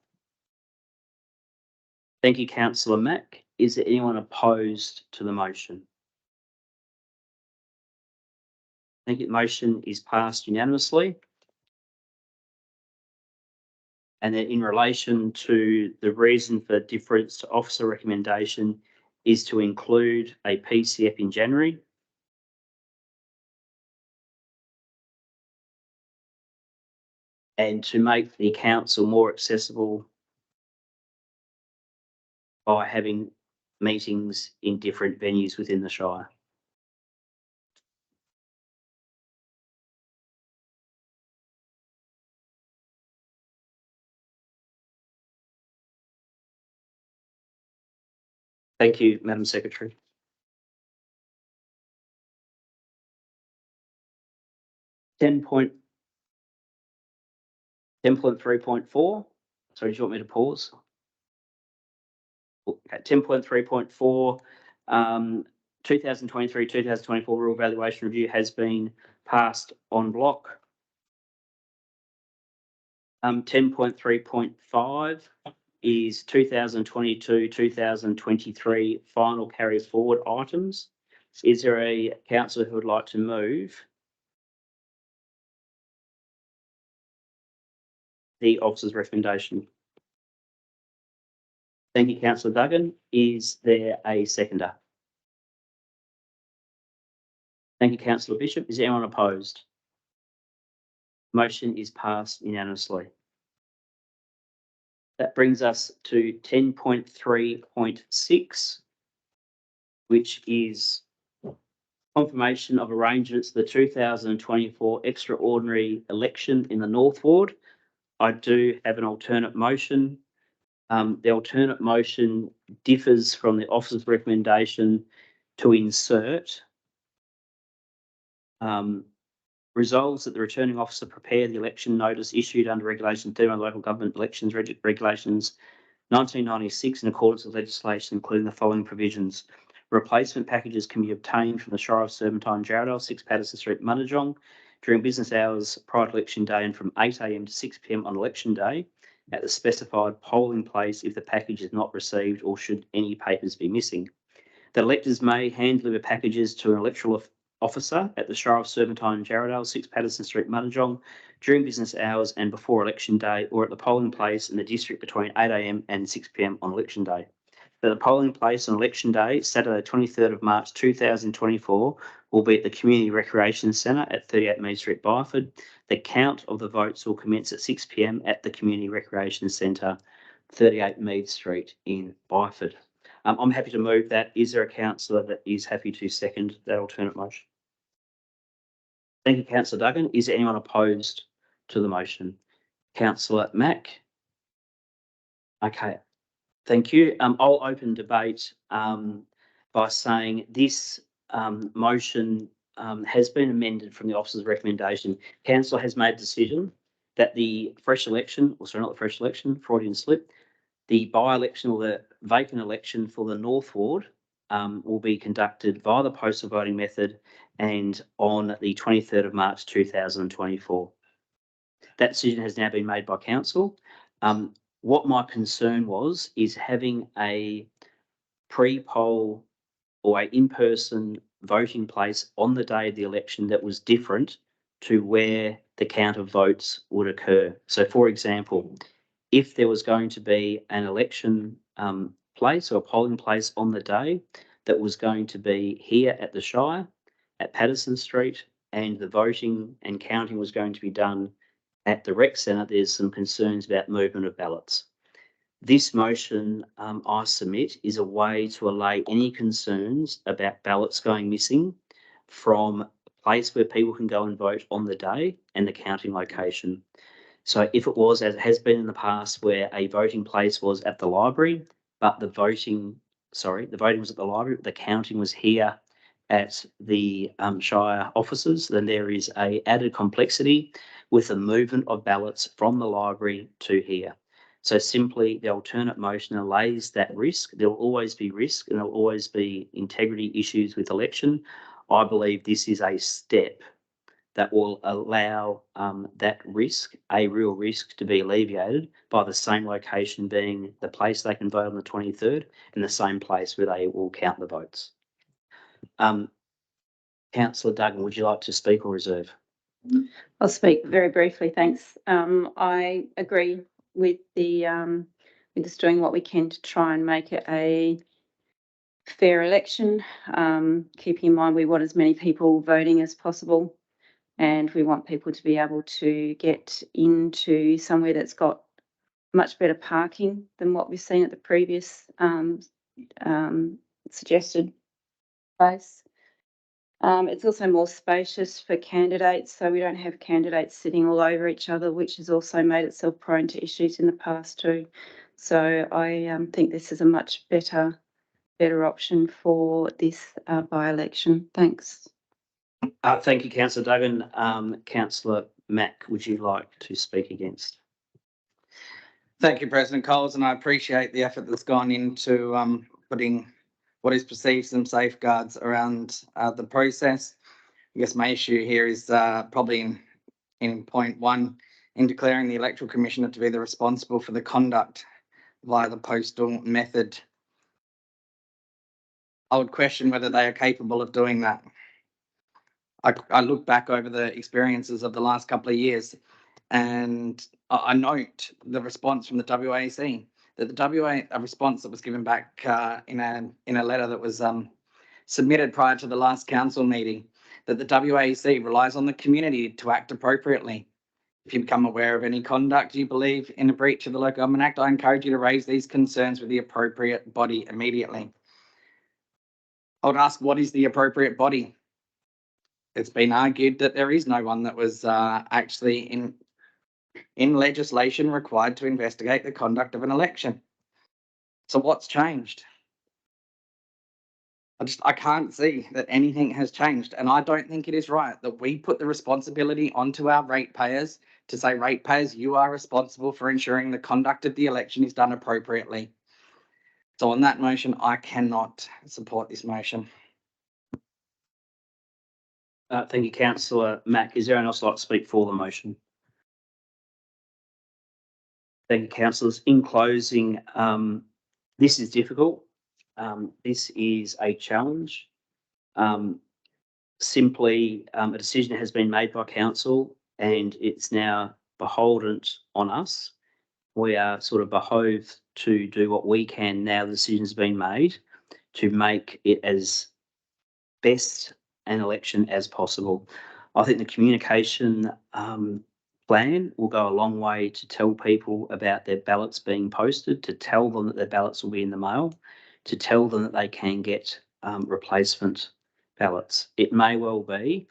Thank you, Councillor Mack. Is there anyone opposed to the motion? Thank you. The motion is passed unanimously. And then in relation to the reason for difference to officer recommendation is to include a PCF in January. And to make the council more accessible by having meetings in different venues within the Shire. Thank you, Madam Secretary. Ten point 10.3.4. Sorry, do you want me to pause? Okay, 10.3.4, 2023-2024 rural valuation review has been passed en bloc. 10.3.5 is 2022-2023 final carry forward items. Is there a councillor who would like to move the officer's recommendation? Thank you, Councillor Duggan. Is there a seconder? Thank you, Councillor Bishop. Is anyone opposed? Motion is passed unanimously. That brings us to 10.3.6, which is confirmation of arrangements for the 2024 extraordinary election in the North Ward. I do have an alternate motion. The alternate motion differs from the officer's recommendation to insert resolves that the returning officer prepare the election notice issued under Regulation 31 Local Government Elections Regulations 1996 in accordance with legislation, including the following provisions. Replacement packages can be obtained from the Shire of Serpentine Jarrahdale, 6 Patterson Street, Munijong, during business hours prior to election day and from 8 a.m. to 6 p.m. on election day at the specified polling place if the package is not received or should any papers be missing. The electors may hand deliver packages to an electoral officer at the Shire of Serpentine Jarrahdale, 6 Patterson Street, Munijong, during business hours and before election day, or at the polling place in the district between 8 a.m. and 6 p.m. on election day. The polling place on election day, Saturday, 23rd of March 2024, will be at the Community Recreation Centre at 38 Mead Street, Byford. The count of the votes will commence at 6 p.m. at the Community Recreation Centre, 38 Mead Street in Byford. I'm happy to move that. Is there a councillor that is happy to second that alternate motion? Thank you, Councillor Duggan. Is there anyone opposed to the motion? Councillor Mack? Okay, thank you. I'll open debate by saying this motion has been amended from the officer's recommendation. Council has made a decision that the fresh election, or sorry, not the fresh election, Freudian slip, the by-election or the vacant election for the North Ward will be conducted via the postal voting method and on the 23rd of March 2024. That decision has now been made by Council. What my concern was is having a pre-poll or an in-person voting place on the day of the election that was different to where the count of votes would occur. So, for example, if there was going to be an election place or a polling place on the day that was going to be here at the Shire, at Patterson Street, and the voting and counting was going to be done at the Rec Centre, there's some concerns about movement of ballots. This motion I submit is a way to allay any concerns about ballots going missing from a place where people can go and vote on the day and the counting location. So if it was, as it has been in the past, where a voting place was at the library, but the voting was at the library, but the counting was here at the Shire offices, then there is a added complexity with the movement of ballots from the library to here. So simply the alternate motion allays that risk. There will always be risk and there will always be integrity issues with election. I believe this is a step that will allow that risk, a real risk, to be alleviated by the same location being the place they can vote on the 23rd and the same place where they will count the votes. Councillor Duggan, would you like to speak or reserve? I'll speak very briefly, thanks. I agree with with us doing what we can to try and make it a fair election. Keeping in mind we want as many people voting as possible, and we want people to be able to get into somewhere that's got much better parking than what we've seen at the previous suggested place. It's also more spacious for candidates, so we don't have candidates sitting all over each other, which has also made itself prone to issues in the past too. So I think this is a much better option for this by-election. Thanks. Thank you, Councillor Duggan. Councillor Mack, would you like to speak against? Thank you, President Coles, and I appreciate the effort that's gone into putting what is perceived some safeguards around the process. I guess my issue here is probably in point one, in declaring the Electoral Commissioner to be the responsible for the conduct via the postal method. I would question whether they are capable of doing that. I look back over the experiences of the last couple of years, and I note the response from the WAC, that a response that was given back in a letter that was submitted prior to the last council meeting, that the WAC relies on the community to act appropriately. If you become aware of any conduct you believe in a breach of the Local Government Act, I encourage you to raise these concerns with the appropriate body immediately. I would ask, what is the appropriate body? It's been argued that there is no one that was actually in legislation required to investigate the conduct of an election. So what's changed? I can't see that anything has changed, and I don't think it is right that we put the responsibility onto our ratepayers to say, ratepayers, you are responsible for ensuring the conduct of the election is done appropriately. So on that motion, I cannot support this motion. Thank you, Councillor Mack. Is there anyone else like to speak for the motion? Thank you, councillors. In closing, this is difficult. This is a challenge. Simply, a decision has been made by council and it's now beholden on us. We are sort of behoved to do what we can now the decision's been made to make it as best an election as possible. I think the communication plan will go a long way to tell people about their ballots being posted, to tell them that their ballots will be in the mail, to tell them that they can get replacement ballots. It may well be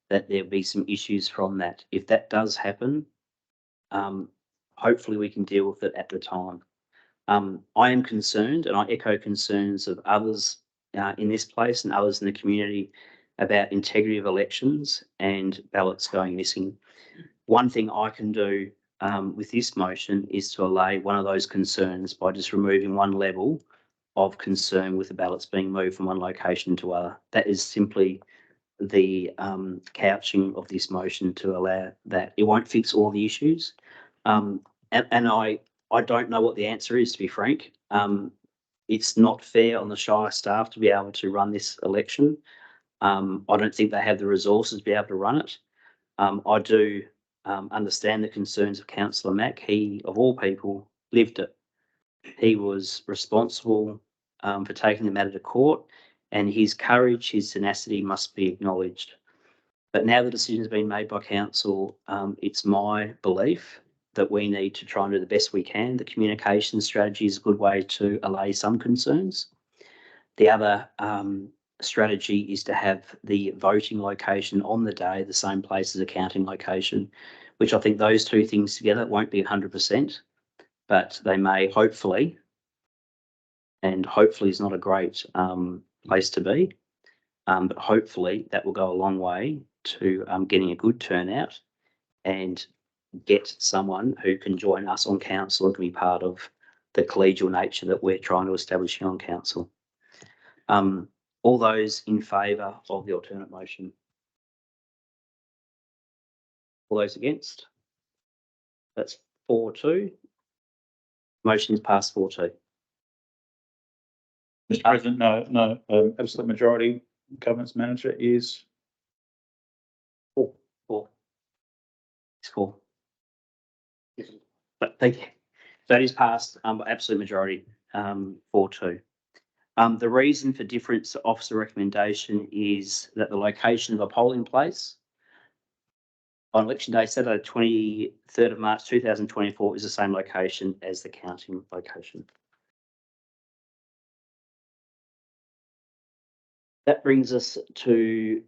that there'll be some issues from that. If that does happen, hopefully we can deal with it at the time. I am concerned, and I echo concerns of others in this place and others in the community about integrity of elections and ballots going missing. One thing I can do with this motion is to allay one of those concerns by just removing one level of concern with the ballots being moved from one location to other. That is simply the couching of this motion to allow that. It won't fix all the issues. And I don't know what the answer is, to be frank. It's not fair on the Shire staff to be able to run this election. I don't think they have the resources to be able to run it. I do understand the concerns of Councillor Mack. He, of all people, lived it. He was responsible for taking the matter to court, and his courage, his tenacity must be acknowledged. But now the decision has been made by council, it's my belief that we need to try and do the best we can. The communication strategy is a good way to allay some concerns. The other strategy is to have the voting location on the day the same place as a counting location, which I think those two things together won't be 100%, but they may hopefully, and hopefully is not a great place to be, but hopefully that will go a long way to getting a good turnout and get someone who can join us on council and can be part of the collegial nature that we're trying to establish here on council. All those in favour of the alternate motion? All those against? That's 4-2. Motion is passed 4-2. Mr. President, no, absolute majority. Governance manager is 4. It's 4. But thank you. That is passed by absolute majority, 4-2. The reason for difference to officer recommendation is that the location of a polling place on election day, Saturday, 23rd of March 2024 is the same location as the counting location. That brings us to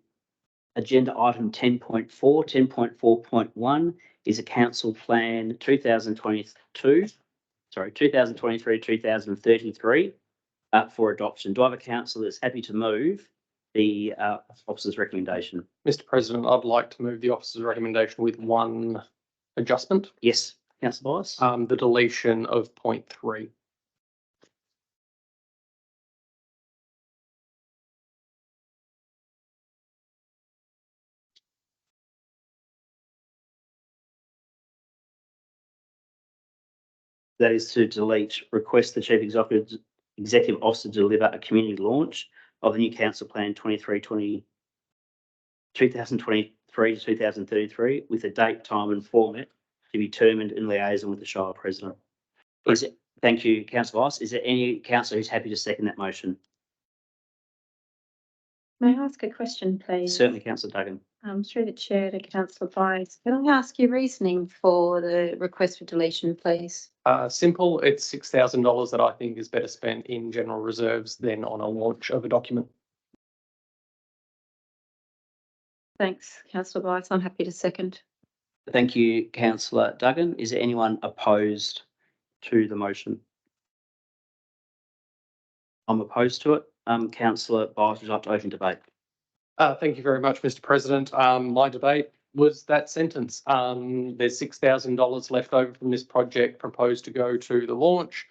agenda item 10.4. 10.4.1 is a council plan 2023-2033 for adoption. Do I have a councillor that's happy to move the officer's recommendation? Mr. President, I'd like to move the officer's recommendation with one adjustment. Yes, councillor Bias. The deletion of point 3. That is to delete, request the chief executive officer to deliver a community launch of the new council plan 2023 to 2033 with a date, time and format to be determined in liaison with the Shire President. Thank you, councillor Bias. Is there any councillor who's happy to second that motion? May I ask a question, please? Certainly, councillor Duggan. Through the chair to councillor Bias, can I ask your reasoning for the request for deletion, please? Simple. It's $6,000 that I think is better spent in general reserves than on a launch of a document. Thanks, councillor Bias. I'm happy to second. Thank you, councillor Duggan. Is there anyone opposed to the motion? I'm opposed to it. Councillor Bias, would you like to open debate? Thank you very much, Mr. President. My debate was that sentence. There's $6,000 left over from this project proposed to go to the launch.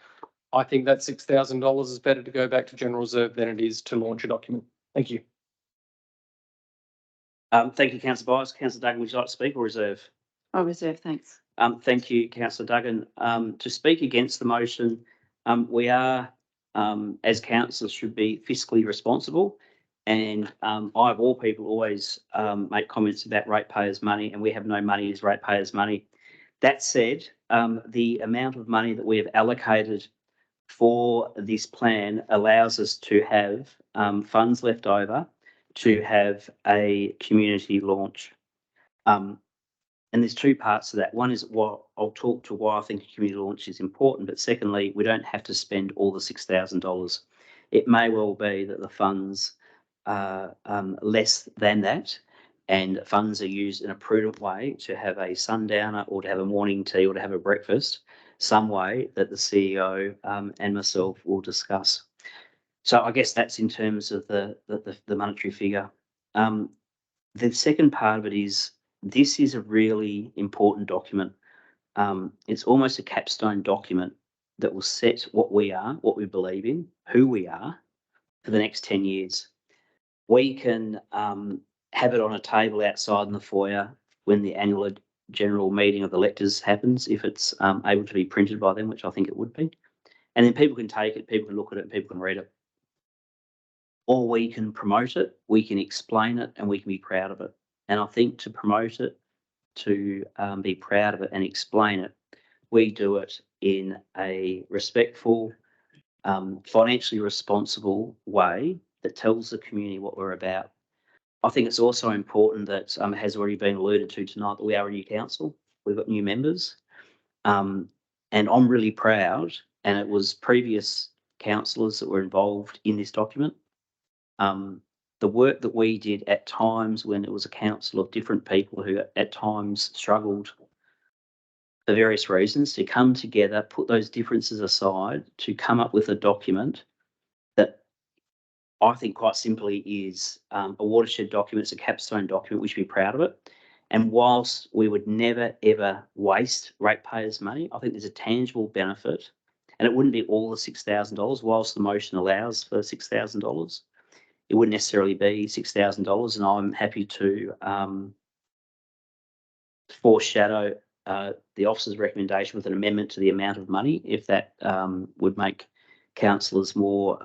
I think that $6,000 is better to go back to general reserve than it is to launch a document. Thank you. Thank you, councillor Bias. Councillor Duggan, would you like to speak or reserve? I'll reserve, thanks. Thank you, councillor Duggan. To speak against the motion, we are, as councillors, should be fiscally responsible. And I, of all people, always make comments about ratepayers' money, and we have no money as ratepayers' money. That said, the amount of money that we have allocated for this plan allows us to have funds left over to have a community launch. And there's two parts to that. One is what I'll talk to why I think a community launch is important, but secondly, we don't have to spend all the $6,000. It may well be that the funds are less than that, and funds are used in a prudent way to have a sundowner or to have a morning tea or to have a breakfast, some way that the CEO and myself will discuss. So I guess that's in terms of the monetary figure. The second part of it is, this is a really important document. It's almost a capstone document that will set what we are, what we believe in, who we are for the next 10 years. We can have it on a table outside in the foyer when the annual general meeting of electors happens, if it's able to be printed by them, which I think it would be. And then people can take it, people can look at it, people can read it. Or we can promote it, we can explain it, and we can be proud of it. And I think to promote it, to be proud of it and explain it, we do it in a respectful, financially responsible way that tells the community what we're about. I think it's also important that has already been alluded to tonight that we are a new council. We've got new members. And I'm really proud, and it was previous councillors that were involved in this document. The work that we did at times when it was a council of different people who at times struggled for various reasons to come together, put those differences aside, to come up with a document that I think quite simply is a watershed document. It's a capstone document. We should be proud of it. And whilst we would never, ever waste ratepayers' money, I think there's a tangible benefit, and it wouldn't be all the $6,000 whilst the motion allows for $6,000. It wouldn't necessarily be $6,000, and I'm happy to foreshadow the officer's recommendation with an amendment to the amount of money, if that would make councillors more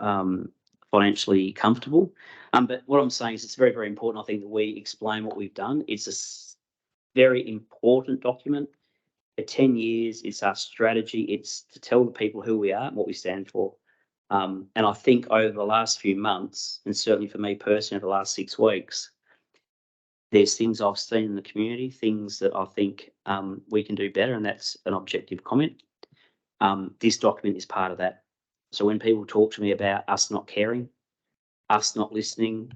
financially comfortable. But what I'm saying is it's very, very important, I think, that we explain what we've done. It's a very important document. For 10 years, it's our strategy. It's to tell the people who we are and what we stand for. And I think over the last few months, and certainly for me personally over the last 6 weeks, there's things I've seen in the community, things that I think we can do better, and that's an objective comment. This document is part of that. So when people talk to me about us not caring, us not listening,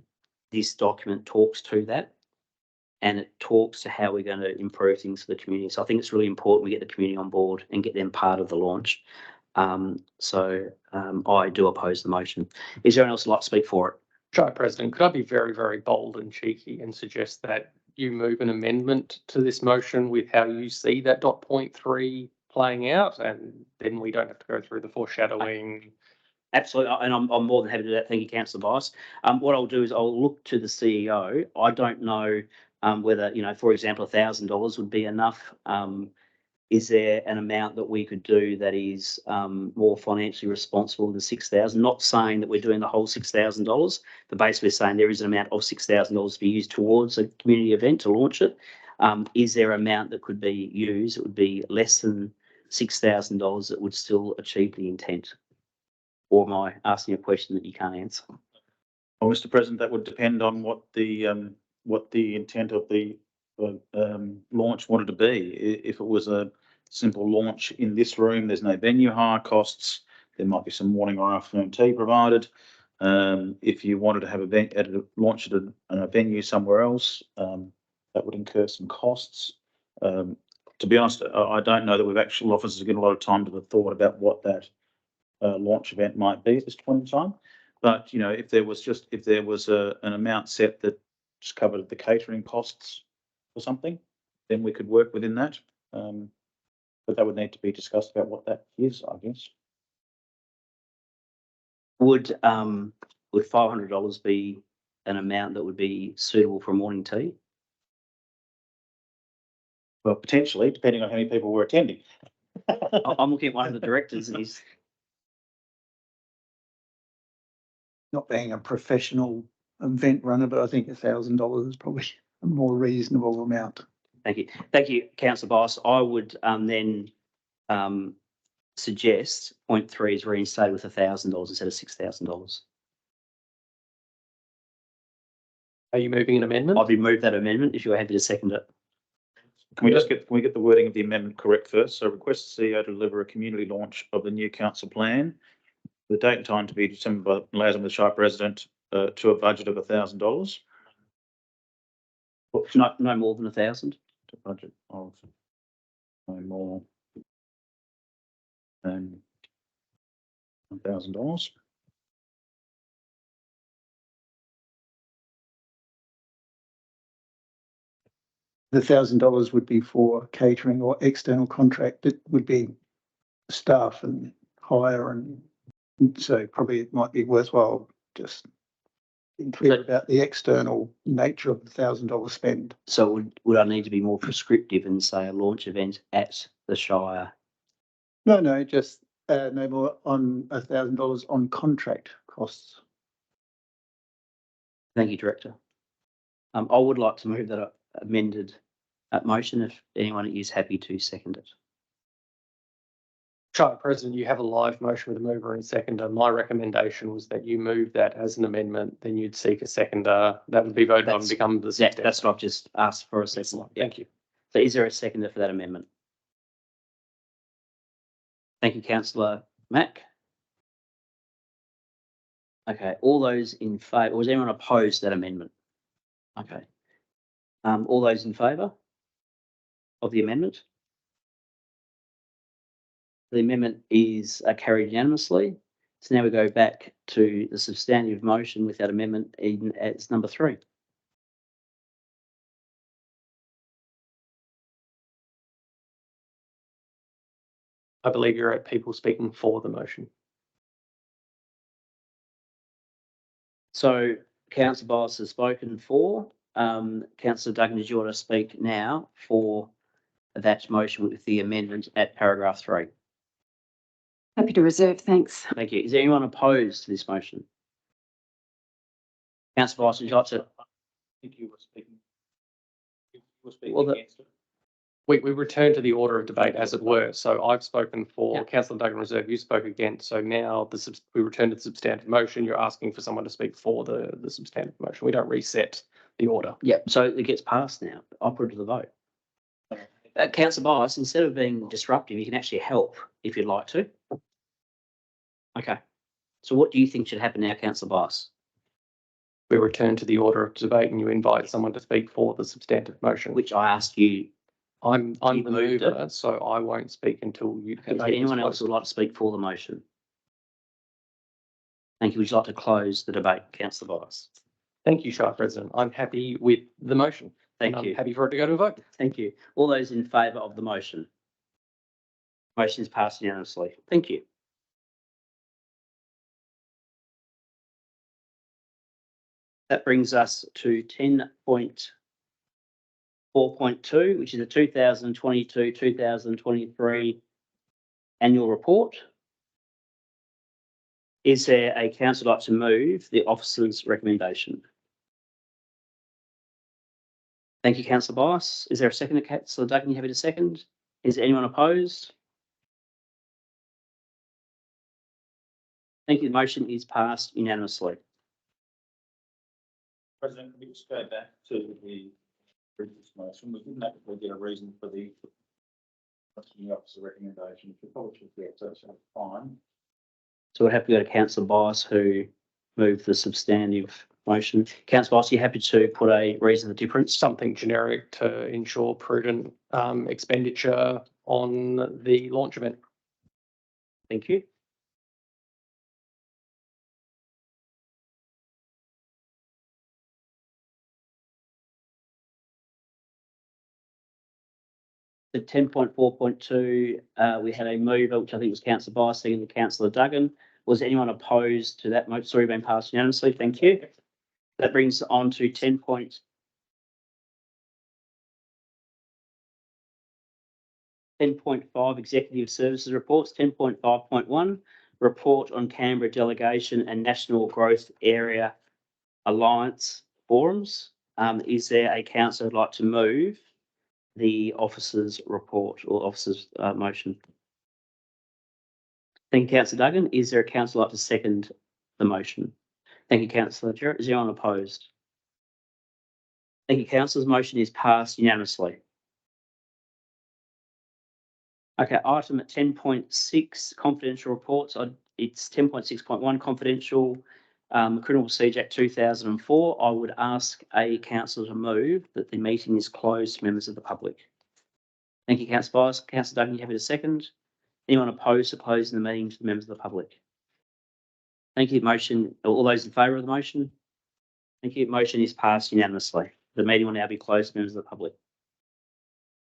this document talks to that, and it talks to how we're going to improve things for the community. So I think it's really important we get the community on board and get them part of the launch. I do oppose the motion. Is there anyone else who'd like to speak for it? Shire President, could I be very, very bold and cheeky and suggest that you move an amendment to this motion with how you see that dot point 3 playing out, and then we don't have to go through the foreshadowing. Absolutely, and I'm more than happy to do that. Thank you, Councillor Bice. What I'll do is I'll look to the CEO. I don't know whether, for example, $1,000 would be enough. Is there an amount that we could do that is more financially responsible than 6,000? Not saying that we're doing the whole $6,000, but basically saying there is an amount of $6,000 to be used towards a community event to launch it. Is there an amount that could be used that would be less than $6,000 that would still achieve the intent? Or am I asking a question that you can't answer? Well, Mr. President, that would depend on what the intent of the launch wanted to be. If it was a simple launch in this room, there's no venue hire costs. There might be some morning or afternoon tea provided. If you wanted to have launch at a venue somewhere else, that would incur some costs. To be honest, I don't know that we've actual officers given a lot of time to the thought about what that launch event might be at this point in time. But if there was an amount set that just covered the catering costs or something, then we could work within that. But that would need to be discussed about what that is, I guess. Would $500 be an amount that would be suitable for morning tea? Well, potentially, depending on how many people were attending. I'm looking at one of the directors, and he's not being a professional event runner, but I think $1,000 is probably a more reasonable amount. Thank you, Councillor Bice. I would then suggest point 3 is reinstated with $1,000 instead of $6,000. Are you moving an amendment? I'll be moved that amendment if you're happy to second it. Can we get the wording of the amendment correct first? So request the CEO to deliver a community launch of the new council plan. The date and time to be determined by liaison with the Shire President to a budget of $1,000. No more than 1,000. To budget of no more than $1,000. The $1,000 would be for catering or external contract. It would be staff and hire, and so probably it might be worthwhile just being clear about the external nature of the $1,000 spend. So would I need to be more prescriptive and say a launch event at the Shire? No, just no more on $1,000 on contract costs. Thank you, Director. I would like to move that amended motion if anyone is happy to second it. Shire President, you have a live motion with a mover and a seconder. My recommendation was that you move that as an amendment, then you'd seek a seconder. That would be voted on and become the substantive. That's what I've just asked for a second. Thank you. So is there a seconder for that amendment? Thank you, Councillor Mack. Okay, all those in favour, was anyone opposed to that amendment? Okay. All those in favour of the amendment? The amendment is carried unanimously. So now we go back to the substantive motion with that amendment as number 3. I believe you're at people speaking for the motion. So Councillor Bice has spoken for. Councillor Duggan, did you want to speak now for that motion with the amendment at paragraph 3? Happy to reserve, thanks. Thank you. Is there anyone opposed to this motion? Councillor Bice, would you like to? I think you were speaking. You were speaking against it. We return to the order of debate, as it were. So I've spoken for. Councillor Duggan Reserve, you spoke against. So now we return to the substantive motion. You're asking for someone to speak for the substantive motion. We don't reset the order. Yep, so it gets passed now. I'll put it to the vote. Councillor Bias, instead of being disruptive, you can actually help if you'd like to. Okay. So what do you think should happen now, Councillor Bias? We return to the order of debate and you invite someone to speak for the substantive motion. Which I asked you. I'm you the moved mover, so I won't speak until you. Is there anyone else who would like to speak for the motion? Thank you. Would you like to close the debate, Councillor Bias? Thank you, Shire President. I'm happy with the motion. Thank and you. I'm happy for it to go to a vote. Thank you. All those in favour of the motion? Motion is passed unanimously. Thank you. That brings us to 10.4.2, which is the 2022-2023 annual report. Is there a councillor like to move the officer's recommendation? Thank you, Councillor Bias. Is there a second? Councillor Duggan, you happy to second? Is anyone opposed? Thank you. The motion is passed unanimously. President, can we just go back to the previous motion? We didn't actually get a reason for the officer recommendation. We probably should get so that's fine. So we're happy to go to Councillor Bias who moved the substantive motion. Councillor Bias, are you happy to put a reason of the difference? Something generic to ensure prudent expenditure on the launch event. Thank you. The 10.4.2, we had a mover, which I think was Councillor Bias, second to Councillor Duggan. Was anyone opposed to that motion? Sorry, been passed unanimously. Thank you. That brings us on to 10.5 Executive Services Reports. 10.5.1 Report on Canberra Delegation and National Growth Area Alliance Forums. Is there a councillor who'd like to move the officer's report or officer's motion? Thank you, Councillor Duggan. Is there a councillor like to second the motion? Thank you, Councillor Jarrett. Is anyone opposed? Thank you, councillors. Motion is passed unanimously. Okay, item at 10.6 confidential reports. It's 10.6.1 confidential Criminal Procedure Act 2004. I would ask a councillor to move that the meeting is closed to members of the public. Thank you, Councillor Bias. Councillor Duggan, you happy to second? Anyone opposed to closing the meeting to the members of the public? Thank you. Motion. All those in favour of the motion? Thank you. Motion is passed unanimously. The meeting will now be closed to members of the public.